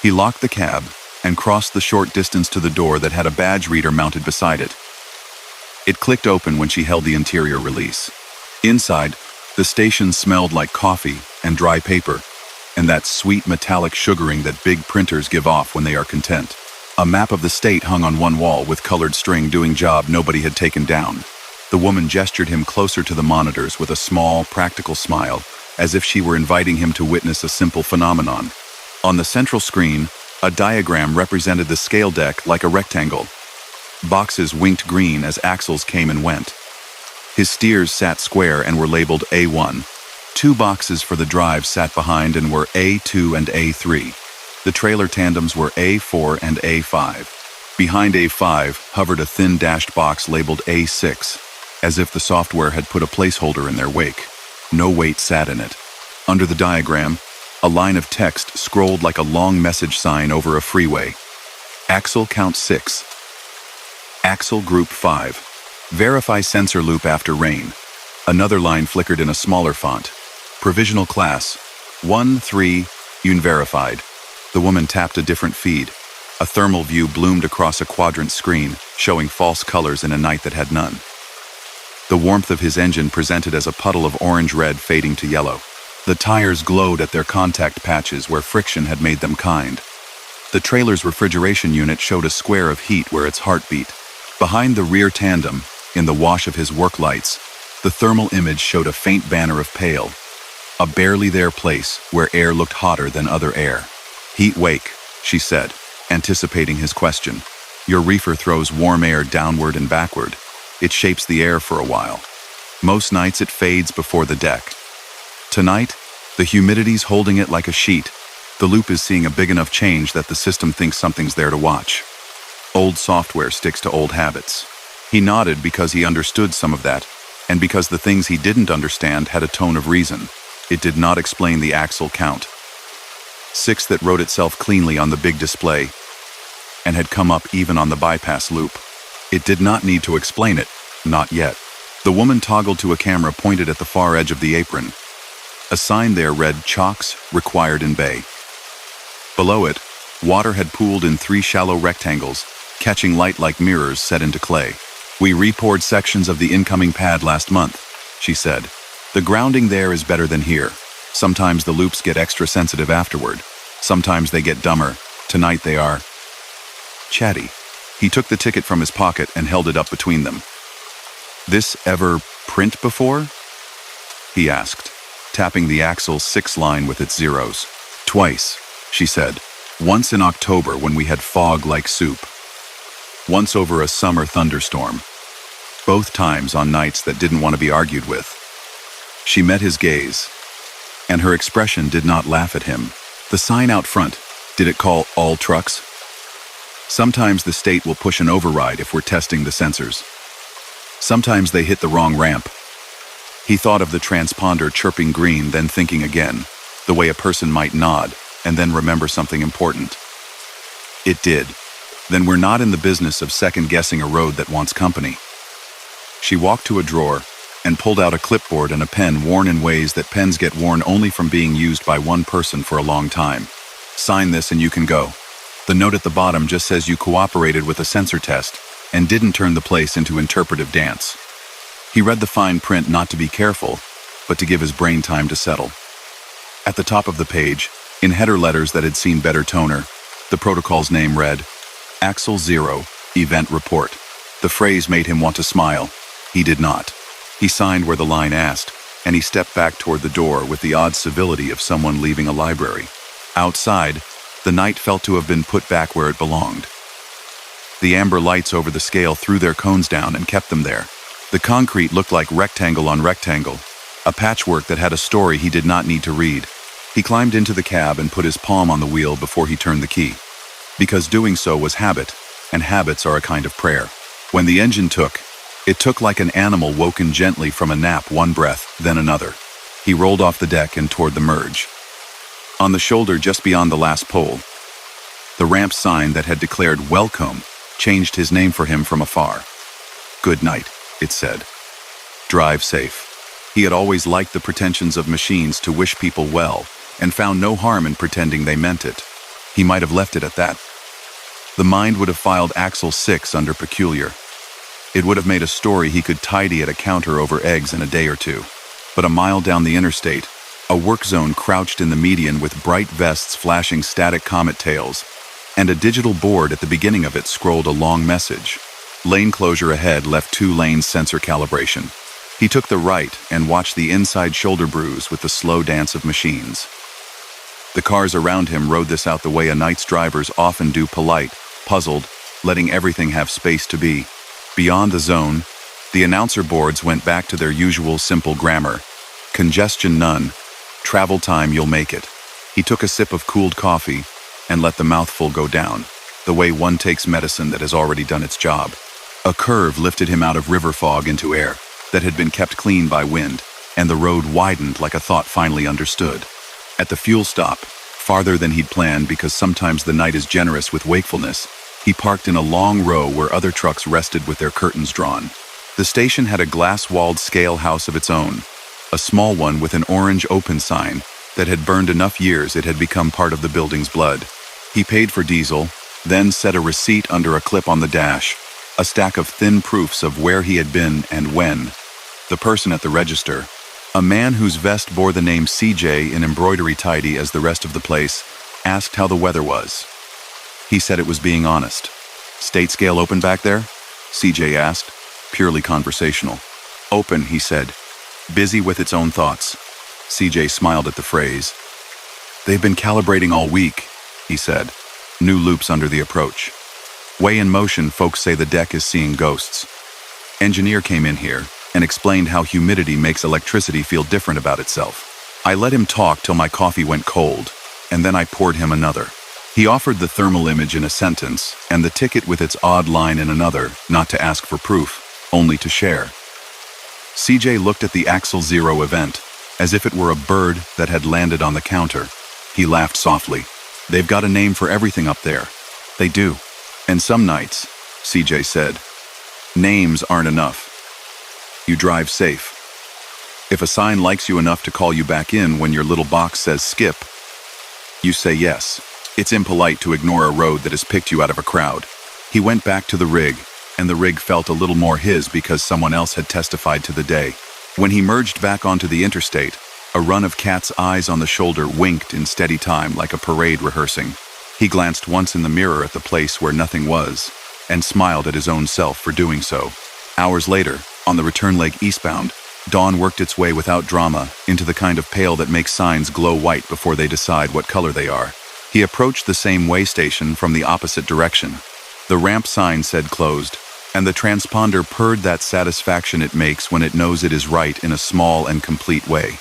He locked the cab and crossed the short distance to the door that had a badge reader mounted beside it. It clicked open when she held the interior release. Inside, the station smelled like coffee and dry paper, and that sweet metallic sugaring that big printers give off when they are content. A map of the state hung on one wall with colored string doing job nobody had taken down. The woman gestured him closer to the monitors with a small, practical smile, as if she were inviting him to witness a simple phenomenon. On the central screen, a diagram represented the scale deck like a rectangle. Boxes winked green as axles came and went. His steers sat square and were labeled A1. Two boxes for the drive sat behind and were A2 and A3. The trailer tandems were A4 and A5. Behind A5 hovered a thin dashed box labeled A6, as if the software had put a placeholder in their wake. No weight sat in it. Under the diagram, a line of text scrolled like a long message sign over a freeway. Axle count 6. Axle group 5. Verify sensor loop after rain. Another line flickered in a smaller font. Provisional class 1-3 unverified. The woman tapped a different feed. A thermal view bloomed across a quadrant screen, showing false colors in a night that had none. The warmth of his engine presented as a puddle of orange-red fading to yellow. The tires glowed at their contact patches where friction had made them kind. The trailer's refrigeration unit showed a square of heat where its heart beat. Behind the rear tandem, in the wash of his work lights, the thermal image showed a faint banner of pale. A barely there place where air looked hotter than other air. "Heat wake," she said, anticipating his question. "Your reefer throws warm air downward and backward. It shapes the air for a while. Most nights it fades before the deck. Tonight, the humidity's holding it like a sheet. The loop is seeing a big enough change that the system thinks something's there to watch. Old software sticks to old habits." He nodded because he understood some of that, and because the things he didn't understand had a tone of reason. It did not explain the axle count. 6 that wrote itself cleanly on the big display, and had come up even on the bypass loop. It did not need to explain it, not yet. The woman toggled to a camera pointed at the far edge of the apron. A sign there read, "Chocks required in bay." Below it, water had pooled in 3 shallow rectangles, catching light like mirrors set into clay. "We re-poured sections of the incoming pad last month," she said. "The grounding there is better than here. Sometimes the loops get extra sensitive afterward. Sometimes they get dumber. Tonight they are chatty." He took the ticket from his pocket and held it up between them. "This ever print before?" he asked, tapping the axle 6 line with its zeros. "Twice," she said. "Once in October when we had fog like soup. Once over a summer thunderstorm. Both times on nights that didn't want to be argued with." She met his gaze, and her expression did not laugh at him. "The sign out front, did it call all trucks? Sometimes the state will push an override if we're testing the sensors. Sometimes they hit the wrong ramp." He thought of the transponder chirping green, then thinking again, the way a person might nod and then remember something important. It did. Then we're not in the business of second-guessing a road that wants company. She walked to a drawer and pulled out a clipboard and a pen worn in ways that pens get worn only from being used by one person for a long time. "Sign this and you can go." The note at the bottom just says you cooperated with a sensor test and didn't turn the place into interpretive dance. He read the fine print not to be careful, but to give his brain time to settle. At the top of the page, in header letters that had seen better toner, the protocol's name read, "Axle 0, Event Report." The phrase made him want to smile. He did not. He signed where the line asked, and he stepped back toward the door with the odd civility of someone leaving a library. Outside, the night felt to have been put back where it belonged. The amber lights over the scale threw their cones down and kept them there. The concrete looked like rectangle on rectangle, a patchwork that had a story he did not need to read. He climbed into the cab and put his palm on the wheel before he turned the key. Because doing so was habit, and habits are a kind of prayer. When the engine took, it took like an animal woken gently from a nap, one breath, then another. He rolled off the deck and toward the merge. On the shoulder just beyond the last pole, the ramp sign that had declared "Welcome" changed his name for him from afar. "Good night," it said. "Drive safe." He had always liked the pretensions of machines to wish people well, and found no harm in pretending they meant it. He might have left it at that. The mind would have filed Axle 6 under peculiar. It would have made a story he could tidy at a counter over eggs in a day or two. But a mile down the interstate, a work zone crouched in the median with bright vests flashing static comet tails, and a digital board at the beginning of it scrolled a long message. Lane closure ahead left 2 lanes sensor calibration. He took the right and watched the inside shoulder bruise with the slow dance of machines. The cars around him rode this out the way a night's drivers often do, polite, puzzled, letting everything have space to be. Beyond the zone, the announcer boards went back to their usual simple grammar. Congestion none. Travel time, you'll make it. He took a sip of cooled coffee and let the mouthful go down, the way one takes medicine that has already done its job. A curve lifted him out of river fog into air that had been kept clean by wind, and the road widened like a thought finally understood. At the fuel stop, farther than he'd planned because sometimes the night is generous with wakefulness, he parked in a long row where other trucks rested with their curtains drawn. The station had a glass-walled scale house of its own, a small one with an orange open sign that had burned enough years it had become part of the building's blood. He paid for diesel, then set a receipt under a clip on the dash, a stack of thin proofs of where he had been and when. The person at the register, a man whose vest bore the name CJ in embroidery tidy as the rest of the place, asked how the weather was. He said it was being honest. "State scale open back there?" CJ asked, purely conversational. "Open," he said. "Busy with its own thoughts." CJ smiled at the phrase. "They've been calibrating all week," he said. "New loops under the approach. Way in motion, folks say the deck is seeing ghosts." Engineer came in here and explained how humidity makes electricity feel different about itself. I let him talk till my coffee went cold, and then I poured him another. He offered the thermal image in a sentence and the ticket with its odd line in another, not to ask for proof, only to share. CJ looked at the Axle 0 event as if it were a bird that had landed on the counter. He laughed softly. "They've got a name for everything up there." "They do. And some nights," CJ said, "names aren't enough. You drive safe. If a sign likes you enough to call you back in when your little box says skip, you say yes. It's impolite to ignore a road that has picked you out of a crowd." He went back to the rig, and the rig felt a little more his because someone else had testified to the day. When he merged back onto the interstate, a run of cat's eyes on the shoulder winked in steady time like a parade rehearsing. He glanced once in the mirror at the place where nothing was, and smiled at his own self for doing so. Hours later, on the return leg eastbound, dawn worked its way without drama into the kind of pale that makes signs glow white before they decide what color they are. He approached the same way station from the opposite direction. The ramp sign said closed, and the transponder purred that satisfaction it makes when it knows it is right in a small and complete way.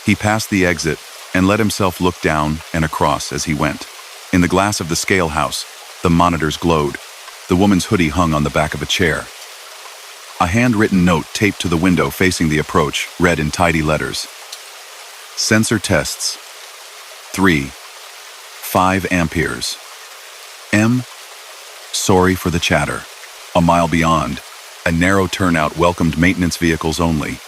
He passed the exit and let himself look down and across as he went. In the glass of the scale house, the monitors glowed. The woman's hoodie hung on the back of a chair. A handwritten note taped to the window facing the approach read in tidy letters. Sensor tests. 3.5 amperes. M. Sorry for the chatter. A mile beyond, a narrow turnout welcomed maintenance vehicles only.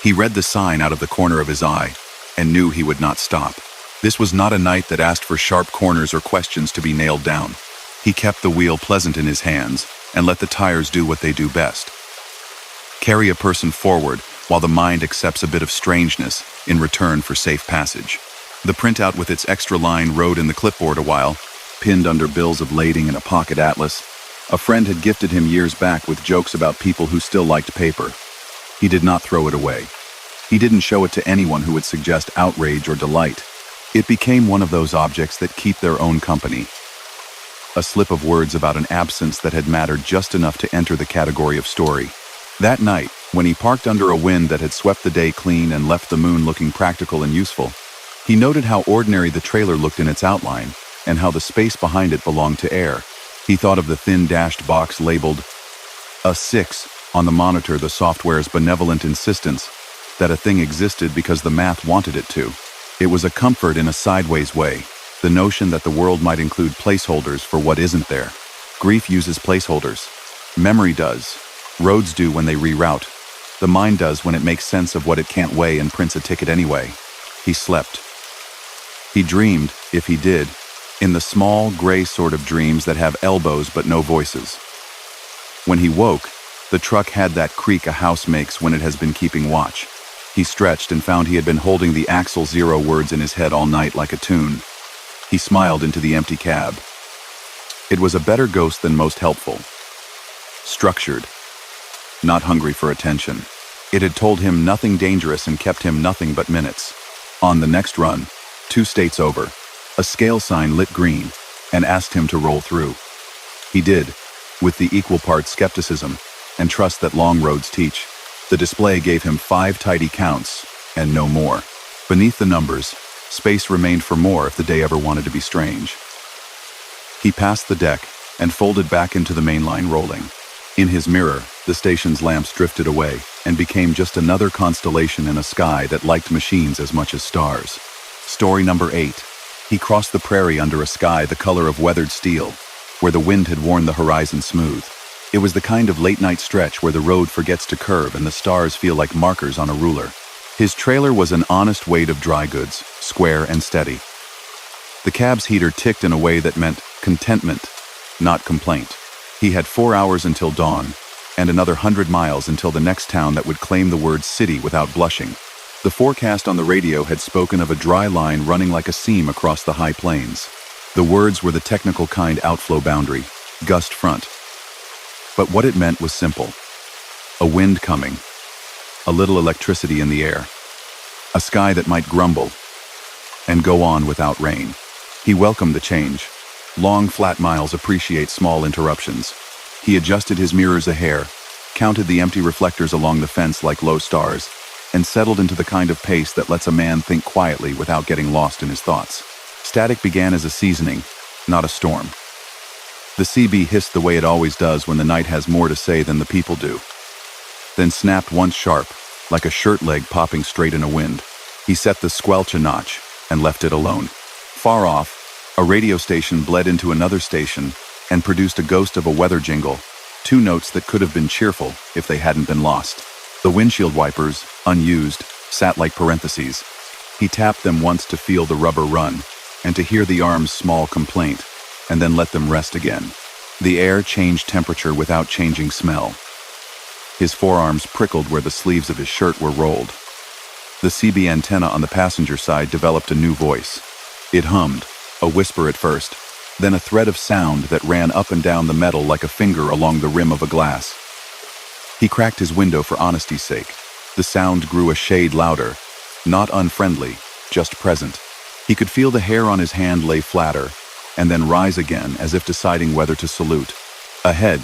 He read the sign out of the corner of his eye and knew he would not stop. This was not a night that asked for sharp corners or questions to be nailed down. He kept the wheel pleasant in his hands and let the tires do what they do best. Carry a person forward while the mind accepts a bit of strangeness in return for safe passage. The printout with its extra line rode in the clipboard a while, pinned under bills of lading and a pocket atlas. A friend had gifted him years back with jokes about people who still liked paper. He did not throw it away. He didn't show it to anyone who would suggest outrage or delight. It became one of those objects that keep their own company. A slip of words about an absence that had mattered just enough to enter the category of story. That night, when he parked under a wind that had swept the day clean and left the moon looking practical and useful, he noted how ordinary the trailer looked in its outline and how the space behind it belonged to air. He thought of the thin dashed box labeled a 6 on the monitor, the software's benevolent insistence that a thing existed because the math wanted it to. It was a comfort in a sideways way, the notion that the world might include placeholders for what isn't there. Grief uses placeholders. Memory does. Roads do when they reroute. The mind does when it makes sense of what it can't weigh and prints a ticket anyway. He slept. He dreamed, if he did, in the small, gray sort of dreams that have elbows but no voices. When he woke, the truck had that creak a house makes when it has been keeping watch. He stretched and found he had been holding the Axel Zero words in his head all night like a tune. He smiled into the empty cab. It was a better ghost than most helpful. Structured. Not hungry for attention. It had told him nothing dangerous and kept him nothing but minutes. On the next run, 2 states over, a scale sign lit green and asked him to roll through. He did, with the equal parts skepticism and trust that long roads teach. The display gave him 5 tidy counts, and no more. Beneath the numbers, space remained for more if the day ever wanted to be strange. He passed the deck and folded back into the main line rolling. In his mirror, the station's lamps drifted away and became just another constellation in a sky that liked machines as much as stars. Story number 8. He crossed the prairie under a sky the color of weathered steel, where the wind had worn the horizon smooth. It was the kind of late-night stretch where the road forgets to curve and the stars feel like markers on a ruler. His trailer was an honest weight of dry goods, square and steady. The cab's heater ticked in a way that meant contentment, not complaint. He had 4 hours until dawn, and another 100 miles until the next town that would claim the word city without blushing. The forecast on the radio had spoken of a dry line running like a seam across the high plains. The words were the technical kind outflow boundary, gust front. But what it meant was simple. A wind coming. A little electricity in the air. A sky that might grumble and go on without rain. He welcomed the change. Long, flat miles appreciate small interruptions. He adjusted his mirrors a hair, counted the empty reflectors along the fence like low stars, and settled into the kind of pace that lets a man think quietly without getting lost in his thoughts. Static began as a seasoning, not a storm. The CB hissed the way it always does when the night has more to say than the people do. Then snapped once sharp, like a shirt leg popping straight in a wind. He set the squelch a notch and left it alone. Far off, a radio station bled into another station and produced a ghost of a weather jingle, 2 notes that could have been cheerful if they hadn't been lost. The windshield wipers, unused, sat like parentheses. He tapped them once to feel the rubber run and to hear the arm's small complaint, and then let them rest again. The air changed temperature without changing smell. His forearms prickled where the sleeves of his shirt were rolled. The CB antenna on the passenger side developed a new voice. It hummed, a whisper at first, then a thread of sound that ran up and down the metal like a finger along the rim of a glass. He cracked his window for honesty's sake. The sound grew a shade louder, not unfriendly, just present. He could feel the hair on his hand lay flatter, and then rise again as if deciding whether to salute. Ahead,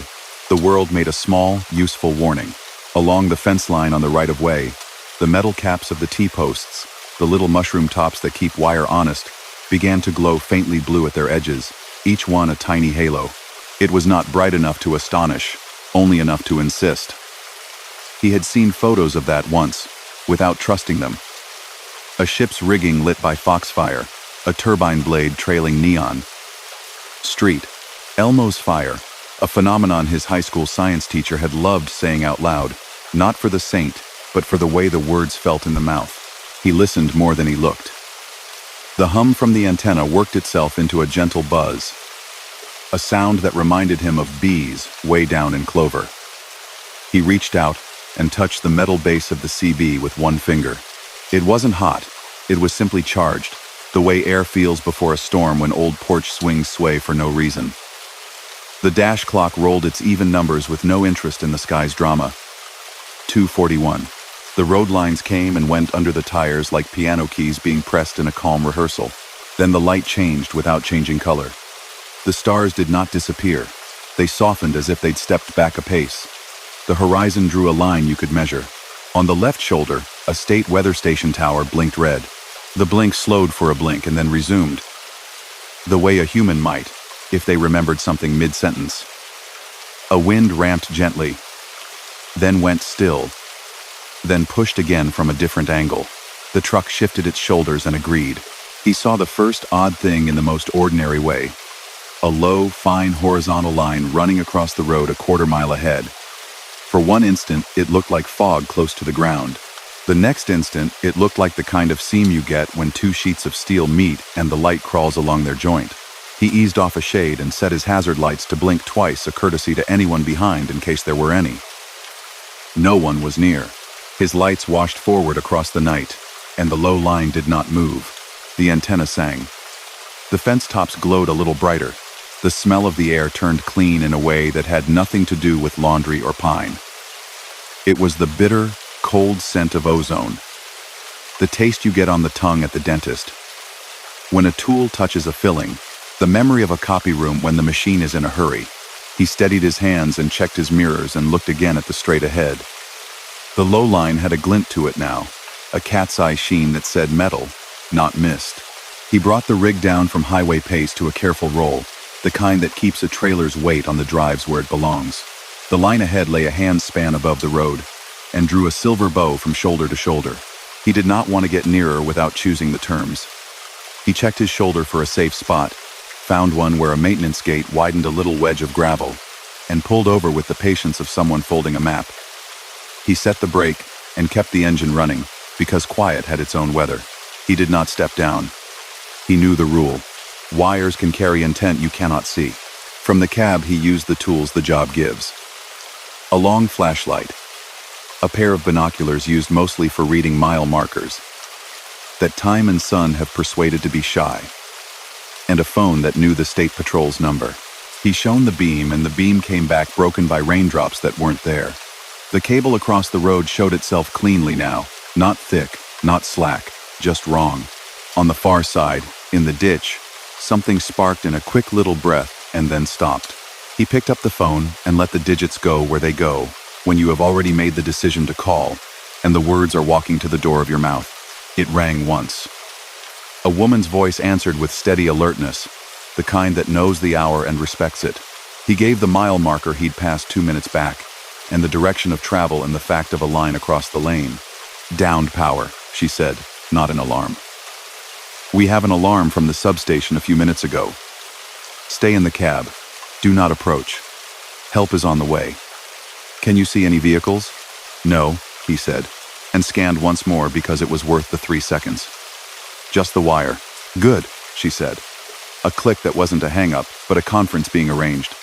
the world made a small, useful warning. Along the fence line on the right-of-way, the metal caps of the T-posts, the little mushroom tops that keep wire honest, began to glow faintly blue at their edges, each one a tiny halo. It was not bright enough to astonish, only enough to insist. He had seen photos of that once, without trusting them. A ship's rigging lit by foxfire, a turbine blade trailing neon. Street. Elmo's fire, a phenomenon his high school science teacher had loved saying out loud, not for the saint, but for the way the words felt in the mouth. He listened more than he looked. The hum from the antenna worked itself into a gentle buzz, a sound that reminded him of bees way down in clover. He reached out and touched the metal base of the CB with one finger. It wasn't hot, it was simply charged, the way air feels before a storm when old porch swings sway for no reason. The dash clock rolled its even numbers with no interest in the sky's drama. 2:41. The road lines came and went under the tires like piano keys being pressed in a calm rehearsal. Then the light changed without changing color. The stars did not disappear. They softened as if they'd stepped back a pace. The horizon drew a line you could measure. On the left shoulder, a state weather station tower blinked red. The blink slowed for a blink and then resumed, the way a human might, if they remembered something mid-sentence. A wind ramped gently, then went still, then pushed again from a different angle. The truck shifted its shoulders and agreed. He saw the first odd thing in the most ordinary way. A low, fine horizontal line running across the road a quarter-mile ahead. For one instant, it looked like fog close to the ground. The next instant, it looked like the kind of seam you get when two sheets of steel meet and the light crawls along their joint. He eased off a shade and set his hazard lights to blink twice, a courtesy to anyone behind in case there were any. No one was near. His lights washed forward across the night, and the low line did not move. The antenna sang. The fence tops glowed a little brighter. The smell of the air turned clean in a way that had nothing to do with laundry or pine. It was the bitter, cold scent of ozone. The taste you get on the tongue at the dentist. When a tool touches a filling, the memory of a copy room when the machine is in a hurry. He steadied his hands and checked his mirrors and looked again at the straight ahead. The low line had a glint to it now, a cat's eye sheen that said metal, not mist. He brought the rig down from highway pace to a careful roll, the kind that keeps a trailer's weight on the drives where it belongs. The line ahead lay a hand span above the road, and drew a silver bow from shoulder to shoulder. He did not want to get nearer without choosing the terms. He checked his shoulder for a safe spot, found one where a maintenance gate widened a little wedge of gravel, and pulled over with the patience of someone folding a map. He set the brake and kept the engine running, because quiet had its own weather. He did not step down. He knew the rule. Wires can carry intent you cannot see. From the cab, he used the tools the job gives. A long flashlight, a pair of binoculars used mostly for reading mile markers, that time and sun have persuaded to be shy, and a phone that knew the state patrol's number. He shone the beam, and the beam came back broken by raindrops that weren't there. The cable across the road showed itself cleanly now, not thick, not slack, just wrong. On the far side, in the ditch, something sparked in a quick little breath and then stopped. He picked up the phone and let the digits go where they go, when you have already made the decision to call, and the words are walking to the door of your mouth. It rang once. A woman's voice answered with steady alertness, the kind that knows the hour and respects it. He gave the mile marker he'd passed 2 minutes back, and the direction of travel and the fact of a line across the lane. Downed power, she said, not an alarm. We have an alarm from the substation a few minutes ago. Stay in the cab. Do not approach. Help is on the way. Can you see any vehicles? No, he said, and scanned once more because it was worth the 3 seconds. Just the wire. Good, she said. A click that wasn't a hang-up, but a conference being arranged.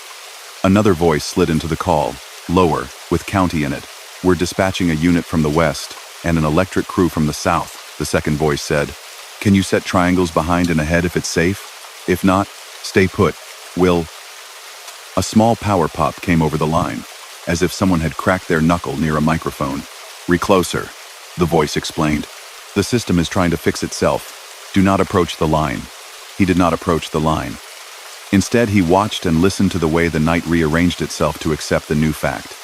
Another voice slid into the call, lower, with county in it. We're dispatching a unit from the west and an electric crew from the south, the second voice said. Can you set triangles behind and ahead if it's safe? If not, stay put. We'll... A small power pop came over the line, as if someone had cracked their knuckle near a microphone. Closer, the voice explained. The system is trying to fix itself. Do not approach the line. He did not approach the line. Instead, he watched and listened to the way the night rearranged itself to accept the new fact.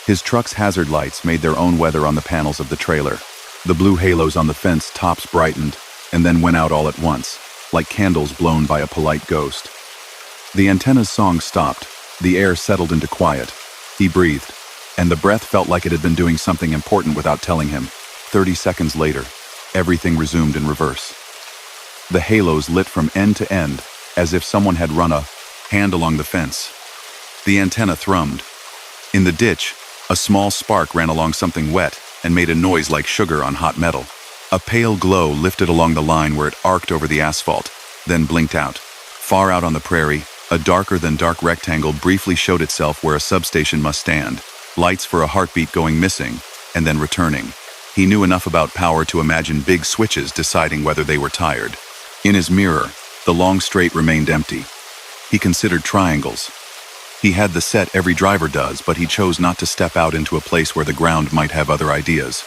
His truck's hazard lights made their own weather on the panels of the trailer. The blue halos on the fence tops brightened, and then went out all at once, like candles blown by a polite ghost. The antenna's song stopped. The air settled into quiet. He breathed, and the breath felt like it had been doing something important without telling him. 30 seconds later, everything resumed in reverse. The halos lit from end to end, as if someone had run a hand along the fence. The antenna thrummed. In the ditch, a small spark ran along something wet and made a noise like sugar on hot metal. A pale glow lifted along the line where it arced over the asphalt, then blinked out. Far out on the prairie, a darker-than-dark rectangle briefly showed itself where a substation must stand, lights for a heartbeat going missing, and then returning. He knew enough about power to imagine big switches deciding whether they were tired. In his mirror, the long straight remained empty. He considered triangles. He had the set every driver does, but he chose not to step out into a place where the ground might have other ideas.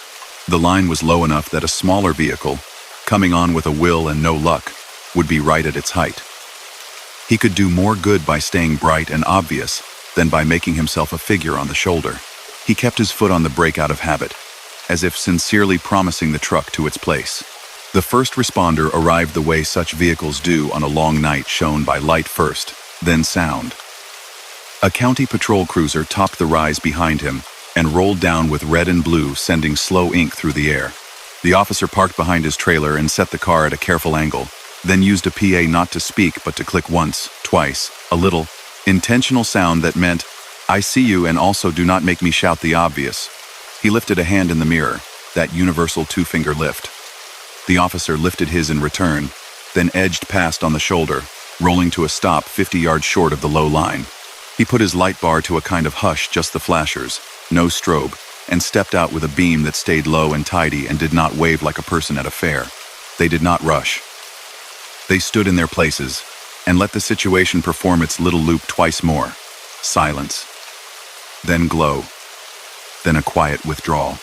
The line was low enough that a smaller vehicle, coming on with a will and no luck, would be right at its height. He could do more good by staying bright and obvious than by making himself a figure on the shoulder. He kept his foot on the brake out of habit, as if sincerely promising the truck to its place. The first responder arrived the way such vehicles do on a long night, shown by light first, then sound. A county patrol cruiser topped the rise behind him and rolled down with red and blue, sending slow ink through the air. The officer parked behind his trailer and set the car at a careful angle, then used a PA not to speak but to click once, twice, a little, intentional sound that meant, "I see you, and also do not make me shout the obvious." He lifted a hand in the mirror, that universal two-finger lift. The officer lifted his in return, then edged past on the shoulder, rolling to a stop 50 yards short of the low line. He put his light bar to a kind of hush, just the flashers, no strobe, and stepped out with a beam that stayed low and tidy and did not wave like a person at a fair. They did not rush. They stood in their places and let the situation perform its little loop twice more. Silence. Then glow. Then a quiet withdrawal.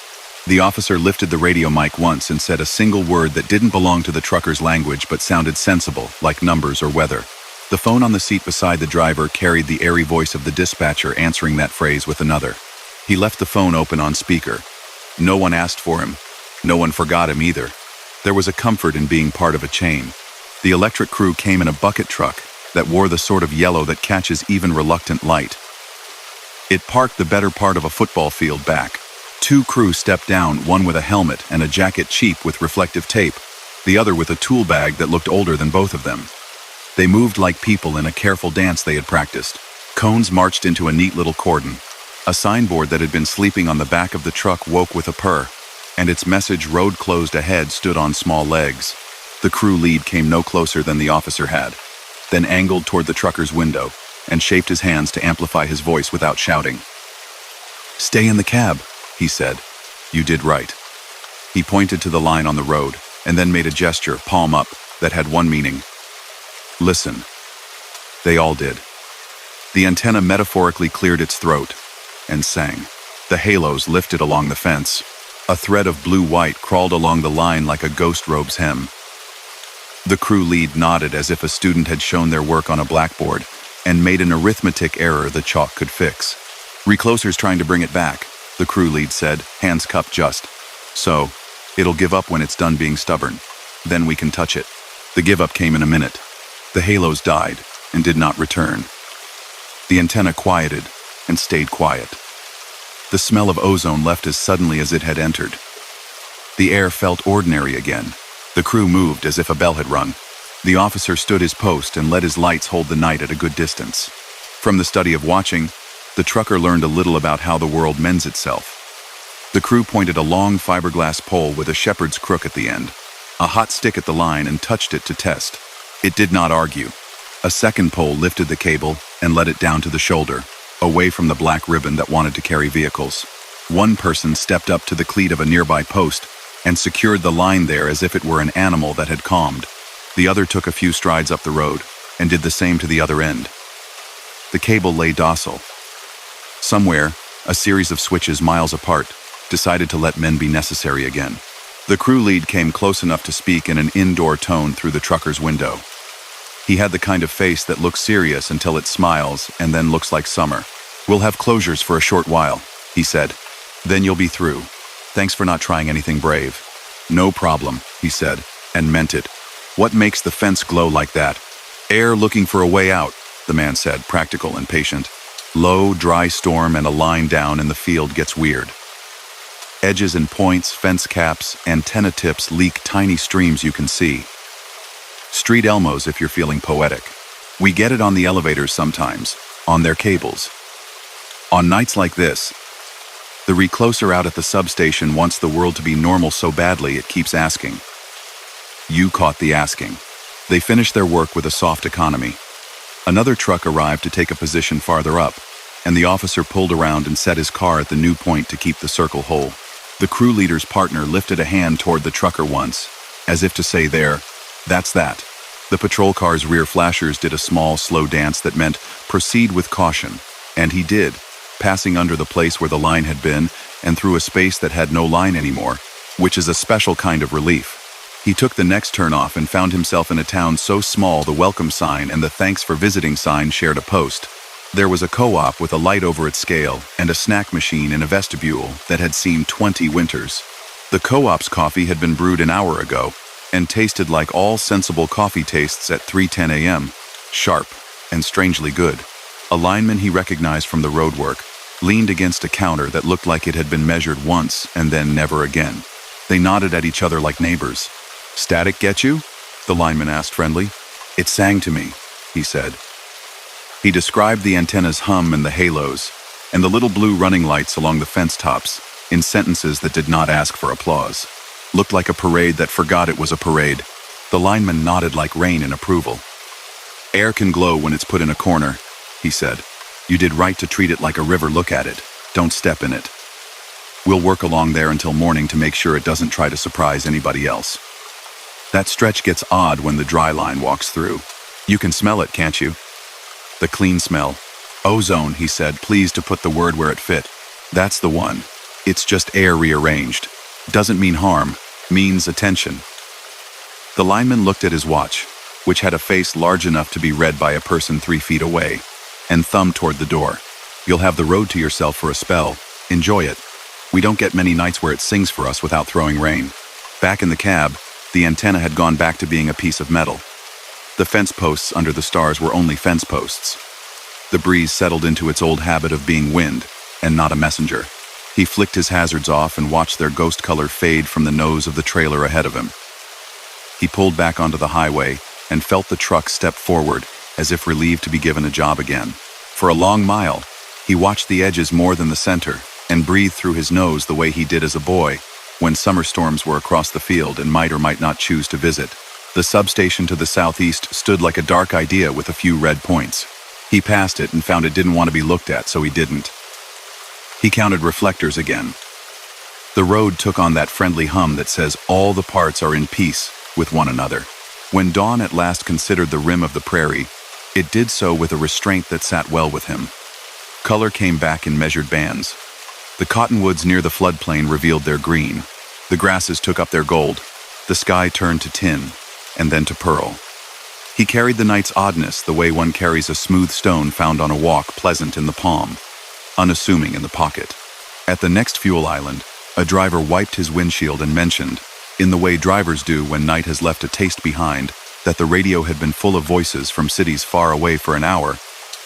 The officer lifted the radio mic once and said a single word that didn't belong to the trucker's language but sounded sensible, like numbers or weather. The phone on the seat beside the driver carried the airy voice of the dispatcher answering that phrase with another. He left the phone open on speaker. No one asked for him. No one forgot him either. There was a comfort in being part of a chain. The electric crew came in a bucket truck that wore the sort of yellow that catches even reluctant light. It parked the better part of a football field back. Two crew stepped down, one with a helmet and a jacket cheap with reflective tape, the other with a tool bag that looked older than both of them. They moved like people in a careful dance they had practiced. Cones marched into a neat little cordon. A signboard that had been sleeping on the back of the truck woke with a purr, and its message, "Road closed ahead," stood on small legs. The crew lead came no closer than the officer had, then angled toward the trucker's window and shaped his hands to amplify his voice without shouting. "Stay in the cab," he said. "You did right." He pointed to the line on the road and then made a gesture, palm up, that had one meaning. "Listen." They all did. The antenna metaphorically cleared its throat and sang. The halos lifted along the fence. A thread of blue-white crawled along the line like a ghost robe's hem. The crew lead nodded as if a student had shown their work on a blackboard and made an arithmetic error the chalk could fix. "Recloser's trying to bring it back," the crew lead said, hands cupped just. "So, it'll give up when it's done being stubborn. Then we can touch it." The give-up came in a minute. The halos died and did not return. The antenna quieted and stayed quiet. The smell of ozone left as suddenly as it had entered. The air felt ordinary again. The crew moved as if a bell had rung. The officer stood his post and let his lights hold the night at a good distance. From the study of watching, the trucker learned a little about how the world mends itself. The crew pointed a long fiberglass pole with a shepherd's crook at the end, a hot stick at the line, and touched it to test. It did not argue. A second pole lifted the cable and let it down to the shoulder, away from the black ribbon that wanted to carry vehicles. One person stepped up to the cleat of a nearby post and secured the line there as if it were an animal that had calmed. The other took a few strides up the road and did the same to the other end. The cable lay docile. Somewhere, a series of switches miles apart decided to let men be necessary again. The crew lead came close enough to speak in an indoor tone through the trucker's window. He had the kind of face that looks serious until it smiles and then looks like summer. "We'll have closures for a short while," he said. "Then you'll be through. Thanks for not trying anything brave." "No problem," he said, and meant it. "What makes the fence glow like that?" "Air looking for a way out," the man said, practical and patient. "Low, dry storm and a line down in the field gets weird. Edges and points, fence caps, antenna tips leak tiny streams you can see. Street Elmos if you're feeling poetic. We get it on the elevators sometimes, on their cables. On nights like this, the recloser out at the substation wants the world to be normal so badly it keeps asking." You caught the asking. They finished their work with a soft economy. Another truck arrived to take a position farther up, and the officer pulled around and set his car at the new point to keep the circle whole. The crew leader's partner lifted a hand toward the trucker once, as if to say there, "That's that." The patrol car's rear flashers did a small, slow dance that meant, "Proceed with caution." And he did, passing under the place where the line had been and through a space that had no line anymore, which is a special kind of relief. He took the next turn off and found himself in a town so small the welcome sign and the thanks for visiting sign shared a post. There was a co-op with a light over its scale and a snack machine in a vestibule that had seen 20 winters. The co-op's coffee had been brewed an hour ago and tasted like all sensible coffee tastes at 3:10 a.m., sharp and strangely good. A lineman he recognized from the roadwork leaned against a counter that looked like it had been measured once and then never again. They nodded at each other like neighbors. "Static get you?" the lineman asked friendly. "It sang to me," he said. He described the antenna's hum and the halos, and the little blue running lights along the fence tops, in sentences that did not ask for applause. Looked like a parade that forgot it was a parade. The lineman nodded like rain in approval. "Air can glow when it's put in a corner," he said. "You did right to treat it like a river. Look at it. Don't step in it. We'll work along there until morning to make sure it doesn't try to surprise anybody else. That stretch gets odd when the dry line walks through. You can smell it, can't you? The clean smell. Ozone," he said, pleased to put the word where it fit. "That's the one. It's just air rearranged. Doesn't mean harm, means attention." The lineman looked at his watch, which had a face large enough to be read by a person 3 feet away, and thumbed toward the door. "You'll have the road to yourself for a spell. Enjoy it. We don't get many nights where it sings for us without throwing rain." Back in the cab, the antenna had gone back to being a piece of metal. The fence posts under the stars were only fence posts. The breeze settled into its old habit of being wind, and not a messenger. He flicked his hazards off and watched their ghost color fade from the nose of the trailer ahead of him. He pulled back onto the highway and felt the truck step forward, as if relieved to be given a job again. For a long mile, he watched the edges more than the center, and breathed through his nose the way he did as a boy, when summer storms were across the field and might or might not choose to visit. The substation to the southeast stood like a dark idea with a few red points. He passed it and found it didn't want to be looked at, so he didn't. He counted reflectors again. The road took on that friendly hum that says all the parts are in peace with one another. When dawn at last considered the rim of the prairie, it did so with a restraint that sat well with him. Color came back in measured bands. The cottonwoods near the floodplain revealed their green. The grasses took up their gold. The sky turned to tin, and then to pearl. He carried the night's oddness the way one carries a smooth stone found on a walk, pleasant in the palm, unassuming in the pocket. At the next fuel island, a driver wiped his windshield and mentioned, in the way drivers do when night has left a taste behind, that the radio had been full of voices from cities far away for an hour,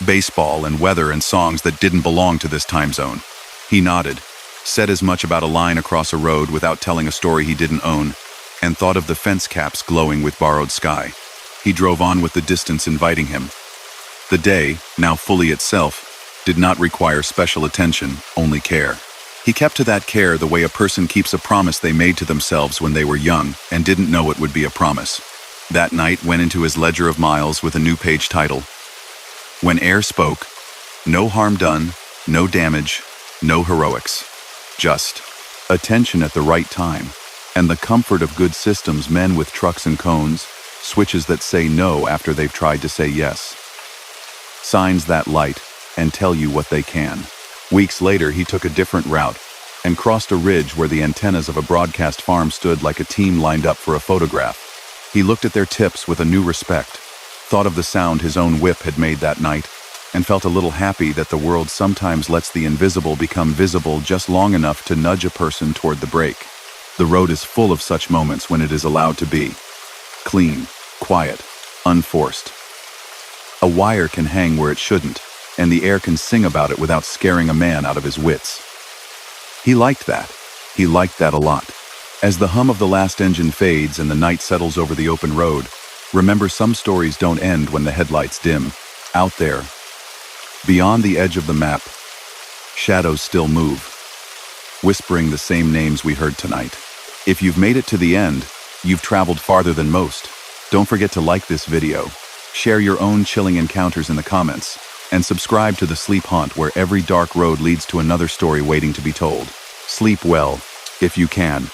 baseball and weather and songs that didn't belong to this time zone. He nodded, said as much about a line across a road without telling a story he didn't own, and thought of the fence caps glowing with borrowed sky. He drove on with the distance inviting him. The day, now fully itself, did not require special attention, only care. He kept to that care the way a person keeps a promise they made to themselves when they were young and didn't know it would be a promise. That night went into his ledger of miles with a new page title. When air spoke, no harm done, no damage, no heroics. Just attention at the right time, and the comfort of good systems, men with trucks and cones, switches that say no after they've tried to say yes. Signs that light and tell you what they can. Weeks later, he took a different route and crossed a ridge where the antennas of a broadcast farm stood like a team lined up for a photograph. He looked at their tips with a new respect, thought of the sound his own whip had made that night, and felt a little happy that the world sometimes lets the invisible become visible just long enough to nudge a person toward the break. The road is full of such moments when it is allowed to be. Clean, quiet, unforced. A wire can hang where it shouldn't, and the air can sing about it without scaring a man out of his wits. He liked that. He liked that a lot. As the hum of the last engine fades and the night settles over the open road, remember some stories don't end when the headlights dim. Out there, beyond the edge of the map, shadows still move, whispering the same names we heard tonight. If you've made it to the end, you've traveled farther than most. Don't forget to like this video, share your own chilling encounters in the comments, and subscribe to The Sleep Haunt, where every dark road leads to another story waiting to be told. Sleep well, if you can.